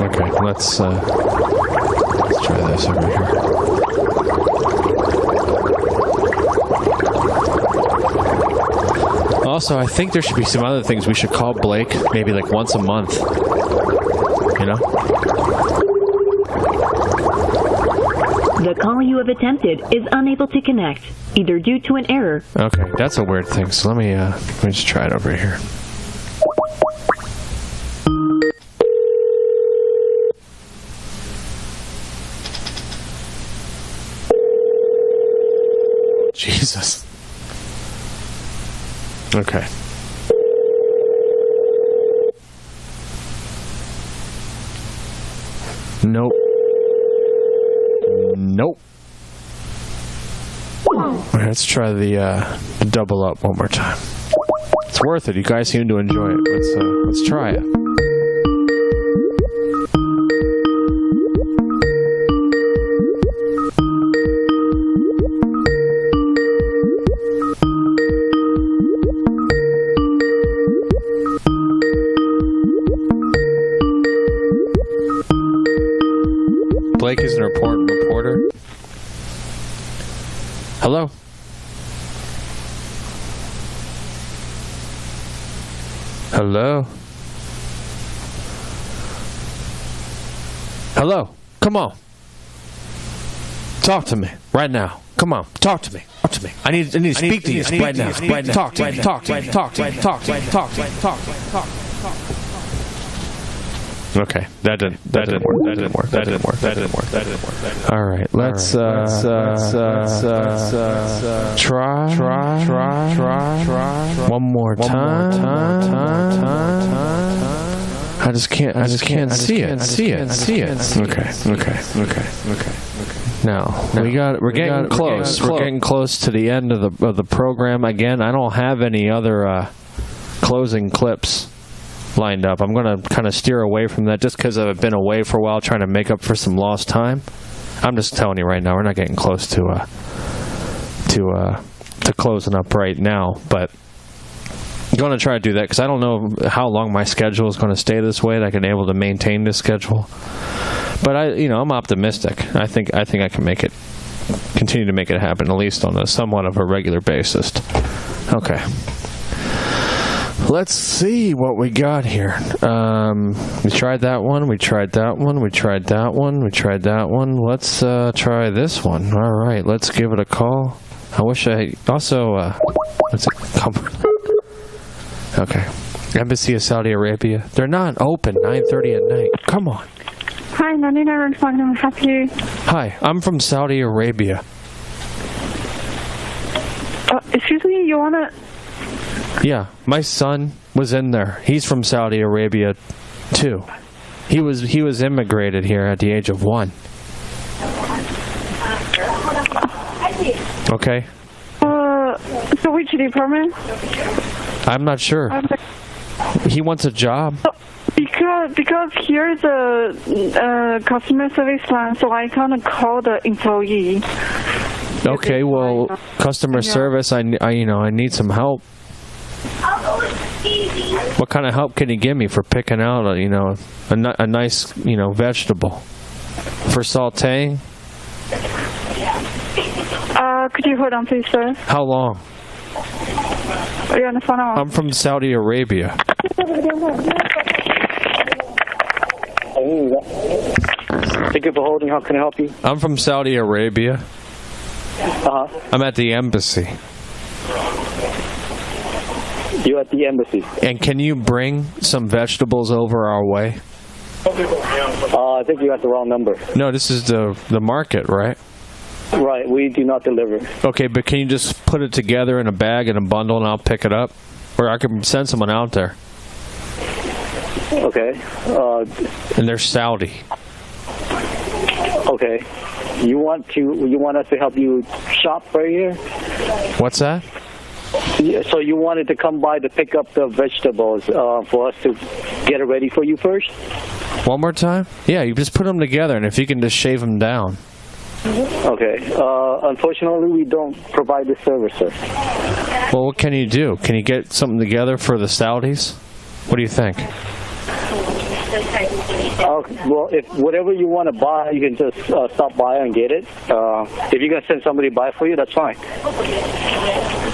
Okay, let's try this over here. Also, I think there should be some other things we should call Blake, maybe like once a month. The call you have attempted is unable to connect, either due to an error. Okay, that's a weird thing. So let me just try it over here. Jesus. Okay. Nope. Nope. All right, let's try the double up one more time. It's worth it. You guys seem to enjoy it. Let's try it. Blake is an important reporter. Hello? Hello? Hello? Come on. Talk to me right now. Come on. Talk to me. Talk to me. I need to speak to you right now. Right now. Talk to me. Talk to me. Talk to me. Talk to me. Talk to me. Talk to me. Talk to me. Okay, that didn't work. All right, let's try one more time. I just can't see it. Okay. Now we're getting close. We're getting close to the end of the program. Again, I don't have any other closing clips lined up. I'm going to kind of steer away from that just because I've been away for a while trying to make up for some lost time. I'm just telling you right now, we're not getting close to closing up right now, but I'm going to try to do that because I don't know how long my schedule is going to stay this way, that I can be able to maintain this schedule. But I'm optimistic. I think I can continue to make it happen, at least on a somewhat of a regular basis. Okay. Let's see what we got here. We tried that one. We tried that one. We tried that one. We tried that one. Let's try this one. All right. Let's give it a call. I wish I also. What's it? Okay. Embassy of Saudi Arabia. They're not open 9:30 at night. Come on. Hi, 99 can help you. Hi. I'm from Saudi Arabia. Excuse me. You wanna? Yeah, my son was in there. He's from Saudi Arabia, too. He was immigrated here at the age of 1. Okay. So which department? I'm not sure. He wants a job. Because here's a customer service line, so I can't call the employee. Okay, well, customer service. I need some help. What kind of help can you give me for picking out a nice vegetable for sautéing? Could you hold on, please, sir? How long? Are you on the phone? I'm from Saudi Arabia. Thank you for holding. How can I help you? I'm from Saudi Arabia. I'm at the embassy. You're at the embassy. And can you bring some vegetables over our way? I think you got the wrong number. No, this is the market, right? Right, we do not deliver. Okay, but can you just put it together in a bag and a bundle and I'll pick it up? Or I can send someone out there. Okay. And they're Saudi. Okay. You want us to help you shop right here? What's that? Yeah, so you wanted to come by to pick up the vegetables for us to get it ready for you first? One more time? Yeah, you just put them together, and if you can just shave them down. Okay. Unfortunately, we don't provide this service, sir. Well, what can you do? Can you get something together for the Saudis? What do you think? Well, if whatever you want to buy, you can just stop by and get it. If you're gonna send somebody to buy for you, that's fine.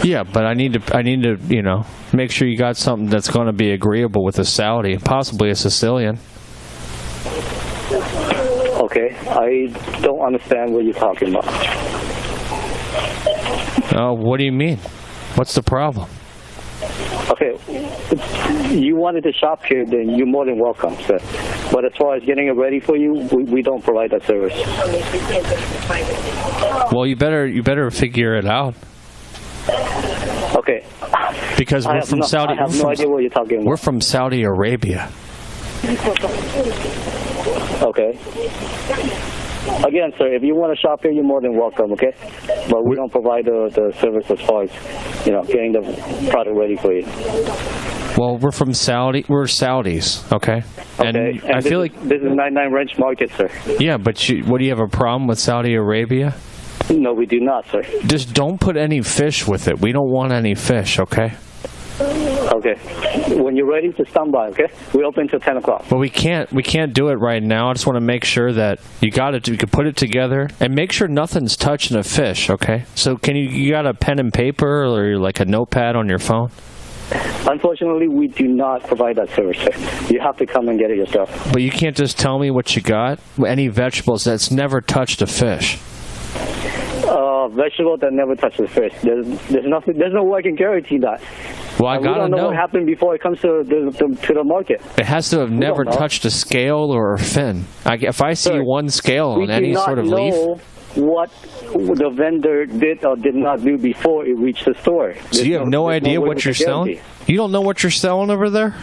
Yeah, but I need to, you know, make sure you got something that's going to be agreeable with a Saudi, possibly a Sicilian. Okay, I don't understand what you're talking about. Oh, what do you mean? What's the problem? Okay, you wanted to shop here, then you're more than welcome, sir. But as far as getting it ready for you, we don't provide that service. Well, you better figure it out. Okay. Because we're from Saudi. I have no idea what you're talking about. We're from Saudi Arabia. Okay. Again, sir, if you want to shop here, you're more than welcome, okay? But we don't provide the service as far as, you know, getting the product ready for you. Well, we're from Saudi. We're Saudis, okay? Okay. And I feel like this is 99 Ranch Market, sir. Yeah, but what do you have a problem with Saudi Arabia? No, we do not, sir. Just don't put any fish with it. We don't want any fish, okay? Okay. When you're ready, just stand by, okay? We open till 10 o'clock. Well, we can't do it right now. I just want to make sure that you can put it together and make sure nothing's touching a fish, okay? So you got a pen and paper or like a notepad on your phone? Unfortunately, we do not provide that service, sir. You have to come and get it yourself. But you can't just tell me what you got? Any vegetables that's never touched a fish? Vegetable that never touches fish. There's nothing. There's no way I can guarantee that. Well, I gotta we don't know what happened before it comes to the market. It has to have never touched a scale or a fin. If I see one scale on any sort of leaf, we do not know what the vendor did or did not do before it reached the store. So you have no idea what you're selling? You don't know what you're selling over there?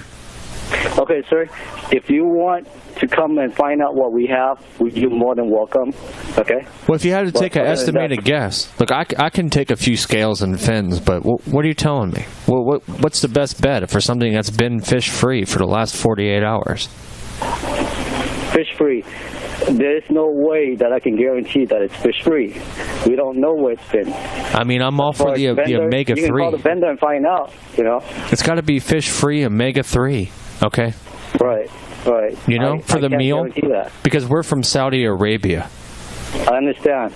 Okay, sir. If you want to come and find out what we have, you're more than welcome. Okay? Well, if you had to take an estimated guess, look, I can take a few scales and fins, but what are you telling me? What's the best bet for something that's been fish-free for the last 48 hours? Fish-free. There's no way that I can guarantee that it's fish-free. We don't know where it's been. I mean, I'm all for the omega-3. You can call the vendor and find out, you know? It's got to be fish-free omega-3, okay? Right. You know, for the meal? Because we're from Saudi Arabia. I understand.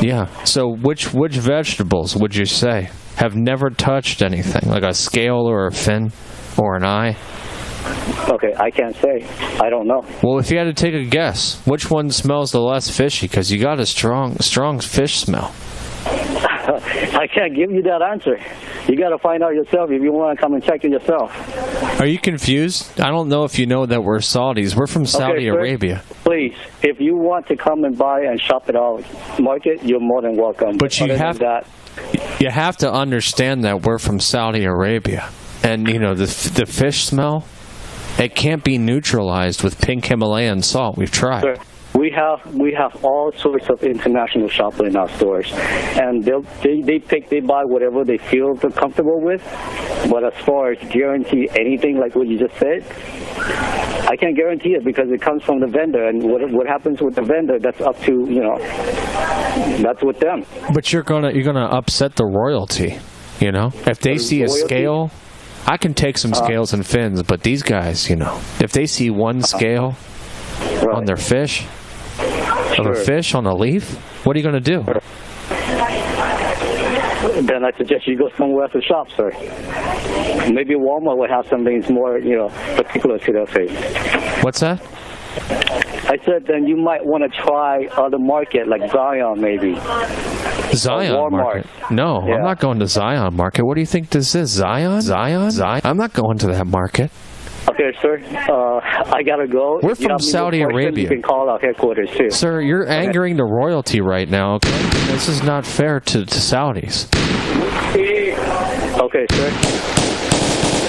Yeah. So which vegetables would you say have never touched anything, like a scale or a fin or an eye? Okay, I can't say. I don't know. Well, if you had to take a guess, which one smells the less fishy? Because you got a strong fish smell. I can't give you that answer. You got to find out yourself if you want to come and check it yourself. Are you confused? I don't know if you know that we're Saudis. We're from Saudi Arabia. Please, if you want to come and buy and shop at our market, you're more than welcome. But you have to understand that we're from Saudi Arabia. And, you know, the fish smell, it can't be neutralized with pink Himalayan salt. We've tried. Sure. We have all sorts of international shoppers in our stores, and they buy whatever they feel they're comfortable with. But as far as guarantee anything like what you just said, I can't guarantee it because it comes from the vendor, and what happens with the vendor, that's up to, you know, that's with them. But you're gonna upset the royalty, you know. If they see a scale, I can take some scales and fins, but these guys, you know, if they see one scale on their fish. Of a fish on a leaf? What are you going to do? Then I suggest you go somewhere else to shop, sir. Maybe Walmart will have something that's more, particular to their face. What's that? I said then you might want to try other market like Zion, maybe. Zion Market? No, I'm not going to Zion Market. What do you think this is? Zion? I'm not going to that market. Okay, sir. I gotta go. We're from Saudi Arabia. You can call our headquarters too. Sir, you're angering the royalty right now. Okay, this is not fair to Saudis. Okay, sir.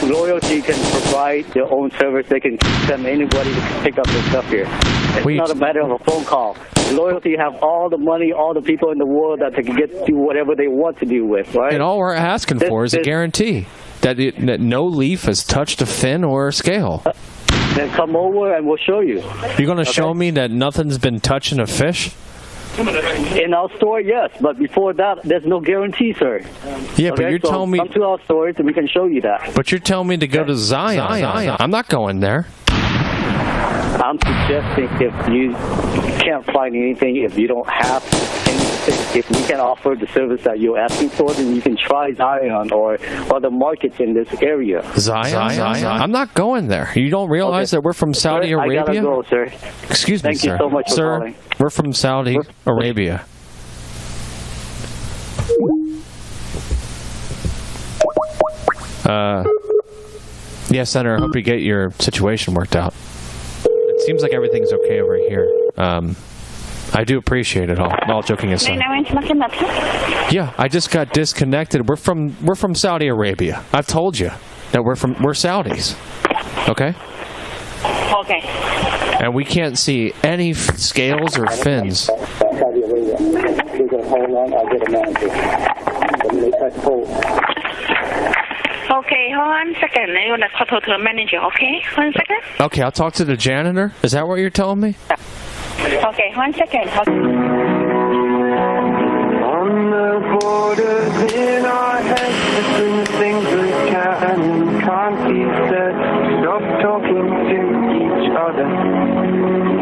Loyalty can provide their own service. They can send anybody to pick up their stuff here. It's not a matter of a phone call. Loyalty have all the money, all the people in the world that they can do whatever they want to do with, right? And all we're asking for is a guarantee that no leaf has touched a fin or a scale. Then come over and we'll show you. You're going to show me that nothing's been touching a fish? In our store, yes, but before that, there's no guarantee, sir. Yeah, but you're telling me... Come to our stores and we can show you that. But you're telling me to go to Zion. I'm not going there. I'm suggesting if you can't find anything, if you don't have anything, if we can offer the service that you're asking for, then you can try Zion or other markets in this area. Zion? I'm not going there. You don't realize that we're from Saudi Arabia? I gotta go, sir. Excuse me, sir. Thank you so much for calling. We're from Saudi Arabia. Yeah, Senator, I hope you get your situation worked out. It seems like everything's okay over here. I do appreciate it all joking aside. Yeah, I just got disconnected. We're from Saudi Arabia. I've told you that we're Saudis. Okay? Okay. And we can't see any scales or fins. Okay, hold on a second. I want to talk to the manager, okay? 1 second. Okay, I'll talk to the janitor. Is that what you're telling me? Okay, 1 second. On the borders in our heads, different things we can and can't be said. Stop talking to each other.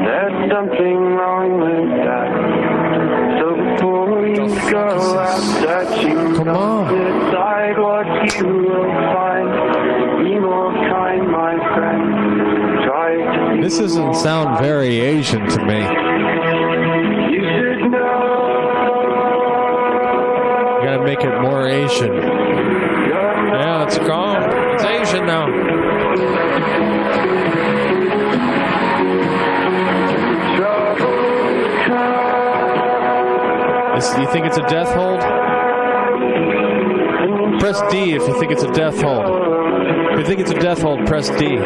There's something wrong with that. So before you go out searching, decide what you will find. Be more kind, my friend. Try to be This doesn't sound very Asian to me. You should know. You gotta make it more Asian. Yeah, it's gone. It's Asian now. You think it's a death hold? Press D if you think it's a death hold. If you think it's a death hold, press D.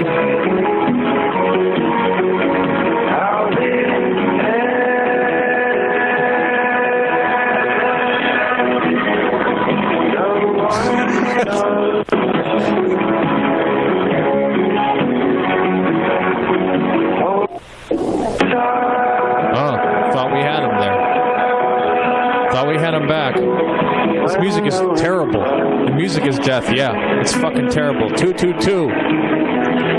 Thought we had him there. Thought we had him back. This music is terrible. The music is death, yeah. It's fucking terrible. 222.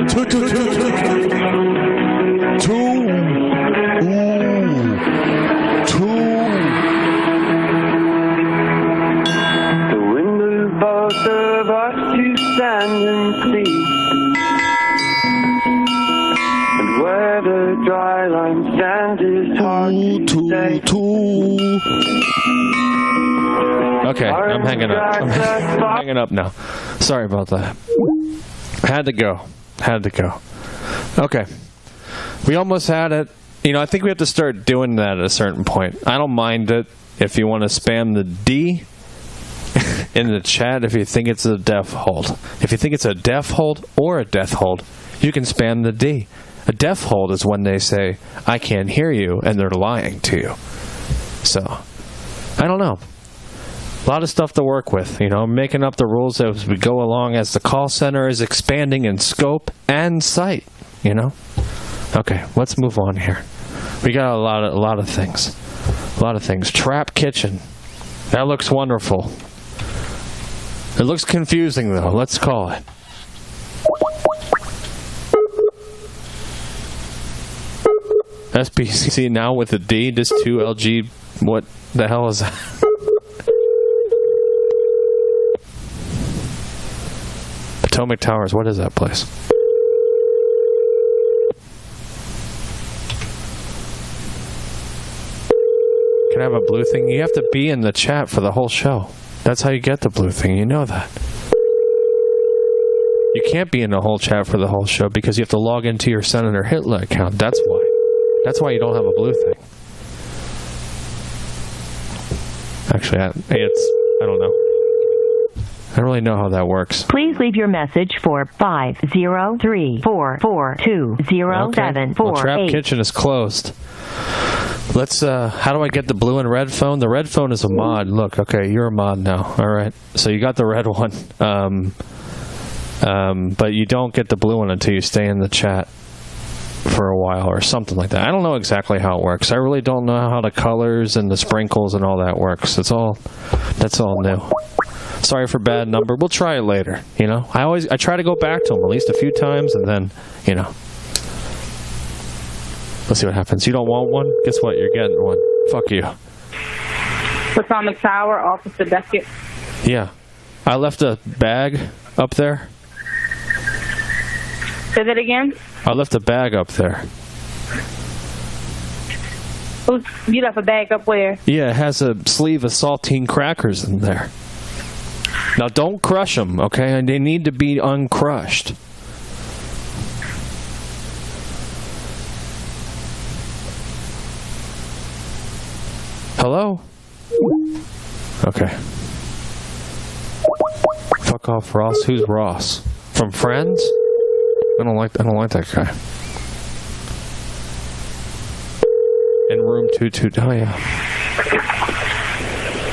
222. The wind is both of us to stand and see. And where the dry line stands is hard to say. Okay, I'm hanging up. I'm hanging up now. Sorry about that. Had to go. Okay. We almost had it. I think we have to start doing that at a certain point. I don't mind it if you want to spam the D in the chat if you think it's a death hold. If you think it's a death hold or a death hold, you can spam the D. A death hold is when they say, I can't hear you, and they're lying to you. So, I don't know. A lot of stuff to work with, making up the rules as we go along as the call center is expanding in scope and site, Okay, let's move on here. We got a lot of things. Trap kitchen. That looks wonderful. It looks confusing, though. Let's call it. SPCC now with a D, just 2LG, what? The hell is that? Potomac Towers, what is that place? Can I have a blue thing? You have to be in the chat for the whole show. That's how you get the blue thing. You know that. You can't be in the whole chat for the whole show because you have to log into your Senator Hitler account. That's why. That's why you don't have a blue thing. Actually, I don't know. I don't really know how that works. Please leave your message for 503-442-0748. Well, Trap Kitchen is closed. Let's, how do I get the blue and red phone? The red phone is a mod. Look, okay, you're a mod now. All right. So you got the red one. But you don't get the blue one until you stay in the chat for a while or something like that. I don't know exactly how it works. I really don't know how the colors and the sprinkles and all that works. That's all new. Sorry for bad number. We'll try it later. You know, I try to go back to them at least a few times, and then, you know, let's see what happens. You don't want one? Guess what? You're getting one. Fuck you. Potomac Tower, Officer Beckett. Yeah, I left a bag up there. Say that again? I left a bag up there. You left a bag up where? Yeah, it has a sleeve of saltine crackers in there. Now, don't crush them, okay? They need to be uncrushed. Hello? Okay. Fuck off, Ross. Who's Ross? From Friends? I don't like that guy. In room 22. Oh yeah.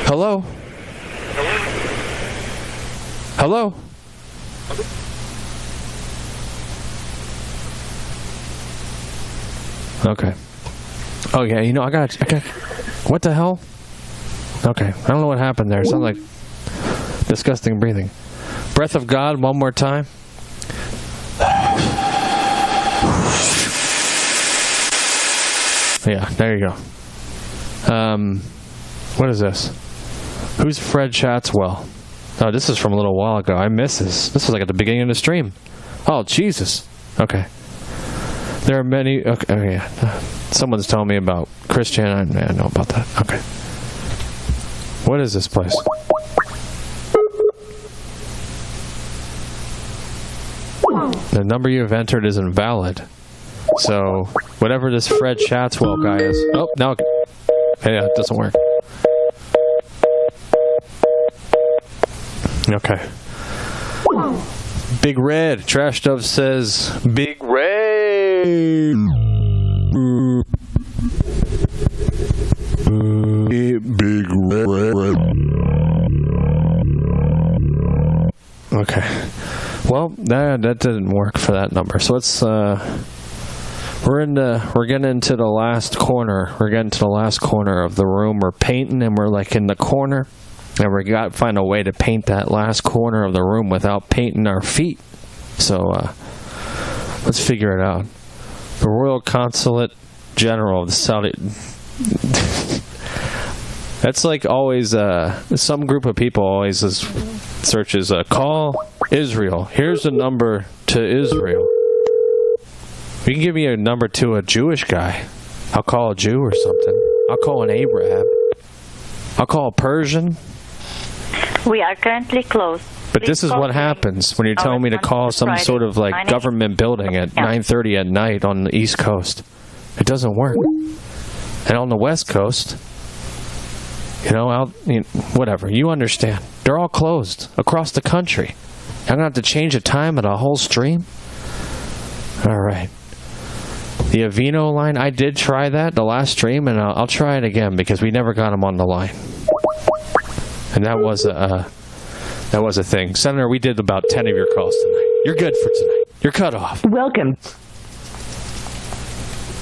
Hello? Hello? Okay. Oh yeah, you know I got what the hell? Okay. I don't know what happened there. It sounded like disgusting breathing. Breath of God one more time. Yeah, there you go. What is this? Who's Fred Chatswell? Oh, this is from a little while ago. I miss this. This was like at the beginning of the stream. Oh, Jesus. Okay. There are many... Okay, oh, yeah. Someone's telling me about Christian. I know about that. Okay. What is this place? The number you have entered is invalid. So, whatever this Fred Chatswell guy is... Oh, now... Yeah, it doesn't work. Okay. Big Red. Trash Dove says... Big Red! Big Red. Okay. Well, that didn't work for that number. So let's... We're getting into the last corner. We're getting to the last corner of the room. We're painting, and we're like in the corner, and we got to find a way to paint that last corner of the room without painting our feet. So let's figure it out. The Royal Consulate General of the Saudi. That's like always. Some group of people always searches call Israel. Here's the number to Israel. You can give me a number to a Jewish guy. I'll call a Jew or something. I'll call an Arab. I'll call a Persian. We are currently closed. But this is what happens when you're telling me to call some sort of like government building at 9:30 at night on the East Coast. It doesn't work. And on the West Coast, whatever. You understand. They're all closed across the country. I'm going to have to change the time of the whole stream? All right. The Avino line, I did try that the last stream, and I'll try it again because we never got him on the line. And that was a thing. Senator, we did about 10 of your calls tonight. You're good for tonight. You're cut off. Welcome.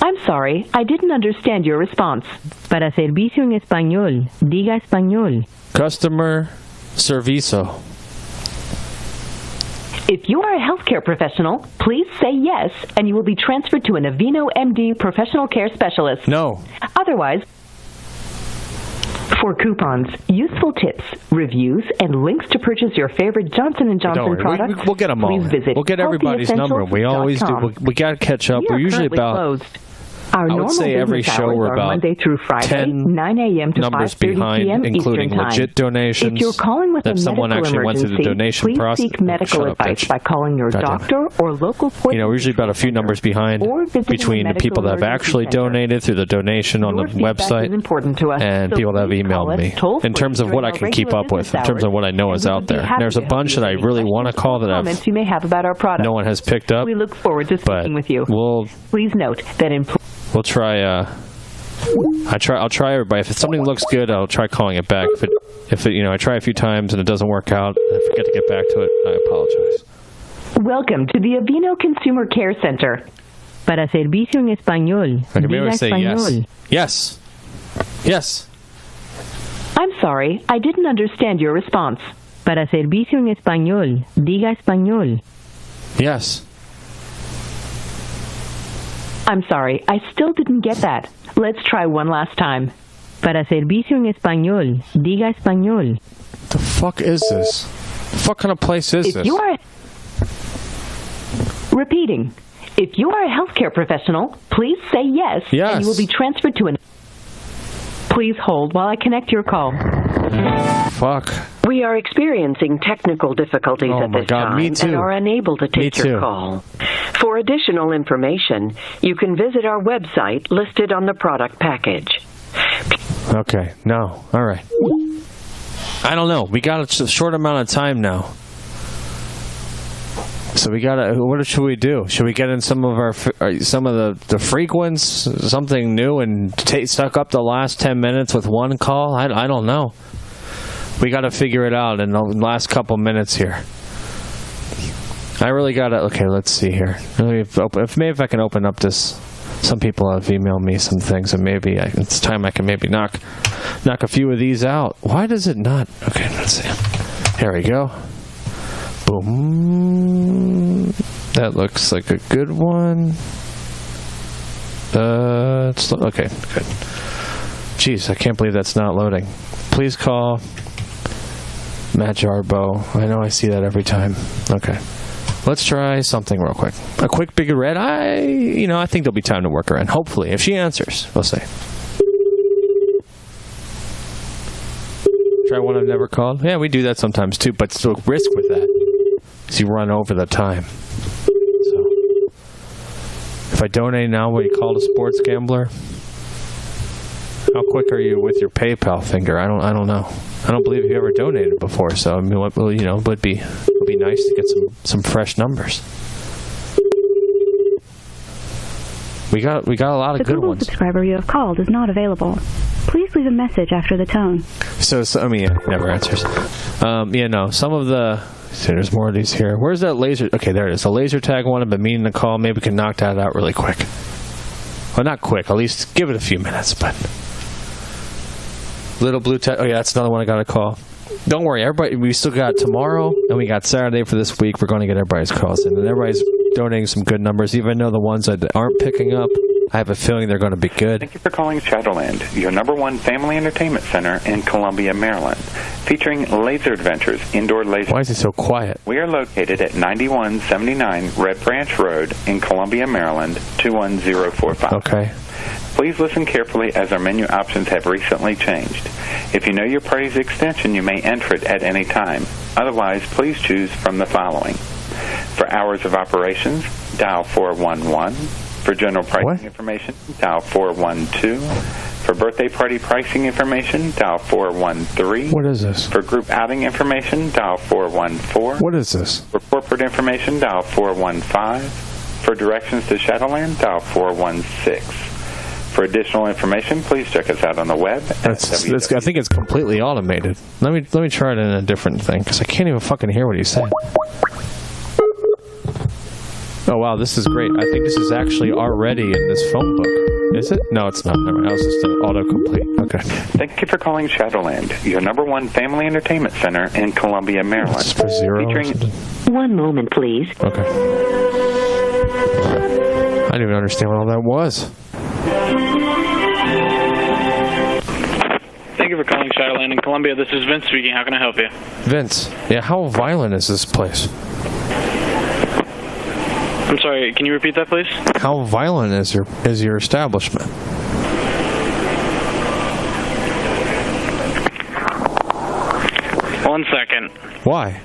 I'm sorry, I didn't understand your response. Para servicio en español, diga español. Customer servicio. If you are a healthcare professional, please say yes, and you will be transferred to an Avino MD professional care specialist. No. Otherwise... For coupons, useful tips, reviews, and links to purchase your favorite Johnson & Johnson products, we'll get them all. please visit We'll get everybody's number. We always do. We got to catch up. We're usually about... Closed. Our I would say every show we're about Monday through Friday, 10 9 a.m. to numbers 5:30 behind, p.m. including Eastern legit Time. donations. If you're calling with if a someone medical actually went through the emergency, donation please process, seek medical shut up, advice bitch. by calling your Goddamn. doctor or local court. We're usually about a few numbers behind between the people that have actually donated through the donation on the website and people that have emailed me in terms of what I can keep up with, in terms of what I know is out there. There's a bunch that I really want to call that Comments you may have about our product. no one has picked up. We look forward to speaking with you. Please note that We'll try. I'll try everybody. If something looks good, I'll try calling it back. If it, I try a few times and it doesn't work out, and I forget to get back to it, I apologize. Welcome to the Avino Consumer Care Center. Para servicio en español, diga say español. Yes. Yes. I'm sorry, I didn't understand your response. Para servicio en español, diga español. Yes. I'm sorry, I still didn't get that. Let's try one last time. Para servicio en español, diga español. The fuck is this? What kind of place is this? Repeating. If you are a healthcare professional, please say yes, and you will be transferred to an... Please hold while I connect your call. Fuck. We are experiencing technical difficulties at this time and are unable to take your call. For additional information, you can visit our website listed on the product package. Okay. No. All right. I don't know. We got a short amount of time now. So we gotta. What should we do? Should we get in some of the frequents, something new, and suck up the last 10 minutes with one call? I don't know. We got to figure it out in the last couple minutes here. I really got to... Okay, let's see here. Maybe if I can open up this... Some people have emailed me some things, and maybe it's time I can maybe knock a few of these out. Why does it not... Okay, let's see. Here we go. Boom. That looks like a good one. Okay, good. Jeez, I can't believe that's not loading. Please call... Matt Jarbo. I know I see that every time. Okay. Let's try something real quick. A quick big red. I think there'll be time to work around. Hopefully. If she answers, we'll see. Try one I've never called. Yeah, we do that sometimes too, but still risk with that. Because you run over the time. So if I donate now, will you call a sports gambler? How quick are you with your PayPal finger? I don't know. I don't believe you ever donated before, so I mean, would be nice to get some fresh numbers. We got a lot of good ones. The subscriber you have called is not available. Please leave a message after the tone. So I mean, it never answers. Some of the... See, there's more of these here. Where's that laser? Okay, there it is. The laser tag one I've been meaning to call. Maybe we can knock that out really quick. Well, not quick. At least give it a few minutes, but... Little blue tag. Oh, yeah, that's another one I got to call. Don't worry, everybody. We still got tomorrow, and we got Saturday for this week. We're going to get everybody's calls in, and everybody's donating some good numbers. Even though the ones that aren't picking up, I have a feeling they're going to be good. Thank you for calling Shadowland, your #1 family entertainment center in Columbia, Maryland, featuring laser adventures, indoor laser. Why is it so quiet? We are located at 9179 Red Branch Road in Columbia, Maryland, 21045. Okay. Please listen carefully as our menu options have recently changed. If you know your party's extension, you may enter it at any time. Otherwise, please choose from the following. For hours of operations, dial 411. For general pricing information, dial 412. For birthday party pricing information, dial 413. What is this? For group outing information, dial 414. What is this? For corporate information, dial 415. For directions to Shadowland, dial 416. For additional information, please check us out on the web. I think it's completely automated. Let me try it in a different thing, because I can't even fucking hear what he's saying. Oh, wow, this is great. I think this is actually already in this phone book. Is it? No, it's not. Never mind. That was just an autocomplete. Okay. Thank you for calling Shadowland, your #1 family entertainment center in Columbia, Maryland. It's for zero. One moment, please. Okay. I didn't even understand what all that was. Thank you for calling Shadowland in Columbia. This is Vince speaking. How can I help you? Vince, yeah, how violent is this place? I'm sorry, can you repeat that, please? How violent is your establishment? One second. Why?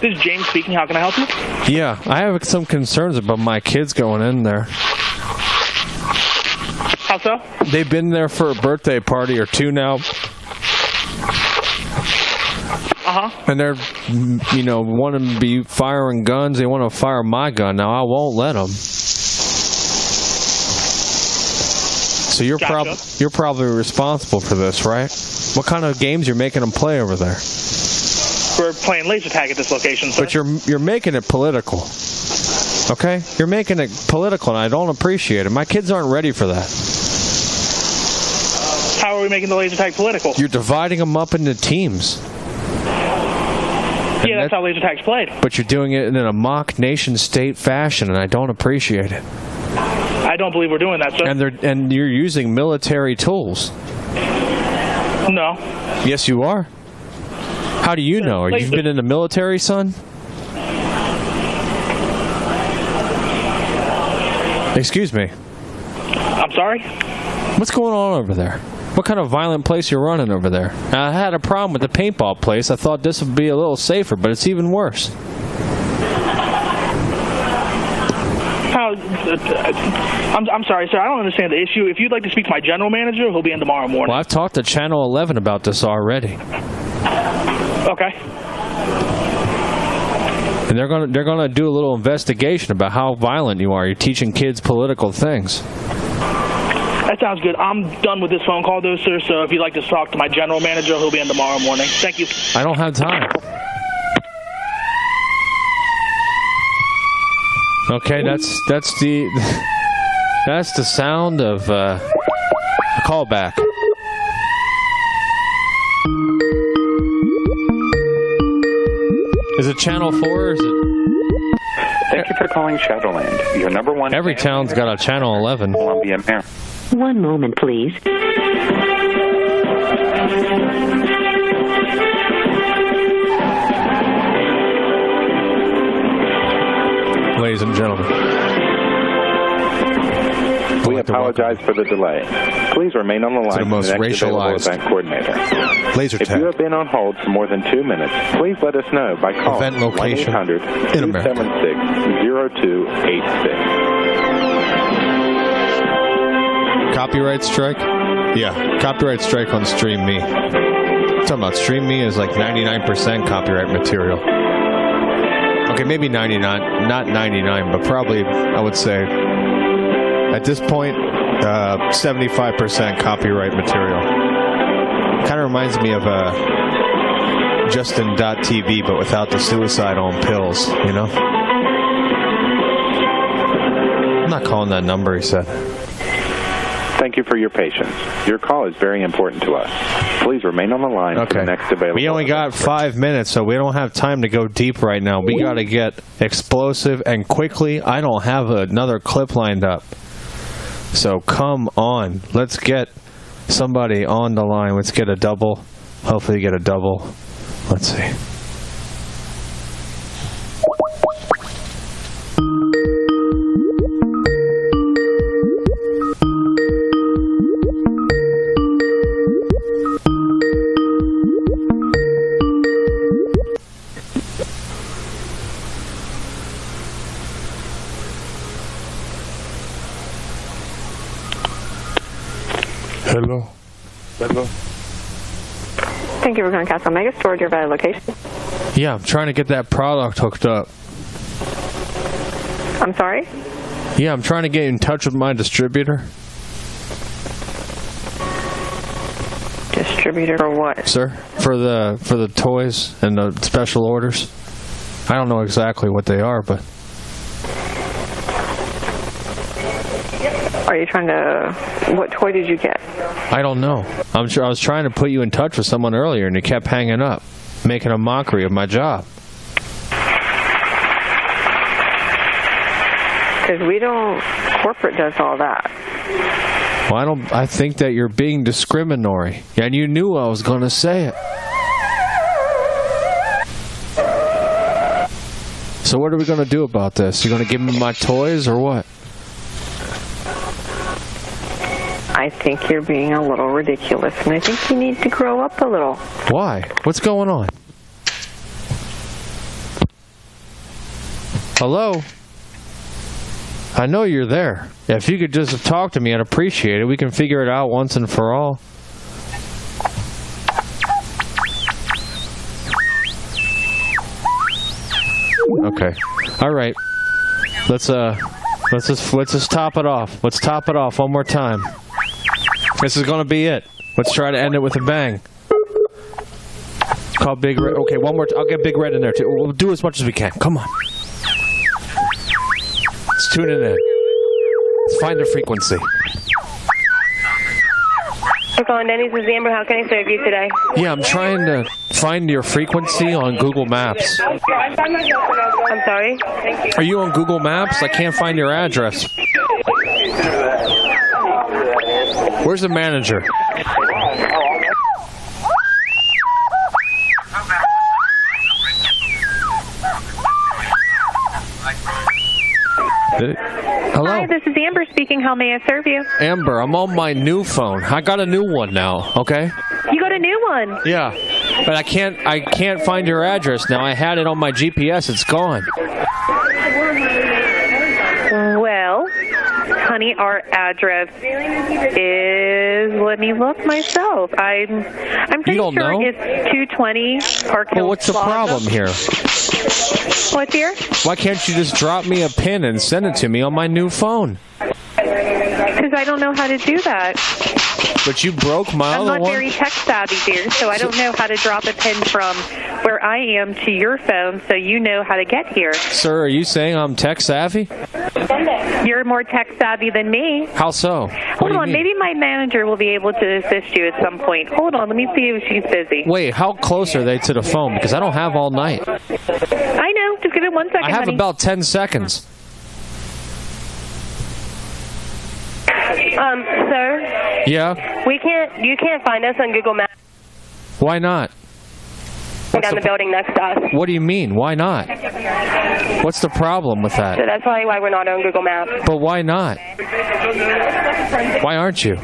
This is James speaking. How can I help you? Yeah, I have some concerns about my kids going in there. How so? They've been there for a birthday party or two now. And they're, wanting to be firing guns. They want to fire my gun. Now, I won't let them. So you're probably responsible for this, right? What kind of games you're making them play over there? We're playing laser tag at this location, sir. But you're making it political. Okay? You're making it political, and I don't appreciate it. My kids aren't ready for that. How are we making the laser tag political? You're dividing them up into teams. Yeah, that's how laser tag's played. But you're doing it in a mock nation-state fashion, and I don't appreciate it. I don't believe we're doing that, sir. And you're using military tools. No. Yes, you are. How do you know? You've been in the military, son? Excuse me. I'm sorry? What's going on over there? What kind of violent place you're running over there? I had a problem with the paintball place. I thought this would be a little safer, but it's even worse. I'm sorry, sir. I don't understand the issue. If you'd like to speak to my general manager, he'll be in tomorrow morning. Well, I've talked to Channel 11 about this already. Okay. And they're gonna do a little investigation about how violent you are. You're teaching kids political things. That sounds good. I'm done with this phone call, though, sir. So if you'd like to talk to my general manager, he'll be in tomorrow morning. Thank you. I don't have time. Okay, that's the sound of a callback. Is it Channel 4 or is it? Thank you for calling Shadowland. Your number one. Every town's got a Channel 11. Columbia, Maryland. One moment, please. Ladies and gentlemen. We apologize for the delay. Please remain on the line to the most racialized event coordinator. Laser tag. If you have been on hold for more than 2 minutes, please let us know by calling 1-800-276-0286. Copyright strike? Yeah, copyright strike on Stream Me. I'm talking about Stream Me is like 99% copyright material. Okay, maybe 99, not 99, but probably, I would say, at this point, 75% copyright material. Kind of reminds me of Justin.tv, but without the suicide on pills, you know? I'm not calling that number, he said. Thank you for your patience. Your call is very important to us. Please remain on the line for the next available. We only got 5 minutes, so we don't have time to go deep right now. We got to get explosive and quickly. I don't have another clip lined up. So come on. Let's get somebody on the line. Let's get a double. Hopefully get a double. Let's see. Hello. Hello. Thank you for calling Castle Mega Storage, your valid location. Yeah, I'm trying to get that product hooked up. I'm sorry? Yeah, I'm trying to get in touch with my distributor. Distributor for what? Sir, for the toys and the special orders. I don't know exactly what they are, but Are you trying to... What toy did you get? I don't know. I was trying to put you in touch with someone earlier, and you kept hanging up, making a mockery of my job. Because we don't... Corporate does all that. Well, I think that you're being discriminatory, and you knew I was going to say it. So what are we going to do about this? You going to give me my toys or what? I think you're being a little ridiculous, and I think you need to grow up a little. Why? What's going on? Hello? I know you're there. If you could just talk to me, I'd appreciate it. We can figure it out once and for all. Okay. All right. Let's just top it off. Let's top it off one more time. This is gonna be it. Let's try to end it with a bang. Call Big Red. Okay, one more. I'll get Big Red in there too. We'll do as much as we can. Come on. Let's tune it in. Let's find the frequency. I'm calling Denny's. This is Amber. How can I serve you today? Yeah, I'm trying to find your frequency on Google Maps. I'm sorry? Are you on Google Maps? I can't find your address. Where's the manager? Hello? Hi, this is Amber speaking. How may I serve you? Amber, I'm on my new phone. I got a new one now, okay? You got a new one? Yeah. But I can't find your address now. I had it on my GPS. It's gone. Well, honey, our address is, let me look myself. I'm pretty sure know? it's 220 Park Hill Well, what's the problem here? What's here? Why can't you just drop me a pin and send it to me on my new phone? Because I don't know how to do that. But you broke my I'm other not one? very tech savvy, dear, so I don't know how to drop a pin from where I am to your phone so you know how to get here. Sir, are you saying I'm tech savvy? You're more tech savvy than me. How so? Hold on, maybe my manager will be able to assist you at some point. Hold on, let me see if she's busy. Wait, how close are they to the phone? Because I don't have all night. I know, just give it 1 second, I have honey. about 10 seconds. Sir? Yeah? You can't find us on Google Maps. Why not? Down the building next to us. What do you mean? Why not? What's the problem with that? So that's probably why we're not on Google Maps. But why not? Why aren't you?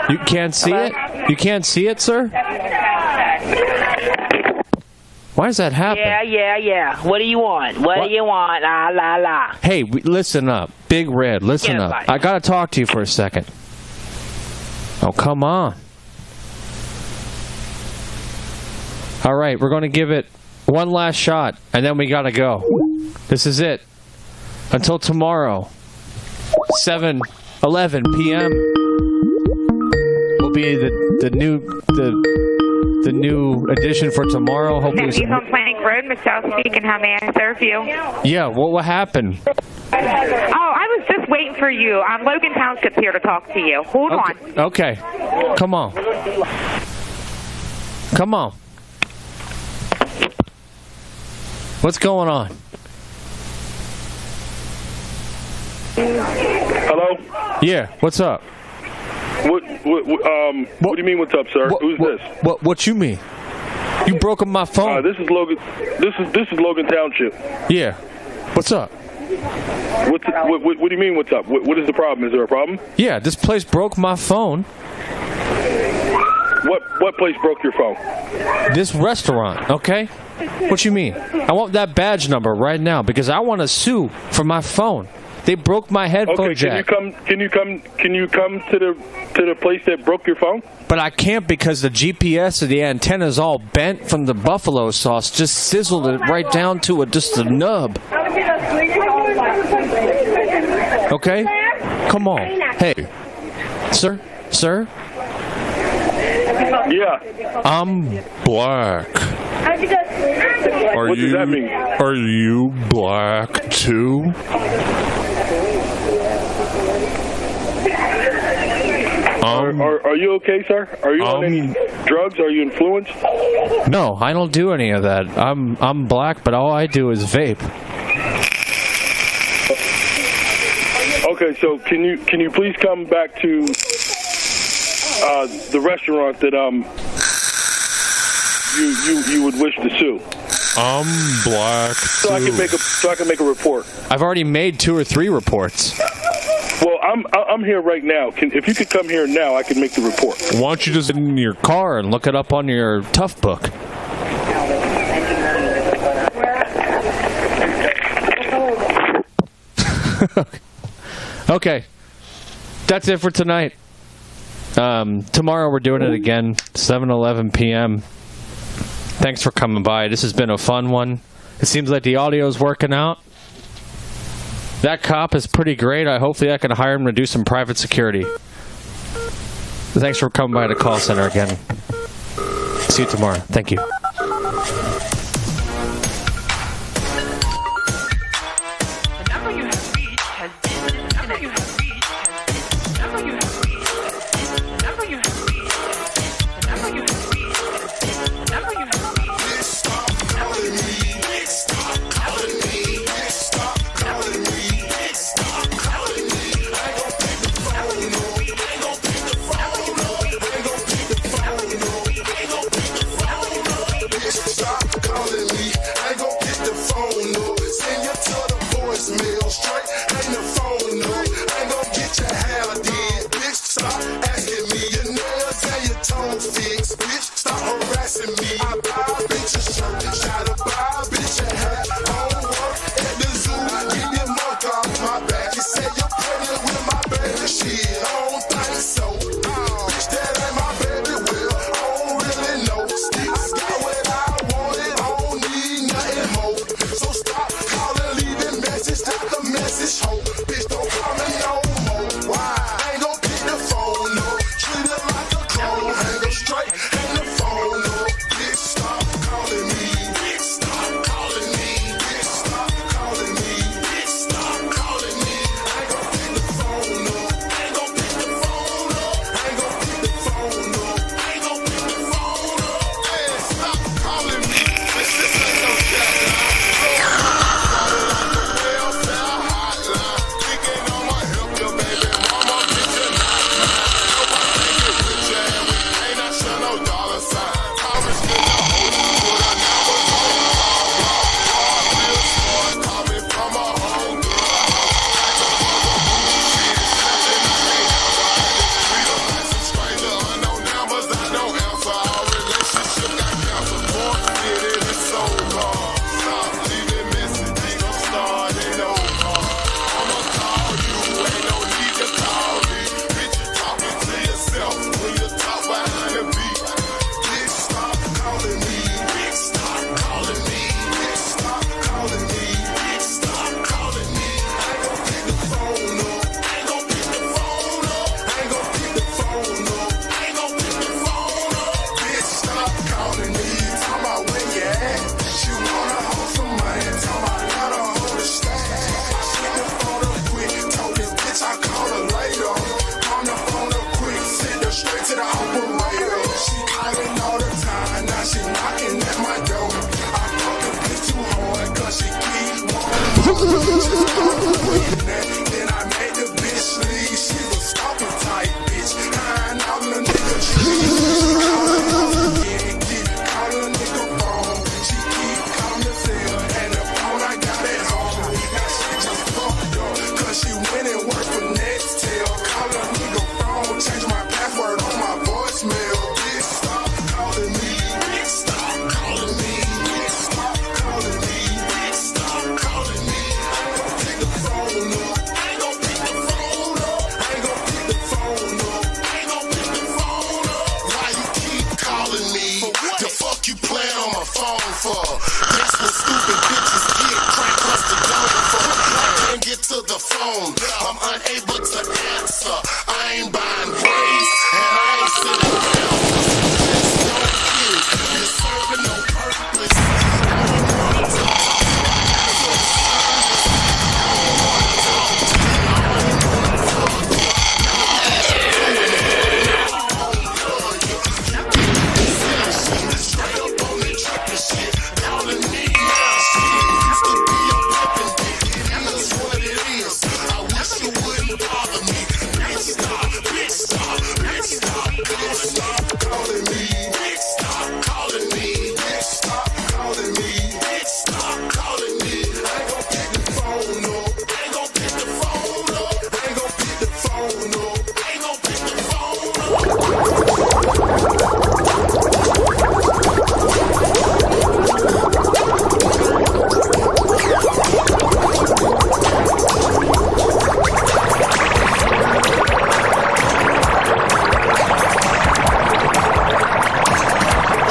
You can't see it? You can't see it, sir? Why does that happen? Yeah. What do you want? What do you want? La, la, la. Hey, listen up. Big Red, listen up. I gotta talk to you for a second. Oh, come on. All right, we're gonna give it one last shot, and then we gotta go. This is it. Until tomorrow, 7:11 p.m. will be the new edition for tomorrow. Hopefully, He's on Plank Road, Miss South speaking. How may I serve you? Yeah, what happened? Oh, I was just waiting for you. Logan Township's here to talk to you. Hold on. Okay. Come on. Come on. What's going on? Hello? Yeah, what's up? What do you mean, what's up, sir? Who's this? What you mean? You broke up my phone. This is Logan. This is Logan Township. Yeah. What's up? What do you mean, what's up? What is the problem? Is there a problem? Yeah, this place broke my phone. What place broke your phone? This restaurant, okay? What you mean? I want that badge number right now because I want to sue for my phone. They broke my headphone jack. Can you come to the place that broke your phone? But I can't because the GPS of the antenna's all bent from the buffalo sauce. Just sizzled it right down to just a nub. Okay? Come on. Hey. Sir? Yeah. I'm black. What does that mean? Are you black too? Are you okay, sir? Are you on any drugs? Are you influenced? No, I don't do any of that. I'm black, but all I do is vape. Okay, so can you please come back to the restaurant that you would wish to sue? I'm black. So I can make a report. I've already made 2 or 3 reports. Well, I'm here right now. If you could come here now, I can make the report. Why don't you just get in your car and look it up on your Tough Book? Okay, that's it for tonight. Tomorrow we're doing it again, 7:11 p.m. Thanks for coming by. This has been a fun one. It seems like the audio is working out. That cop is pretty great. Hopefully I can hire him to do some private security. Thanks for coming by the call center again. See you tomorrow. Thank you.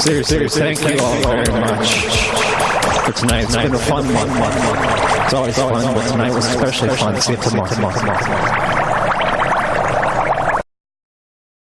Seriously, thank you all very much for tonight. It's been a fun month. It's always fun, but tonight was especially fun. See you tomorrow.